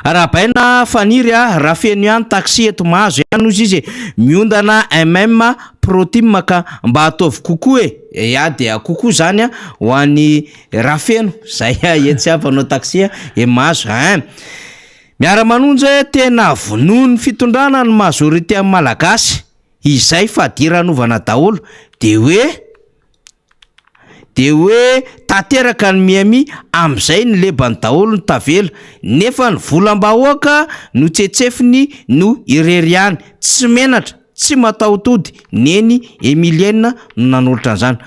raha baina faniry raha feno ihany taxi eto mahazo ihany ozy izy miondana MM Protim ka mba ataovy kokoa dia kokoa zany ho an'ny raha feno zay etsy avanao taxi mahazo miara-manonja tena vonoa ny fitondrana ny majorité amin'ny malagasy izay fa diranovana daholo de hoe tanteraka ny miami amin'izay ny lebany daholo ny tavela nefa ny volam-bahoaka no tsetsefiny no ireriany tsy menatra tsy mataotody neny Emilienne no nanolotra an'izany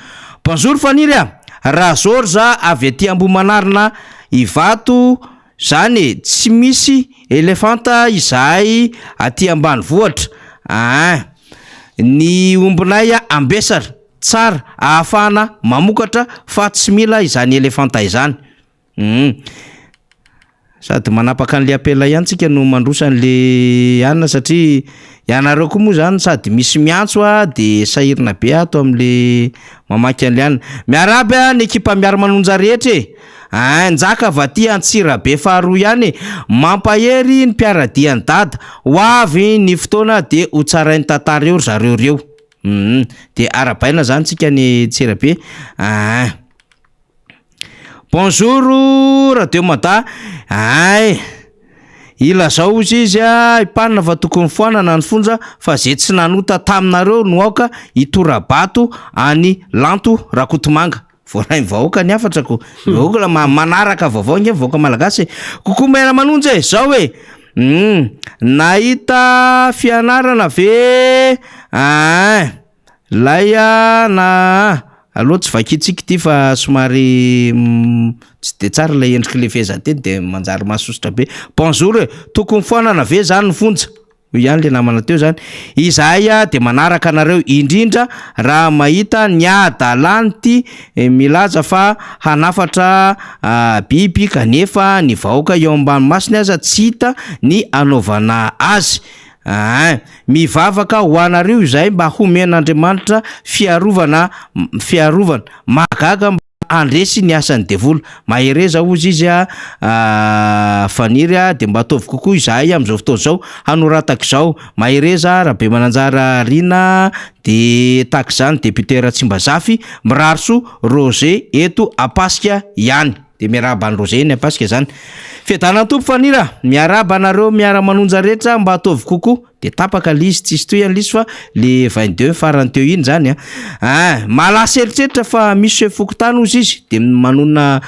bonjour faniry raha zory za avy aty Ambohimanarina ivato zany tsy misy elefanta izahay aty ambanivohitra ny ombonay ambesatra tsara ahafahana mamokatra fa tsy mila izany elefanta izany sady manapaka an'le apela ihany tsika no mandrosan'le anina satria ianareo koa moa zany sady misy miantso de sahirina be ato am'le mamaky an'le anina. Miaraby ny ekipa miara-manonja rehetra njaka vaty antsira be faharoa ihany mampahery ny mpiaradiany dada ho avy ny fotoana de ho tsarain'ny tantareo zareo reo. De arabaina zany tsika ny Tsirabe. Bonjour radio Mada. Ilazao izy ipanina fa tokony foanana ny fonja fa zay tsy nanota taminareo no aoka itorabato any Lanto Rakotomanga. Voray vahoaka ny afatrako vahoaka manaraka vaovao nge vahoaka malagasy kokoa mena manonja zao hoe nahita fianarana ve laya na aloha tsy vakitsika ty fa somary tsy de tsara ilay endriky le feza teny de manjary mahasosotra be. Bonjour tokony foanana ve zany ny fonja ihany le namana teo zany. Izahay de manaraka anareo indrindra raha mahita ny adalanty milaza fa hanafatra biby kanefa ny vahoaka eo ambany masiny aza tsy hita ny anaovana azy. Mivavaka ho anareo izay mba homen'Andriamanitra fiarovana magaga mba andresy ny asany devola. Mahereza ozy izy faniry de mba ataovy kokoa izahay am'izao fotoana zao hanorataka izao. Mahereza Rabe Mananjara Rina de tak zany deputera Tsimbazafy Mirariso Roger eto Apaska ihany. De miaraba ny Roger ny Apaska zany. Fiadana tompo fanira miaraba anareo miara-manonja rehetra mba ataovy kokoa de tapaka lizy tsisy toy lizy fa le 22 farany teo iny zany malasa eritreritra fa misy fokotany ozy izy de manona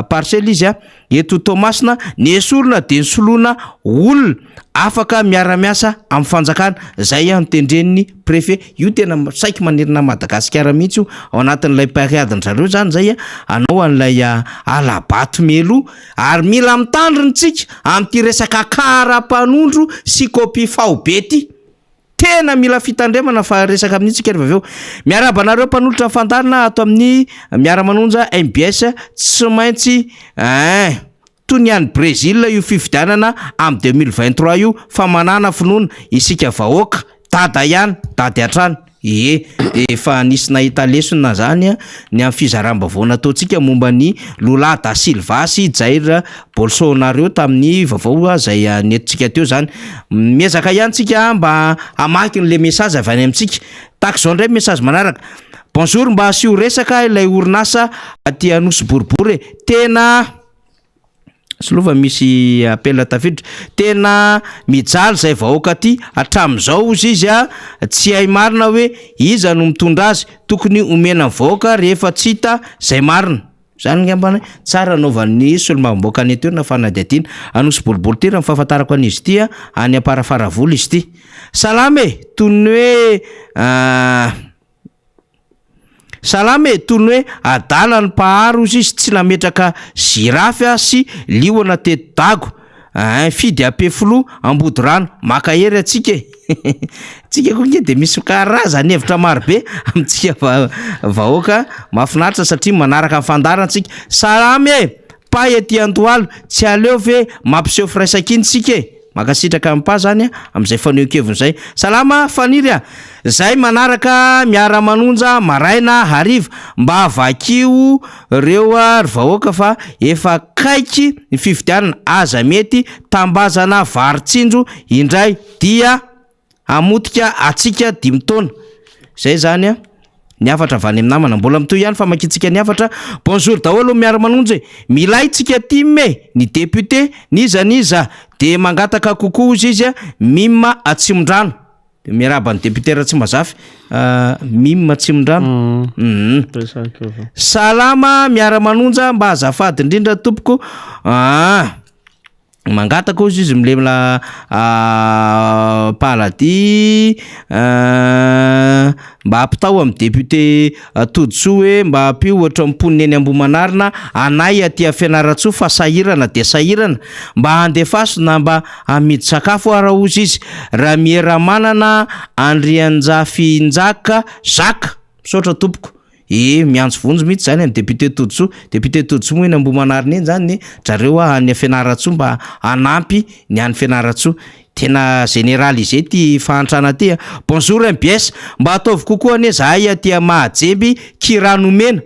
parcelle izy eto Tomasina ny esorina de nsolona olona afaka miara-miasa amin'ny fanjakana zay tendren'ny préfet. Io tena saiky manerina Madagasikara mihitsy io ao anatin'ilay pariadiny zareo zany zay anao an'ilay alabato melo ary mila mitandronytsika am'ty resaka kara-panondro sy kopy faobety. Tena mila fitandremana fa resaka amin'itsika rehefa aveo. Miaraba anareo mpanolotra fandarina ato amin'ny miara-manonja MBS tsy maintsy toy ny any Brésil io fifidianana am 2023 io fa manana finoana isika vahoaka dada ihany dady atrano. Efa nisy nahita lesona zany ny amin'ny fizaram-baovao nataontsika momba ny Lula da Silva sy Jair Bolsonaro tamin'ny vaovao zay nentsika teo zany. Miezaka ihany tsika mba hamaky le message avy any amintsika. Tak zao ndray message manaraka. Bonjour mba asio resaka ilay orinasa aty Anosy Boribory tena slova misy apela tafiditra tena mijaly zay vahoaka ty atram'izao izy izy tsy hay marina hoe iza no mitondra azy tokony omena vahoaka rehefa tsy hita zay marina zany ngambana tsara anaovan'ny solomamboaka any teo na fanadiadina Anosy Boribory ty raha mifahafantarako an'izy ty any Amparafaravolo izy ty. Salame tony hoe Salame tony hoe adala ny paharo izy tsy nametraka zirafy sy liona teto-dago fidy apefilo ambody rano maka hery atsika tsika koa nge de misy karazany hevitra marobe amintsika vahoaka mahafinaritra satria manaraka amin'ny fandarantsika. Salame pay ety Antoalo tsy aleo ve mampiseho firaisakiny tsika makasitraka ampa zany am'izay fanehoan-keviny zay. Salama faniry zay manaraka miara-manonja maraina hariva mba vakio reo vahoaka fa efa kaiky ny fifidianana aza mety tambazana varitsinjo indray dia amotika atsika 5 taona zay zany ny afatra avany amin'ny namana mbola mitoy ihany fa makitsika ny afatra. Bonjour daholo miara-manonja milaitsika ty me ny député niza de mangataka kokoa izy mima Atsimondrano. Miaraba ny député Tsimbazafy mima Atsimondrano. Salama miara-manonja mba azafady indrindra tompoko mangataka ozy izy milemla palady mba apitao amin'ny député Todsoa hoe mba apio ohatra mimponiny eny Ambohimanarina anay aty Fianaratsoa fa sahirana de sahirana mba handefaso na mba amidy sakafo ara ozy izy raha miera manana Andrianjafinjaka Zaka misaotra tompoko. miantso vonjy mihitsy zany député Toditsoa moa eny Ambohimanarina eny zany zareo any Fianaratsoa mba anampy ny any Fianaratsoa. Tena général izay ty fahantrana ty. Bonjour MBS, mba ataovy kokoa ane zahay aty Mahajemby Kiranomena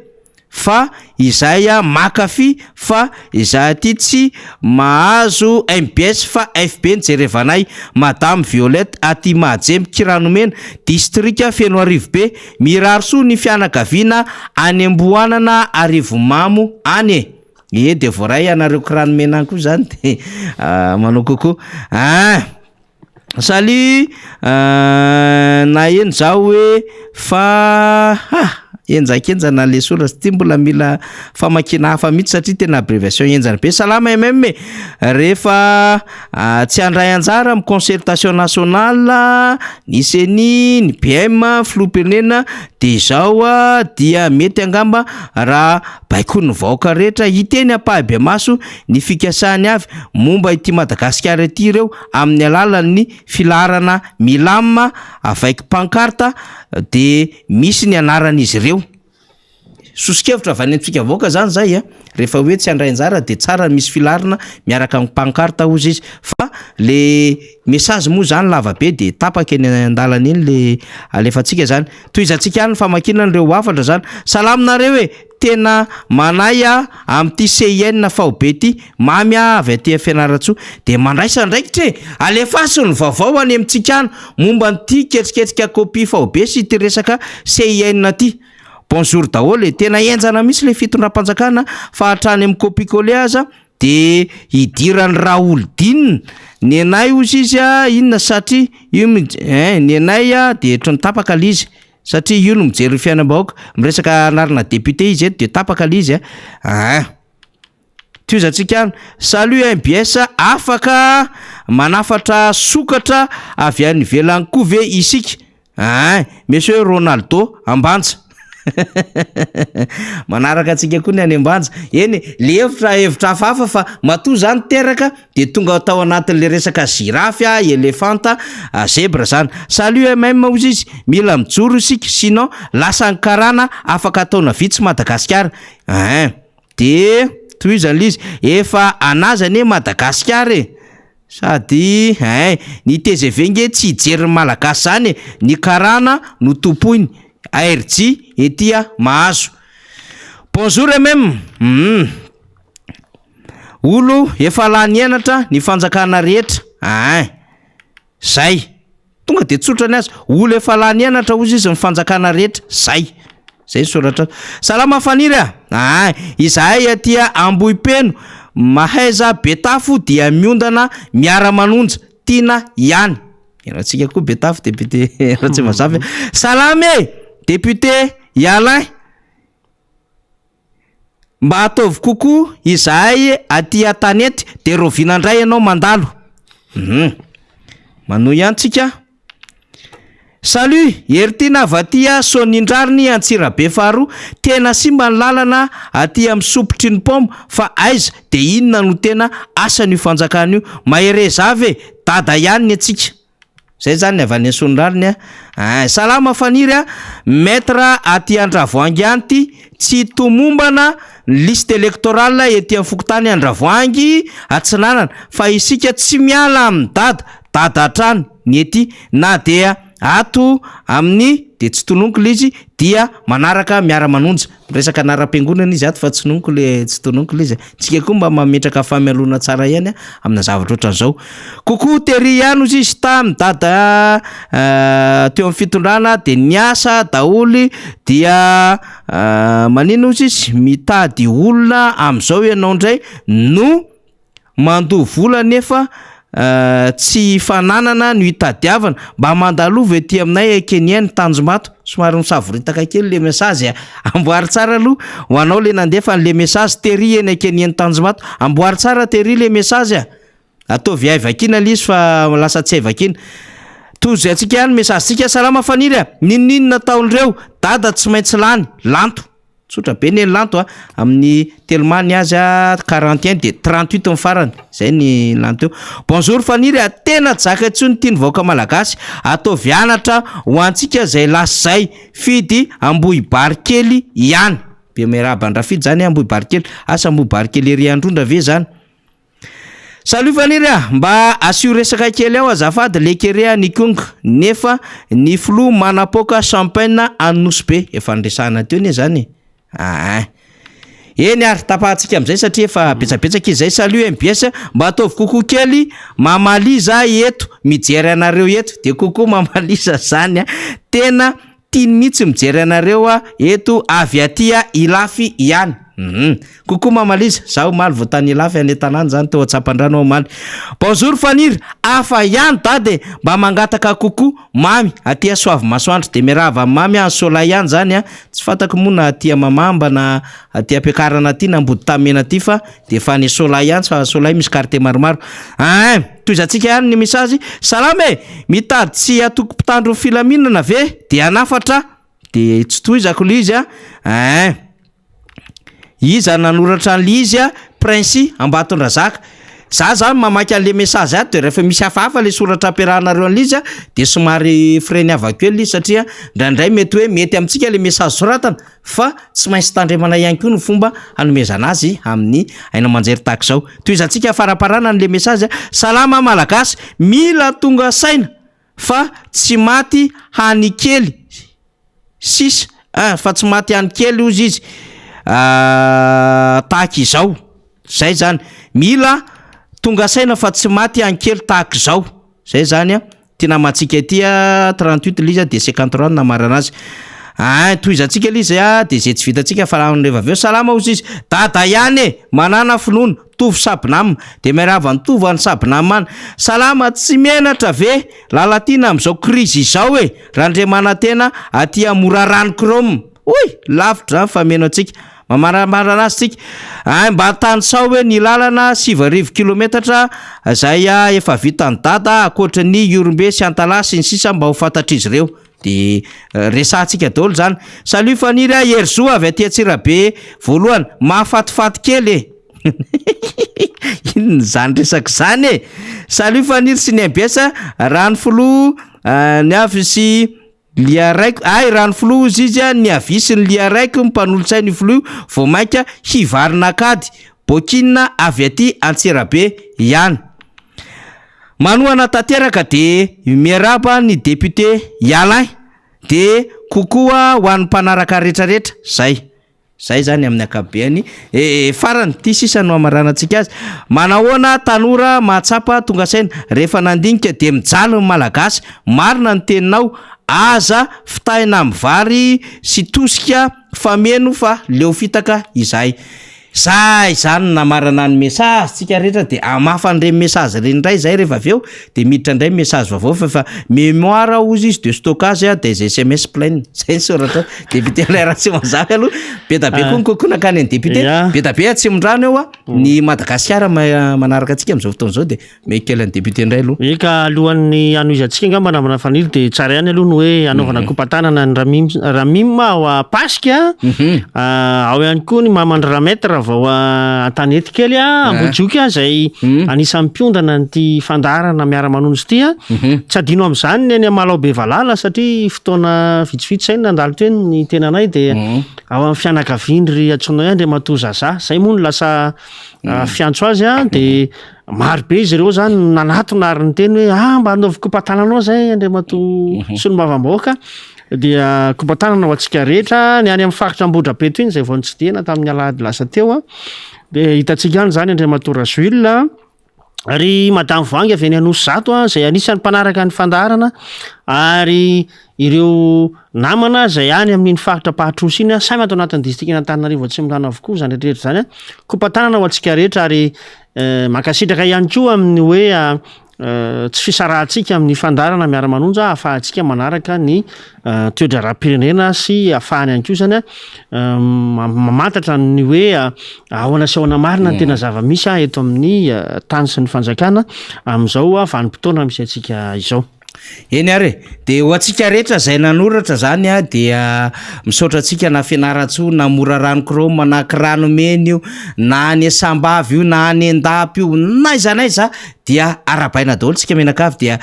fa izay makafy fa izahay aty tsy mahazo MBS fa FB nijerevanay. Madame Violette aty Mahajemby Kiranomena district Feno Arivobe mirarisoa ny fianakaviana any Amboanana Arivomamo any. De voaray anareo Kiranomena koa zany de manao kokoa. Salut na eny zao hoe fa enjakenjana le soratry ty mbola mila famakina hafa mihitsy satria tena abréviation enjana be. Salama MM rehefa tsy andray anjara amin'ny concertation nationale niseny ny PM filoham-pirenena de zao dia mety angamba raha baiko ny vahoaka rehetra hiteny ampahabeamaso ny fikasany avy momba ity Madagasikara ity ireo amin'ny alalan'ny filarana milama avec pancarte de misy ny anaran'izy ireo. Sosikevitra avy any antsika vahoaka zany zay rehefa hoe tsy andray anjara de tsara misy filarana miaraka amin'ny pancarte ozy izy fa le message moa zany lava be de tapaka eny an-dalana eny le alefatsika zany. Toizantsika any famakinan'ireo hafatra zany. Salaminareo tena manay am'ty CIN faobe ty mamy avy aty Fianaratsoa de mandraisa ndraikitra alefasy ny vaovao any amintsika any momba n'ty ketriketrika copie faobe sy ty resaka CIN ty. Bonjour daholo tena enjana misy le fitondram-panjakana fa hatrany amin'ny copie-coller aza de idirany Raoldine ny anay ozy izy inona satria io ny anay de eto ny tapaka lizy satria io no mijery fiainam-bahoaka miresaka anarana député izy eto de tapaka lizy Toizantsika any. Salut MBS, afaka manafatra sokatra avy any ivelany koa ve isika? Monsieur Ronaldo Ambanja. Manaraka antsika koa ny any Ambanja. Eny, le hevitra hafahafa fa matoa zany teraka de tonga tao anatin'le resaka girafy, elefanta, zebra zany. Salut MM ozy izy, mila mijoro isika sinon lasa karana afaka ataona vitsy Madagasikara. De toy izany izy efa anazany Madagasikara sady ny TGV nge tsy hijery malagasy zany ny karana no tompoiny ARJ etya mahazo. Bonjour MM. Olo efa lany enatra ny fanjakana rehetra. Zay. Tonga de tsotra ny azy. Olo efa lany enatra ozy izy ny fanjakana rehetra. Zay soratra. Salama faniry izahay atia Ambohipeno mahaiza Betafo dia miondana miara-manonja tina ihany. Antsika koa Betafo député ratsy mazavy. Salame député Yalain. Mba ataovy kokoa izahay atia Tanety de rovinandray ianao mandalo. Manohy ihany tsika. Salut, Ertina Vatia Sonindrarny Antsirabe faharoa tena simba ny lalana aty amin'ny sopotry ny poma fa aiza de inona no tena asany io fanjakana io mahere zavy dada ihany ny atsika. Zay zany avy any Sonindrarny salama faniry maître aty Andravoangy anty tsy tomombana liste électorale ety amin'ny fokotany Andravoangy Atsinanana fa isika tsy miala amin'ny dada hatrany ny ety na dia ato amin'ny de tsy tononiko le izy dia manaraka miara-manonja resaka anara-piangonana izy ato fa tsy tononiko le tsy tononiko le izy tsika koa mba mametraka famelona tsara ihany amina zavatra ohatran'izao. Kokoa tery ihany ozy izy tamin'ny dada teo amin'ny fitondrana de niasa daholy dia manino ozy izy mitady olona am'izao ianao ndray no mandoha vola nefa tsy fananana no hitadiavana mba mandalova ety aminay Keniany Tanjombato somary misavoritaka kely le message amboary tsara aloha ho anao le nandefa le message tery eny Keniany Tanjombato amboary tsara tery le message ataovy ay vakina lizy fa lasa tsy ay vakina. Tozy atsika ihany message tsika salama faniry ninninona taon'ireo dada tsy maintsy lany lanto tsotra be ny lanto amin'ny telomany azy 41 de 38 farany zay ny lanto eo. Bonjour faniry tena jaka tsony tia ny vahoaka malagasy atao vianatra ho antsika zay lasy zay fidy amboy barikely ihany be merabandrafidy zany amboy barikely asa amboy barikely ery androndra ve zany. Salut faniry mba asio resaka kely ao azafady lekerea ny konga nefa ny flo manapoka champagne anosy be efa ndresana teo ne zany eny ary tapahantsika am'izay satria efa betsabetsaka izay salut MBS mba ataovy kokoa kely mamaliza eto mijery anareo eto de kokoa mamaliza zany tena tiany mihitsy mijery anareo eto avy atya ilafy ihany. Kokoa mamaliza zaho maly voatany ilafy any tanàna zany teo atsapandrano ao maly. Bonjour faniry afa ihany dade mba mangataka kokoa mamy aty soavy masoandro de mirava mamy sola ihany zany tsy fatako moa na aty mamamba na aty ampiakarana aty na mbody tamena aty fa de fa ny sola ihany fa sola misy carte maromaro. Toizantsika ihany ny message salama mitady tsy atoko mpitandro filaminana ve de anafatra de tsy toizako lizy iza nanoratra an'le izy Prince Ambatondrazaka. Za zany mamaky an'le message ato de rehefa misy hafahafa le soratra ampiarahanareo an'le izy de somary freny avako ely satria ndraindray mety hoe mety amintsika le message soratana fa tsy maintsy tandremana ihany koa ny fomba hanomezana azy amin'ny aina manjery tahaka zao. Toizantsika faraparana an'le message salama malagasy mila tonga saina fa tsy maty hany kely sisa fa tsy maty hany kely ozy izy tahaka izao zay zany mila tonga saina fa tsy maty ankely tahaka izao zay zany tena matsika aty 38 liza de 53 namarana azy toizantsika lizy de zay tsy vitantsika fa rehefa aveo salama ozy izy dada ihany manana finoana tovy sabinamina de mirava ny tovy any sabinamana salama tsy menatra ve lalatina am'izao krizy izao randremana tena aty amora rano krome oy lavitra fa meno atsika mamaramara azy tsika mba tany sao hoe ny lalana 7 kilometatra zay efa vita ny dada akoatra ny Yorombe sy Antalasy ny sisa mba ho fantatra izy ireo de resantsika daholo zany. Salut faniry Herzo avy aty Antsirabe voalohany mahafatifaty kely inona zany resaka zany Salut faniry sy ny MBS rano flo ny avy sy lia raiky rano flo izy ny avisiny lia raiky mpanolotsay ny flo vao mainka hivarina kady bokina avy aty Antsirabe ihany. Manohana tanteraka de miaraba ny député Yalain de kokoa ho an'ny mpanaraka rehetrarehetra zay zany amin'ny akabeany farany ty sisa no amaranantsika azy manahoana tanora mahatsapa tonga saina rehefa nandinika de mijaly ny malagasy marina ny teninao aza fitaina amin'ny vary sy tosika fameno fa leo fitaka izay zay zany namarana ny message tsika rehetra de amafany reny message reny ndray zay rehefa aveo de miditra ndray message vaovao fa mémoire ozy izy de stockage des SMS plein zay soratra député LRC mazava aloha betabe koa kokona kany ny député betabe atsimon-drano eo ny Madagasikara manaraka atsika am'izao fotoana zao de mekely ny député ndray aloha eka alohan'ny anoizatsika ngamba namana faniry de tsara ihany aloha ny hoe anaovana kompatanana ny ramima ao Pasika ao ihany koa ny mamandry rametra vao antanety kely Ambojoky zay anisan'ny mpiondana ny fandarana miara-manono izy ty tsy adino am'izany ny any Amalaobe Valala satria fotoana vitsivitsy zay nandalo teo ny tenanay de ao amin'ny fianakavindry atsoina hoe Andriamatoa Zaza zay moa no lasa fiantso azy de maro be izy ireo zany nanatona ary ny teny hoe mba anaovy kompatananao zay Andriamatoa Solombavam-bahoaka dia kompatanana ho antsika rehetra ny any amin'ny faritra Ambodrabeto iny zay vao nitsidihana tamin'ny alahady lasa teo de hitatsika any zany Andriamatoa Razoilina ary Madame Voangy avy any Anosy Zato zay anisan'ny mpanaraka ny fandaharana ary ireo namana zay any amin'iny faritra Pahatrosa iny samy ato anatin'ny district Antananarivo Atsimondrano avokoa zany rehetra zany kompatanana ho antsika rehetra ary makasitraka ihany koa amin'ny hoe tsy fisarahantsika amin'ny fandarana miara-manonja ahafahantsika manaraka ny toetra ara-pirenena sy ahafahany ihany koa zany mamantatra ny hoe ahoana sy ahoana marina tena zava-misy eto amin'ny tany sy ny fanjakana amin'izao vanim-potoana misy antsika izao. eny are de ho antsika rehetra zay nanoratra zany a dia misaotra antsika na fianaratso na mora ranokiro manaky ranomeny io na any asambavy io na any an-dapy io na izanaiza dia arabaina daholo tsika menakavy dia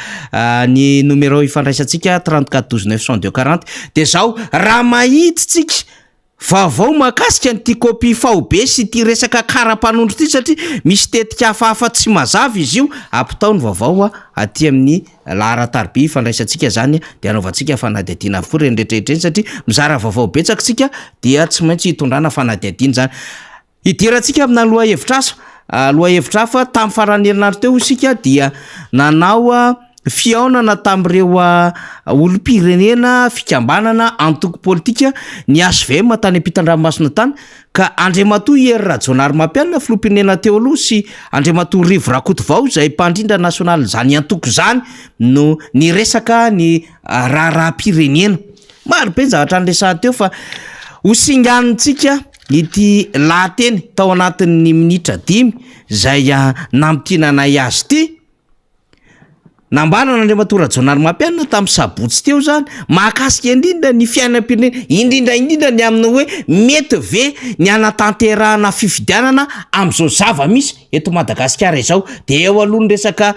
ny numéro ifandraisantsika 34 12 902 40 de zao raha mahititsika vaovao mahakasika nyty kopy faobe sy ty resaka kara-panondro ty satria misy tetika hafahafa tsy mazava izy io ampitaony vaovao aty amin'ny laharatarby ifandraisantsika zany de anaovantsika fanadihadiana avokoa reny rehetrarehetra eny satria mizara vaovao betsaka sika dia tsy maintsy hitondrana fanadihadiana zany hidirantsika amina loha hevitra aso loha hevitra hafa tamin'ny farany herinandro teo isika dia nanao fiaonana tamin'ireo olom-pirenena fikambanana antoko politika ny ASVM tany ampitan-dranomasina tany ka Andriamatoa Hery Rajaonarimampianina filoham-pirenena teo aloha sy Andriamatoa Rivo Rakotovao zay mpandrindra nasionaly zany antoko zany no ny resaka ny raharaha-pirenena maro be ny zavatra nyresahany teo fa hosinganitsika ity lahateny tao anatin'ny minitra 5 zay namtinanay azy ty nambanana Andriamatoa Rajaonarimampianina tamin'ny sabotsy teo zany mahakasika indrindra ny fiainam-pirenena indrindra ny amin'ny hoe mety ve ny anatanterahana fifidianana am'izao zava misy eto Madagasikara izao de eo aloha ny resaka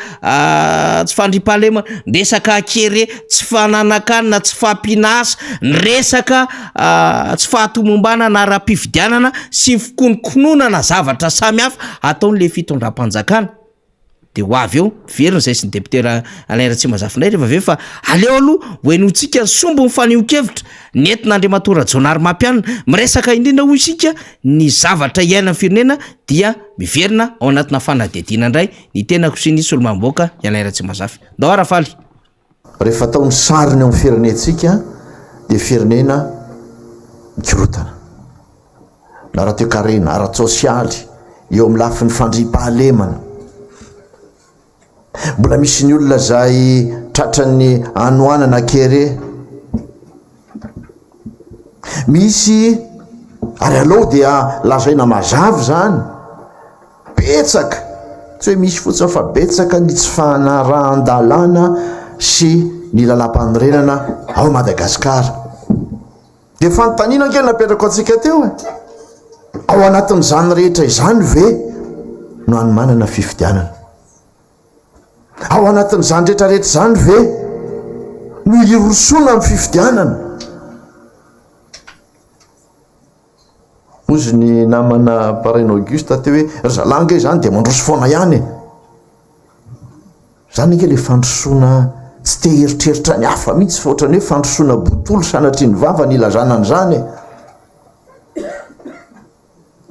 tsy fandriam-pahalemana resaka kere tsy fananakanina tsy fampinasa ny resaka tsy fahatomombana na ara-pifidianana sy fikononkononana zavatra samihafa ataon'le fitondram-panjakana de ho avy eo verina zay sy ny deputera Alain Ratsimanjafindray rehefa ve fa aleo aloha hoenotsika sombo ny fanio-kevitra nentin'Andriamatoa Rajaonarimampianina miresaka indrindra ho isika ny zavatra iaina firenena dia miverina ao anatina fanadihadiana indray ny tena kosiny solomamboaka Alain Ratsimanjafy ndao arafaly rehefa atao ny sariny amin'ny firenentsika de firenena mikorotana na ara-toekarena ara-tsosialy eo amin'ny lafin'ny fandriam-pahalemana mbola misy ny olona zay tratrany anoanana kere misy ary aloha dia lazaina mazavy zany betsaka tsy hoe misy fotsiny fa betsaka ny tsy fanarahan-dalàna sy ny lalam-panorenana ao Madagasikara de fanontaniana anke napetrako antsika teo ao anatin'izany rehetra izany ve no anomanana fifidianana ao anatin'izany rehetrarehetra zany ve no irosoana amin'ny fifidianana ozy ny namana Paraina Auguste teo hoe ry zalange zany de mandroso foana ihany zany ange le fandrosoana tsy te heritreritra ny hafa mihitsy fa ohatrany hoe fandrosoana botolo sanatry ny vava ny ilazanany zany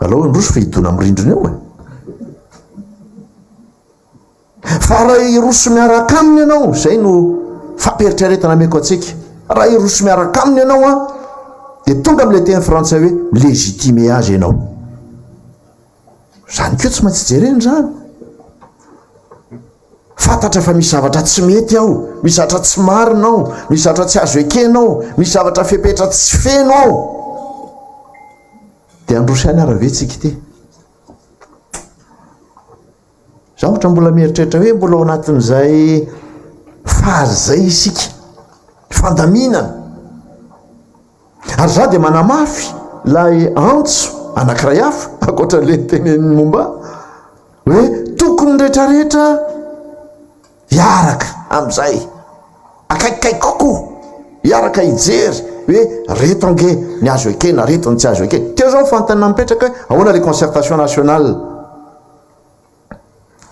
aloha ndroso fa hidona amin'ny rindrina eo fa raha iroso miaraka aminy ianao zay no fampieritraretana meko atsika raha iroso miaraka aminy ianao de tonga am'le teny frantsay hoe milégitime azy ianao zany keo tsy maintsy jereny zany fantatra fa misy zavatra tsy mety ao misy zavatra tsy marinao misy zavatra tsy azo ekenao misy zavatra fepetra tsy feno ao de androso ihany aravetsika ty za ohatra mbola mieritreritra hoe mbola ao anatin'izay fazy zay isika fandaminana ary za de manamafy lay antso anankiray hafa akoatran'le tenen'ny momba hoe tokony rehetrarehetra hiaraka am'izay akaikikaiky kokoa hiaraka hijery hoe reto ange ny azo ekena reto ny tsy azo ekena teo zao fantanina mipetraka hoe ahoana le concertation nationale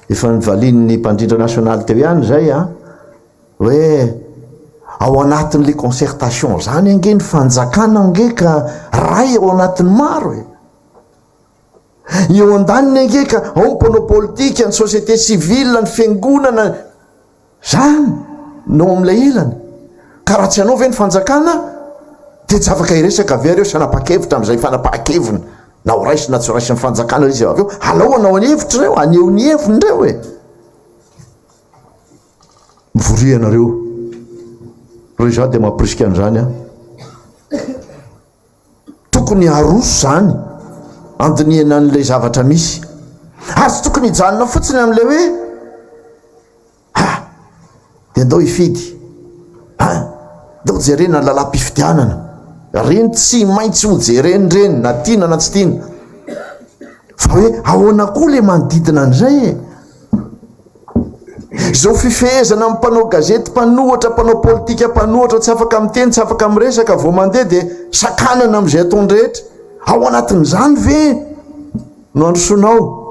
efa nivalin'ny mpandrindra nationaly teo ihany zay hoe ao anatin'le concertation zany ange ny fanjakana ange ka ray ao anatin'ny maro eo an-daniny ange ka ao ny mpanao politika ny société civile ny fiangonana zany no am'ilay ilana ka raha tsy hanao ve ny fanjakana de tsy afaka iresaka avy areo sy anapa-kevitra am'izay fanapa-kevina na ho raisy na tsy raisy ny fanjakana izy avy eo alao anao any hevitra reo aneo ny heviny reo mivorianareo reo za de mampirisika an'izany tokony aroso zany andiniana an'lay zavatra misy azy tokony hijanona fotsiny am'le hoe de andao ifidy dao jerena lalam-pifidianana reny tsy maintsy ho jerenyreny na tiana na tsy tiana fa hoe ahoana koa le manodidina an'izay zao fifehezana amin'ny mpanao gazety mpanohatra mpanao politika mpanohatra tsy afaka miteny tsy afaka miresaka vao mandeha de sakanana am'izay ataony rehetra ao anatin'izany ve no androsonao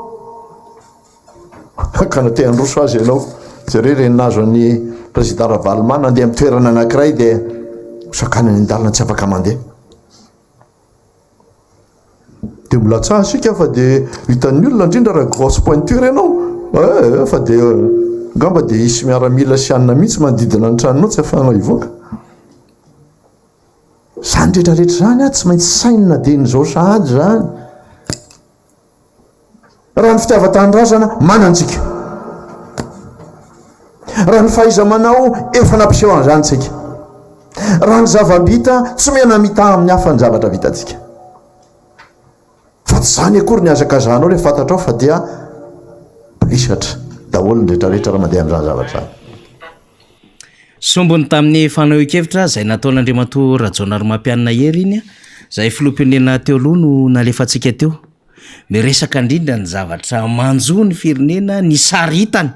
ka na te androso azy ianao jare renazo any président Ravalomana nandeha amin'ny toerana anankiray de sakanany an-dalana tsy afaka mandeha de milatsa asika fa de hitan'ny olona indrindra raha grosse pointure ianao fa de gamba de isy miaramila sy anina mihitsy manodidina ny tranonao tsy afahanao ivoaka zany rehetrarehetra zany a tsy maintsy sainina den'izao sahady zany raha ny fitiava-tanindrazana manantsika raha ny fahaiza manao efa nampiseho an'izany tsika raha ny zava-bita tsy mena mita amin'ny hafa ny zavatra vitantsika fa tsy zany akory ny azakazanao le fantatrao fa dia brisatra daholo ny rehetrarehetra raha mandeha amin'izany zavatra zany sombony tamin'ny fanahoan-kevitra zay nataon'Andriamantoa Rajaonary Mampianina Hery iny a zay filoham-pirenena teo aloha no nalefantsika teo miresaka indrindra ny zavatra manjo ny firenena ny saritany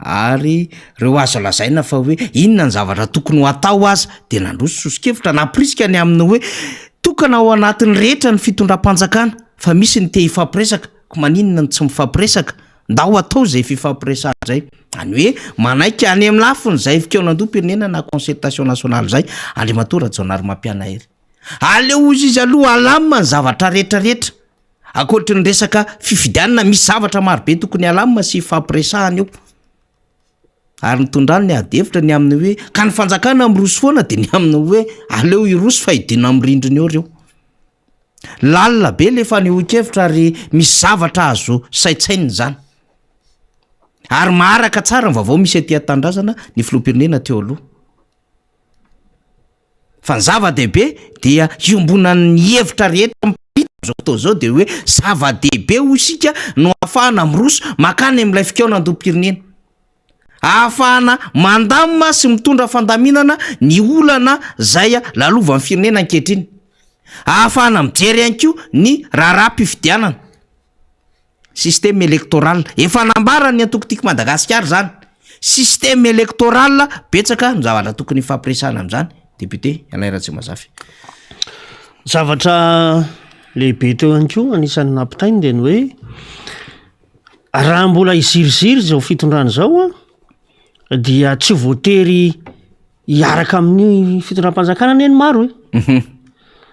ary reo azo lazaina fa hoe inona ny zavatra tokony ho atao aza de nandroso sosikevitra napriska ny amin'ny hoe tokana ao anatin'ny rehetra ny fitondram-panjakana fa misy ny te hifampiresaka ko maninona ny tsy mifampiresaka ndao atao zay fifampiresana zay any hoe manaiky any amin'ny lafiny zay fikeonandoam-pirenena na concertation nationale zay Andriamantoa Rajaonary Mampianina Hery aleo izy aloha alamina ny zavatra rehetrarehetra akoatry ny resaka fifidianana misy zavatra marobe tokony alamina sy fampiresahana eo ary nitondrany ny adevitra ny amin'ny hoe ka ny fanjakana miroso foana de ny amin'ny hoe aleo iroso fa hidina amin'ny rindriny eo reo lalina be le fanehoan-kevitra ary misy zavatra azo saitsainy zany ary maharaka tsara ny vaovao misy aty an-tandrazana ny filoham-pirenena teo aloha fa ny zava-dehibe dia iombonany hevitra rehetra zao fotoana zao de hoe zava-dehibe ho isika no ahafahana miroso makany amin'ilay fikeonandoam-pirenena ahafahana mandamina sy mitondra fandaminana ny olana zay lalova amin'ny firenena ankehitriny ahafahana mijery ihany koa ny raharaha-pifidianana système électoral efa nambarany antokotiky Madagasikara zany système électoral betsaka ny zavatra tokony fampiresahana amin'izany député Alain-Ratsy Mazafy zavatra lehibe teo ihany koa anisan'ny nampitainy de ny hoe raha mbola iziriziry zao fitondrana zao a dia tsy voatery hiaraka amin'ny fitondram-panjakana neny maro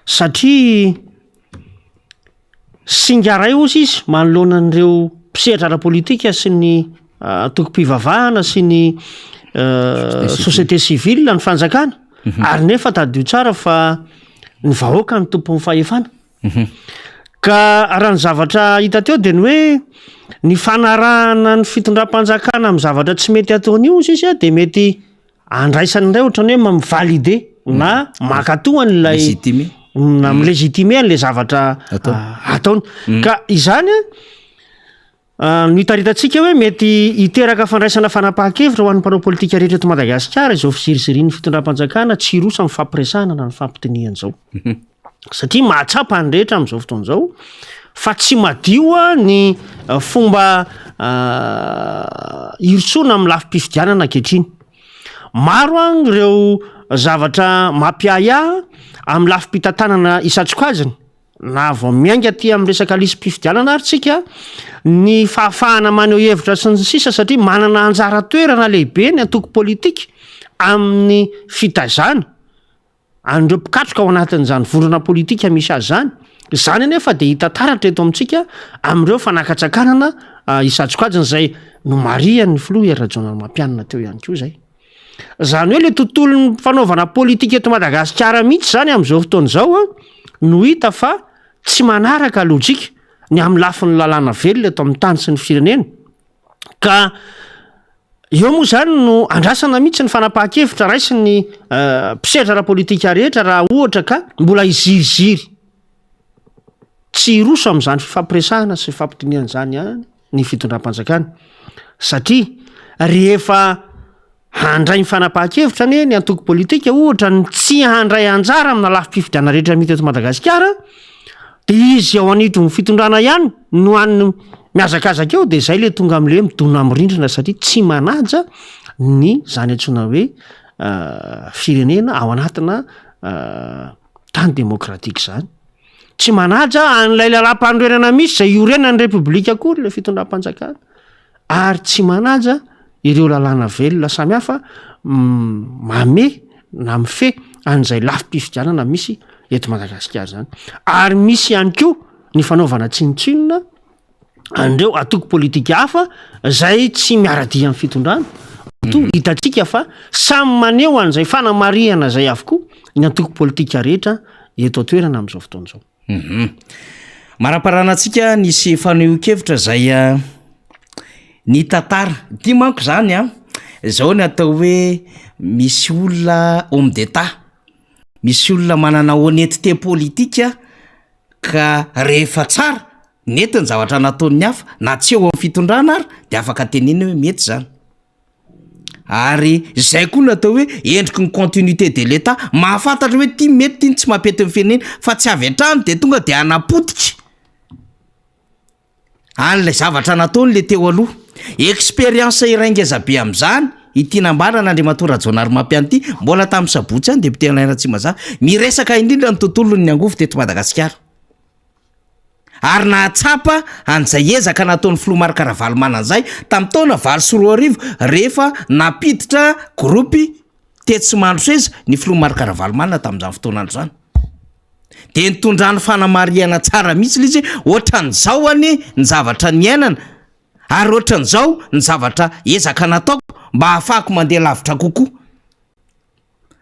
satria singaray ozy izy manoloana an'ireo mpisehatra ara-politika sy ny tokom-pivavahana sy ny société civile ny fanjakana ary nefa tadio tsara fa ny vahoaka ny tompon'ny fahefana ka raha ny zavatra hita teo de ny hoe ny fanarahana ny fitondram-panjakana amin'ny zavatra tsy mety ataon'io izy a de mety andraisany indray ohatrany hoe mamivalide na makatoa n'lay na milégitime an'le zavatra ataony ka izany nitaritatsika hoe mety hiteraka fandraisana fanapahan-kevitra ho an'ny mpanao politika rehetra eto Madagasikara izao fiziriziriny fitondram-panjakana tsy rosa amin'ny fampiresahana na ny fampitinihan zao satria mahatsapa ny rehetra amin'izao fotoana zao fa tsy madio ny fomba irotsona amin'ny lafim-pifidianana ankehitriny maro an ireo zavatra mampiaya amin'ny lafim-pitantanana isatrokaziny na vao miainga aty amin'ny resaka lisy-pifidianana ary tsika ny fahafahana maneho hevitra sy ny sisa satria manana anjara toerana lehibe ny antoko politika amin'ny fitazana an'ireo mpikatroka ao anatin'izany vondrona politika misy azy zany anefa de hita taratra eto amintsika amin'ireo fanakatsakanana isatrokajiny zay no mariany filoha Rajaonary Mampianina teo ihany koa zay zany hoe le tontolon'ny fanaovana politika eto Madagasikara mihitsy zany amin'izao fotoana zao no hita fa tsy manaraka lojika ny amin'ny lafin'ny lalàna velona eto amin'ny tany sy ny firenena ka eo moa zany no andrasana mihitsy ny fanapahan-kevitra raisy ny mpisehatra ara-politika rehetra raha ohatra ka mbola iziriziry tsy iroso amin'izany fifampiresahana sy fifampitinihan'izany ny fitondram-panjakana satria rehefa handray mifanapaha-kevitra ane ny antoko politika ohatra ny tsy handray anjara amina lafi-pifidiana rehetra mity eto Madagasikara de izy ao anitro ny fitondrana ihany no an'ny miazakazaka eo de zay le tonga am'le midona am'rindrina satria tsy manaja ny zany antsona hoe firenena ao anatina tany demokratika zany tsy manaja an'lay lalam-panorenana misy zay iorenany repoblika akory le fitondram-panjakana ary tsy manaja ireo lalàna velona samihafa mame na mife an'izay lafi-pifidianana misy eto Madagasikara zany ary misy ihany koa ny fanaovana tsinotsinona andreo atoko politika hafa zay tsy miaradia amin'ny fitondrana to hitatsika fa samy maneho an'izay fanamariana zay avokoa ny antoko politika rehetra eto atoerana amin'izao fotoana izao. Maraparanantsika nisy faneho-kevitra zay ny tantara ty manko zany zao ny atao hoe misy olona homme d'état, misy olona manana honnêteté politika ka rehefa tsara nety ny zavatra nataon'ny hafa na tsy eo amin'ny fitondrana ary de afaka teneny hoe mety zany. Ary zay koa natao hoe endriky ny continuité de l'état mahafantatra hoe ty mety ty tsy mampety amin'ny firenena fa tsy avy an-trano de tonga de anapotika an'lay zavatra nataony le teo aloha. Expérience iraingeza be am'zany ity nambarana Andriamatora Rajaonary Mampianty mbola tamin'ny sabotsy any député Alain Tsimbaza miresaka indrindra ny tontolon'ny angovo teto Madagasikara. Ary nahatsapa an'izay ezaka nataon'ny Filoha Marc Ravalomanana zay tamin'ny taona 2024 rehefa napiditra groupy Tetsimandro Seza ny Filoha Marc Ravalomanana tamin'izany fotoana andro zany. De nitondrany fanamariana tsara mihitsy izy ohatran'izao any ny zavatra niainana ary ohatran'izao ny zavatra ezaka nataoko mba hahafahako mandeha lavitra kokoa.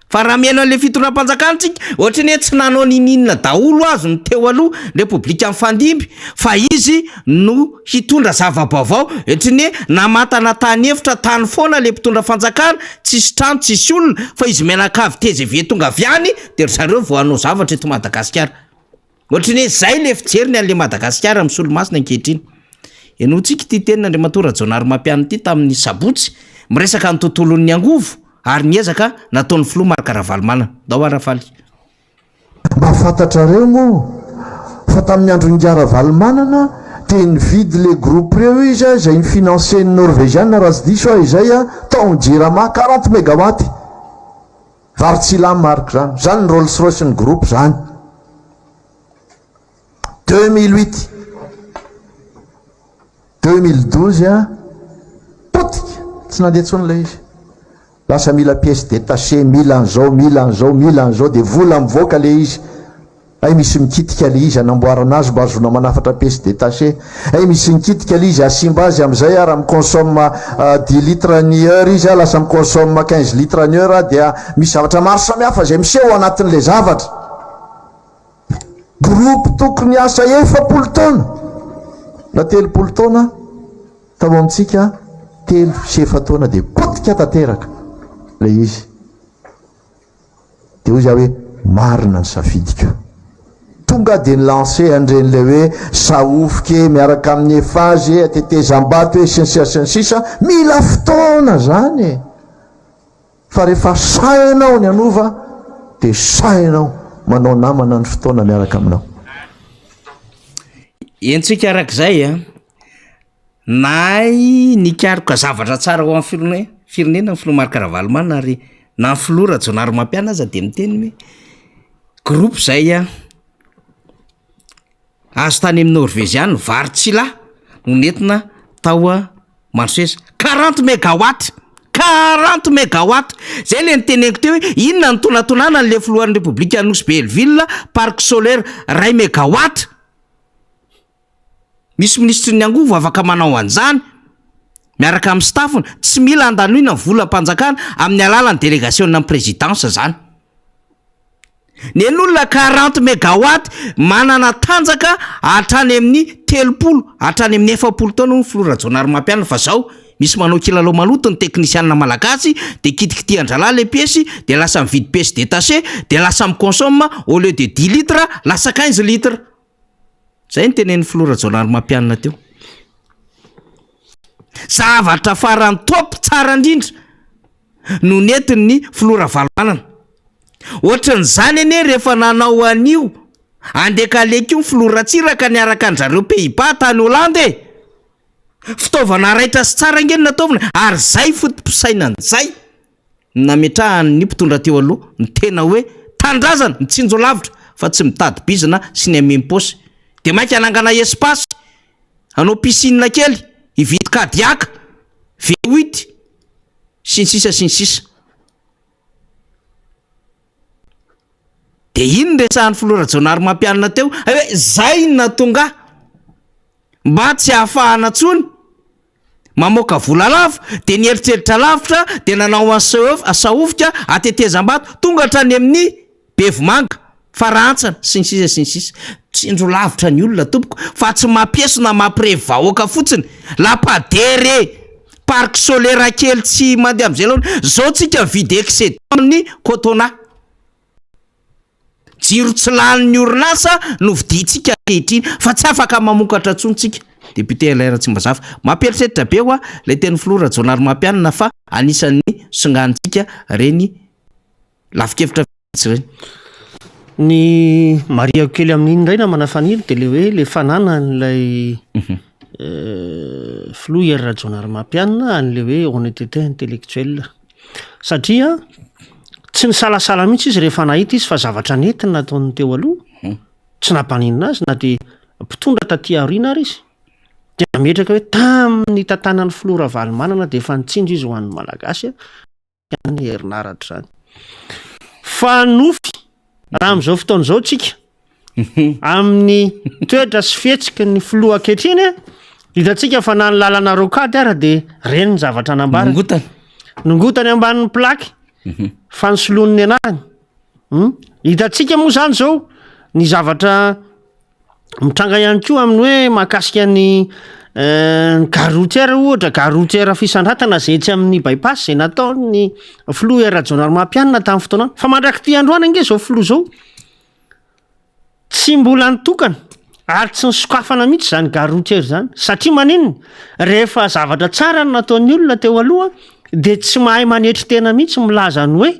Fa raha miaina an'le fitondram-panjakana tsika ohatrany hoe tsy nanao ninina daholo azo ny teo aloha repoblika mifandimby fa izy no hitondra zava-baovao ohatrany hoe namatana tany efitra tany foana le mpitondra fanjakana tsisy trano tsisy olona fa izy menakavy teze ve tonga avy any de ry zareo vao hanao zavatra eto Madagasikara. Ohatrany hoe zay le fijeriny an'le Madagasikara amin'ny solomasina ankehitriny. Enotsika ty tenin'Andriamatora Rajaonary Mampianty tamin'ny sabotsy miresaka ny tontolon'ny angovo ary niezaka nataon'ny Filoha Marc Ravalomanana. Dao Arafaly. Mahafantatra reo moa fa tamin'ny andro ny Ravalomanana de nividy le groupe reo izy zay mifinancer ny norvégiana raha tsy diso izay taon Jirama 40 mégawatt Vartsilamy marque zany ny Rolls Royce ny groupe zany 2008 2012 potika tsy nandeha tsony izy lasa mila pièce détaché mila an'zao de vola mivoaka le izy ay misy mikitika le izy anamboarana azy mba azona manafatra pièce détaché ay misy mikitika le izy asimba azy am'izay raha miconsomme 10 litres ny heure izy lasa miconsomme 15 litres ny heure dia misy zavatra maro samihafa zay miseho anatin'le zavatra. Groupe tokony asa 7 taona na 3 taona tao amintsika 3 sy 4 taona de potika tanteraka le izy de ozy hoe marina ny safidika tonga de nilancé andren'le hoe saofike miaraka amin'ny efage atetezam-bato hoe sisa mila fotoana zany fa rehefa sainao ny anova de sainao manao namana ny fotoana miaraka aminao. Entsika arak'izay nay nikaroka zavatra tsara ho amin'ny firenena ny Filoha Marc Ravalomanana ary na ny Filoha Rajaonary Mampianty aza de miteny hoe groupe zay azo tany amin'ny norvégiana Vartsila no nentina tao Marsesa 40 mégawatt 40 mégawatt zay le niteneniko teo hoe inona ny tonatonana n'le filohan'ny République Anosy Belleville parc solaire 1 mégawatt. Misy ministry ny angovo afaka manao an'izany miaraka amin'ny staffony tsy mila andanoina ny volam-panjakana amin'ny alalan'ny délégation-na présidence zany. Nen'olona 40 mégawatt manana tanjaka hatrany amin'ny 30 hatrany amin'ny 40 taona ny Filoha Rajaonary Mampianty fa zao misy manao kilalao maloto ny teknisianina malagasy de kitikiti andrala le pièce de lasa mividy pièce détaché de lasa miconsomme au lieu de 10 litres lasa 15 litres. Zay ny tenen'ny Filoha Rajaonary Mampianty teo. Zavatra farany top tsara indrindra no nentin'ny filora valomanana. Ohatran'izany anie rehefa nanao an'io andekaleky io ny filoratsiraka niaraka an'zareo Pays-Bas tany Hollande. Fitaovana raitra sy tsara ngeny nataovana ary zay fotom-pisainany zay nametrahany ny mpitondra teo aloha ny tena hoe tandrazana mitsinjo lavitra fa tsy mitady bizina sy ny amem-paosy. De mainka anangana espasy anao piscine kely ividy kadiaka V8 sy ny sisa sy ny sisa. De iny resahan'ny filora Jonary Mampianina teo hoe zay natonga mba tsy ahafahana tsony mamoaka vola lava de nieritreritra lavitra de nanao asahofika atetezam-bato tonga hatrany amin'ny Bevomanga Farantsana sy ny sisa sy ny sisa. Tsindro lavitra ny olona tompoko fa tsy mampiaso na mampirevy vahoaka fotsiny. Lapadere parc solaire kely tsy mandeha am'izay laona zao tsika mividy excédent-ny Cotona. Jiro tsy lanin'ny orinasa no viditsika ankehitriny fa tsy afaka mamokatra tsontsika. Député LR Tsimbazafa mampieritreritra be hoa le teny filora Jonary Mampianina fa anisan'ny songantsika reny lafikevitra vitsy reny. Ny mariako kely amin'iny indray na manafaniry de le hoe le fanana n'lay filoa Jonary Mampianina an'le hoe honnêteté intellectuelle. Satria tsy nisalasala mihitsy izy rehefa nahita izy fa zavatra nentina nataony teo aloha tsy nampaninina azy na de mpitondra taty aoriana ary izy. De nametraka hoe tamin'ny tantanan'ny filora Valomanana de efa nitsinjo izy ho an'ny malagasy ny herinaratra zany. Fa nofy raha am'izao fotoana izao tsika amin'ny toetra sy fihetsiky ny filoha ankehitriny hitantsika fa na ny lalana rokady ara de reny ny zavatra nambara. Nongotany ambanin'ny plaky fa nysolon'ny anarany. Hitantsika moa zany zao ny zavatra mitranga ihany koa amin'ny hoe mahakasika ny gare routière ohatra gare routière fisandratana zay tsy amin'ny bypass zay nataony filoa Jonary Mampianina tamin'ny fotoana fa mandraky androany ange zao filoha zao tsy mbola nitokana ary tsy nisokafana mihitsy zany gare routière zany satria maninona rehefa zavatra tsara no nataon'ny olona teo aloha de tsy mahay manetry tena mihitsy milaza ny hoe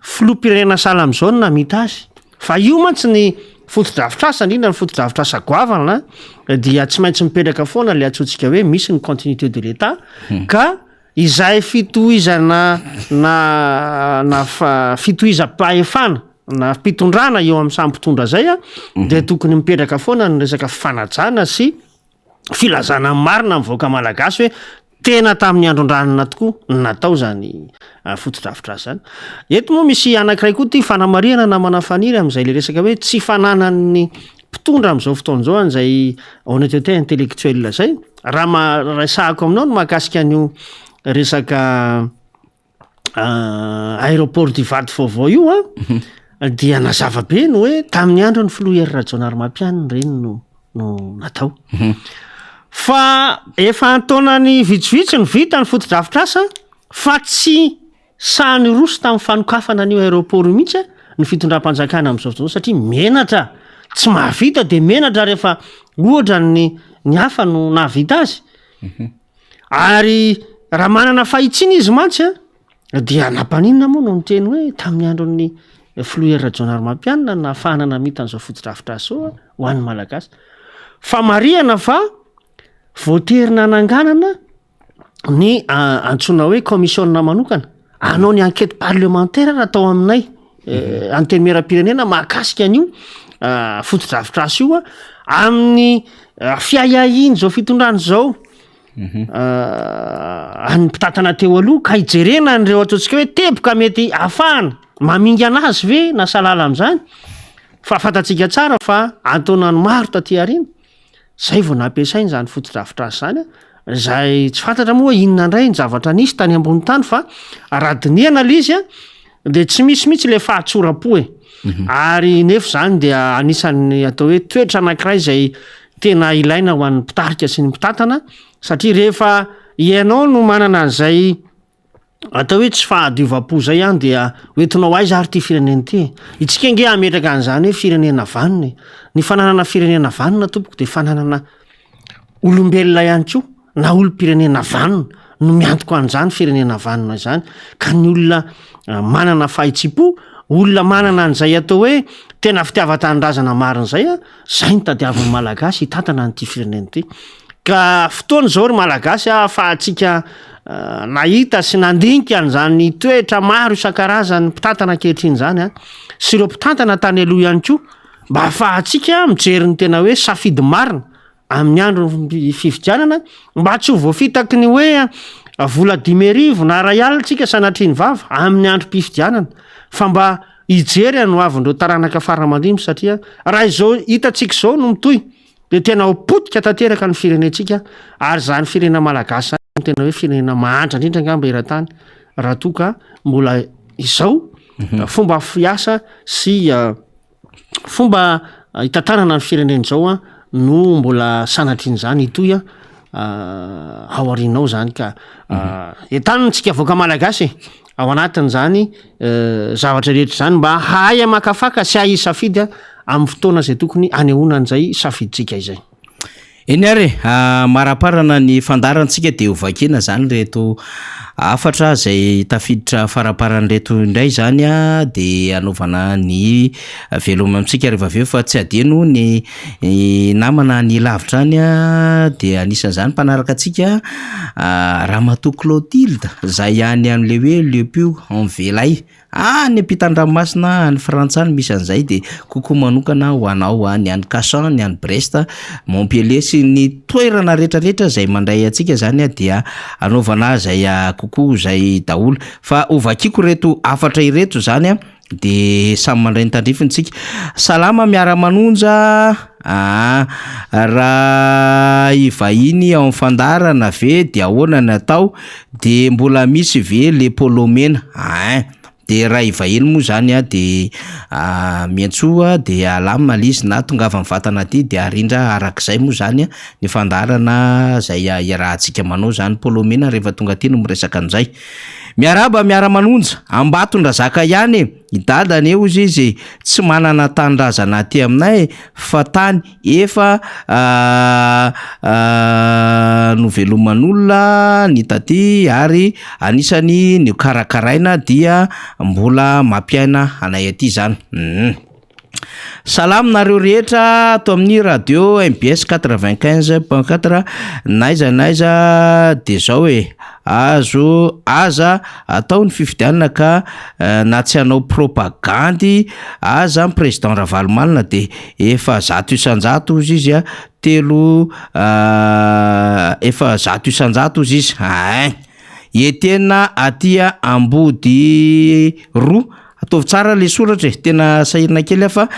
filoham-pirenena sahala am'izao no namita azy. Fa io mantsy ny foto-drafitrasa indrindra ny foto-drafitrasa goavana dia tsy maintsy mipetraka foana le atsotsika hoe misy ny continuité de l'État ka izay fitohizana na fitohizam-pahefana na mpitondrana eo amin'ny samy mpitondra zay de tokony mipetraka foana ny resaka fanajana sy filazana marina mivoaka malagasy hoe tena tamin'ny andron-dranina tokoa natao zany foto-drafitrasa zany. Eto moa misy anankiray koa ty fanamariana na manafaniry am'izay le resaka hoe tsy fananan'ny mpitondra am'izao fotoana zao an'izay honnêteté intellectuelle zay. Raha resahako aminao no mahakasika an'io resaka aéroport du Vady vaovao io dia nazava be no hoe tamin'ny andro ny filoa Jonary Mampianina reny no natao. Fa efa antaonany vitsivitsy ny vita ny foto-drafitrasa fa tsy sahany roso tamin'ny fanokafana an'io aéroport mihitsy ny fitondram-panjakana am'izao fotoana satria menatra tsy mahavita de menatra rehefa ohatra ny hafa no nahavita azy. Ary raha manana fahitsiny izy mantsy dia nampaninona moa no niteny hoe tamin'ny andron'ny filoa Jonary Mampianina na ahafahana namita an'izao foto-drafitrasa zao ho an'ny malagasy. Fa marihana fa voaterina ananganana ny antsoina hoe commissionna manokana anao ny enquête parlementaire raha atao aminay anteny meram-pirenena mahakasika an'io foto-drafitrasa io amin'ny fiahiahiny zao fitondrany zao any mpitatana teo aloha ka hijerena nyreo ataontsika hoe teboka mety ahafahana mamingy anazy ve na salala am'izany fa fantatsika tsara fa antonany maro taty arina zay vao nampiasainy zany foto-drafitrasa zany zay tsy fantatra moa inona indray ny zavatra nisy tany ambony tany fa radiniana le izy de tsy misy mihitsy le fahatsora-po ary nefa zany dia anisan'ny atao hoe toetra anankiray zay tena ilaina ho an'ny mpitarika sy ny mpitatana satria rehefa ianao no manana an'izay atao hoe tsy fahadiova-po zay any dia oentinao aiza ary ty firenena ty itsika nge ametraka an'izany hoe firenena vanina ny fananana firenena vanina tompoko de fananana olombelona ihany koa na olo-pirenena vanina no miantoko an'izany firenena vanona zany ka ny olona manana fahitsi-po olona manana an'izay atao hoe tena fitiava-tanindrazana marin'izay a zay ny tadiavin'ny malagasy hitantana n'ity firenena ity ka fotoana zao ry malagasy ahafahantsika nahita sy nandinika an'izany toetra maro isan-karazany mpitantana ankehitriny zany a sy ireo mpitantana tany aloha ihany koa mba ahafahantsika mijery ny tena hoe safidy marina amin'ny andro fividianana mba tsy ho voafitaky ny hoe vola 10,000 na ray alitsika sanatriny vava amin'ny andro mpifidianana fa mba hijery no avindreo taranaka faramalimy satria raha izao hitatsika zao no mitoy de tena ho potika tanteraka ny firenetsika ary zany firena malagasy tena hoe firenena mahantra indrindra ngamba eran-tany raha toka mbola izao fomba fiasa sy fomba hitantanana ny firenena zao a no mbola sanatriny zany itoy ao arinao zany ka entanitsika voaka malagasy ao anatin' zany zavatra rehetra zany mba hay makafaka sy hay safidy amin'ny fotoana zay tokony anehoanan'izay safiditsika izay eny ary maraparana ny fandarantsika de hovakina zany reto afatra zay tafiditra faraparan'reto indray zany a de anaovana ny veloma amitsika rehefa aveo fa tsy adino ny namana ny lavitra any a de anisan'izany mpanaraka atsika Ramatoa Clotilde zay any am'le hoe Leupio en Velay ny ampitan-dranomasina any frantsany misy an'izay de kokoa manokana ho anao ny any Cassan ny any Brest Montpellier sy ny toerana rehetrarehetra zay mandray atsika zany a dia anaovana zay kokoa zay daholo fa ovakiko reto afatra ireto zany a de samy mandray ny tandrifintsika salama miara-manonja raha ivahiny ao fandarana ve de ahoana natao de mbola misy ve le polomena de raha ivahiny moa zany a de miantsoa de alamy malizy na tongava ny vatana aty de arindra arak'izay moa zany a ny fandarana zay iarahantsika manao zany polomena rehefa tonga aty no miresaka an'izay miaraba miara-manonja Ambatondrazaka ihany idadany eo izy tsy manana tanindrazana aty aminay fa tany efa noveloman'olona ny taty ary anisany ny karakaraina dia mbola mampiaina anay aty zany Salam nareo rehetra ato amin'ny radio MBS 95.4 naiza de zao aza atao ny fifidianana ka na tsy hanao propagandy aza président Ravalomanina de efa 100 izy telo efa 100 izy etena atia ambody roa ataovy tsara le soratra tena sahirana kely fa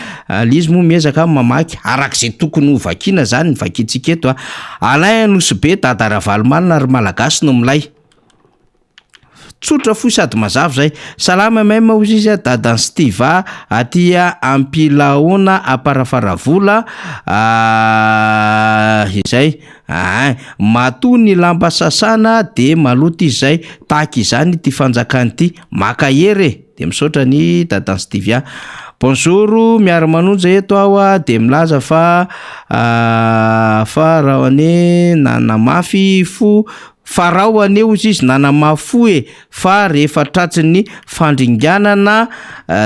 lizy moa miezaka mamaky arak'izay tokony ho vakina zany ny vakintsika eto alay Nosy be dada Ravalomanina ary malagasy no milay tsotra fo sady mazava zay salama même ozy izy dada Stiva atia ampilaona aparafaravola izay matony lamba sasana de maloto izay taky izany ty fanjakany ty makahery de misaotra ny dada Stivia bonjour miara-manonja eto aho de milaza fa raha ane nanamafy fo farao aneo izy nanamafy fa rehefa tratsiny fandringanana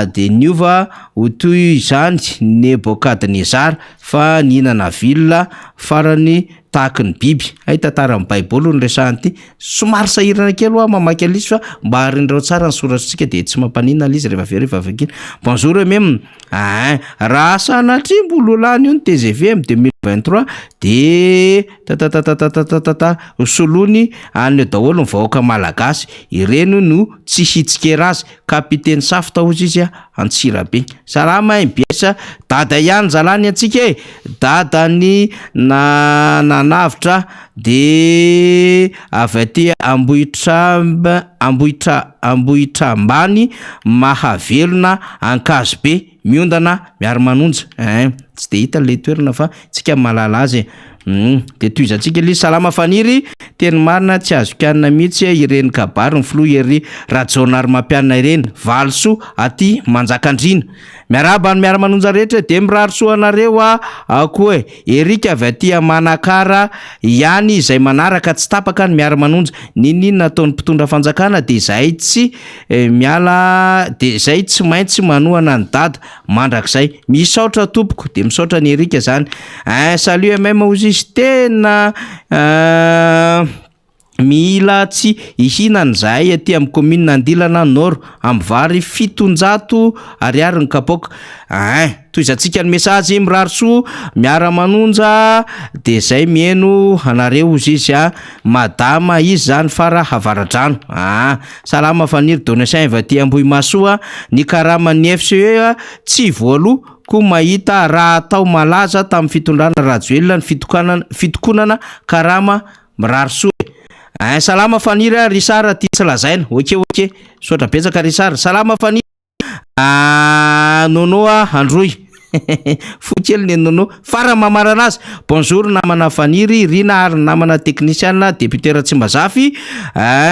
de niova ho toy izany Nebokadnezara fa nihinana vilona farany tahaka ny biby tantara amin'ny baiboly ny resahan'ity somary sahirana kely mamaky alizy fa mba harindrao tsara ny soratsika de tsy mampaninana alizy rehefa vakina bonjour même raha sanatrim-bolo lany io ny TGV amin'ny 2023 de solony any daholo ny vahoaka malagasy ireno no tsy hitsikera azy kapiteny Safta ozy izy Antsirabe salama MBS dada ihany zalany atsika dadany nanavitra de avy aty ambohitra ambany mahavelona ankazo be miondana miara-manonja tsy de hita le toerana fa tsika malala azy de toizantsika li salama faniry teny marina tsy azo kanina mihitsy ireny kabary ny filoha ery rajonary mampianina ireny valosoa aty manjakandrina miaraba ny miara-manonja rehetra de mirarosoa anareo koa erika avy aty manakara ihany izay manaraka tsy tapaka ny miara-manonja ninina ataon'ny mpitondra fanjakana de izay tsy miala de izay tsy maintsy manohana ny dada mandrakizay misaotra tompoko de misaotra ny erika zany salut même ozy izy tena mila tsy ihinany zahay aty amin'ny commune Andilana Nord amin'ny vary 700 ariary ny kapoka toizantsika ny mesazy mirarosoa miara-manonja de zay mieno anareo ozy izy madama izy zany fara havaradrano salama faniry Donesin va ty Ambohimasoa ny karaman'ny FCE tsy voaloha ko mahita raha atao malaza tamin'ny fitondrana rajoelona ny fitokonana karama mirarosoa salama faniry risara ty tsy lazaina oke sotra betsaka risara salama faniry nonoa androy fokely ny nono fara mamarana azy bonjour namana faniry rina ary namana technicien député Ratsimbazafy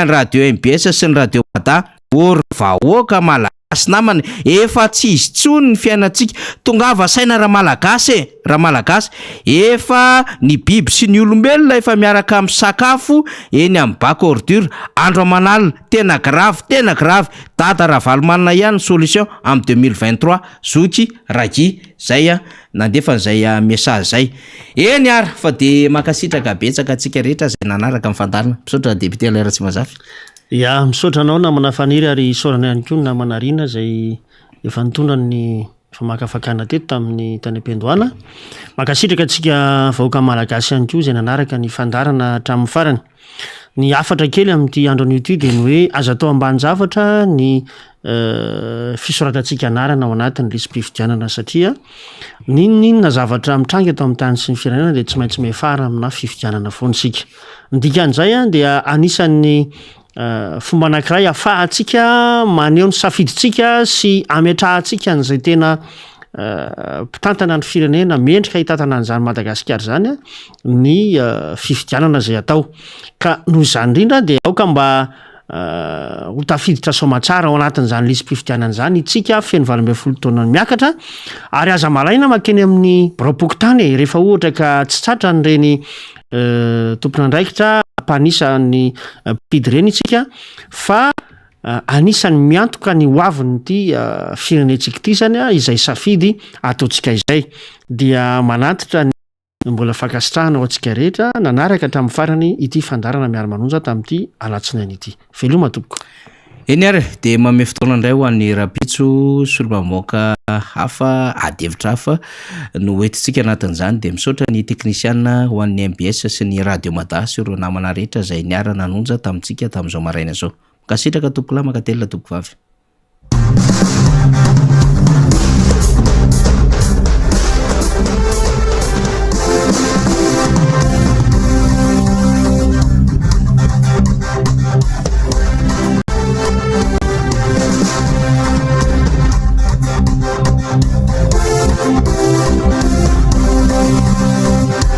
radio MBS sy ny radio Mata or vahoaka malagasy namana efa tsy izy tsony ny fiainantsika tongava saina raha malagasy efa ny biby sy ny olombelona efa miaraka amin'ny sakafo eny amin'ny bac ordure andro aman'alina tena grave dada Ravalomanina ihany solution amin'ny 2023 zoky raki zay nandefa zay message zay eny ary fa de makasitraka betsaka atsika rehetra zay nanaraka amin'ny fandarina misaotra député Ratsimbazafy ya misaotra anao namana faniry ary saorana ihany koa namana rina zay efa nitondra ny famakafakana teto tamin'ny tany am-piandohana makasitraka atsika vahoaka malagasy ihany koa zay nanaraka ny fandarana hatramin'ny farany ny afatra kely amin'ity andro an'io ty de ny hoe azo atao ambany zavatra ny fisoratantsika anarana ao anatin'ny lisam-pifidianana satria ninona zavatra mitranga atao amin'ny tany sy ny firenena de tsy maintsy mefara amina fifidianana foana sika ndikan'izay dia anisan'ny fomba anankiray afahantsika maneho ny safiditsika sy ametrahantsika n'izay tena mpitantana ny firenena mendrika hitantana an'izany Madagasikara zany ny fifidianana zay atao ka noho izany indrindra de aoka mba ho tafiditra somatsara ao anatin'izany lisam-pifidianana zany itsika feno 20 taona miakatra ary aza malaina makeny amin'ny roapoko tany rehefa ohatra ka tsy tratra nyreny tompon'andraikitra mpanisan'ny mpidy reny itsika fa anisany miantoka ny hoaviny ity firenentsika ity zany izay safidy ataontsika izay dia manantitra ny mbola fankasitrahana ao antsika rehetra nanaraka hatramin'ny farany ity fandarana miara-manonja tamin'ity alatsinainy ity veloma tompoko eny ary de mame fotoana indray ho an'ny rapitso solomamoaka hafa adevitra hafa no hoentintsika anatin'izany de misaotra ny technicien ho an'ny MBS sy ny radio Mata sy ireo namana rehetra zay niara nanonja tamintsika tamin'izao maraina zao makasitraka tompoko lahy makatelina tompoko vavy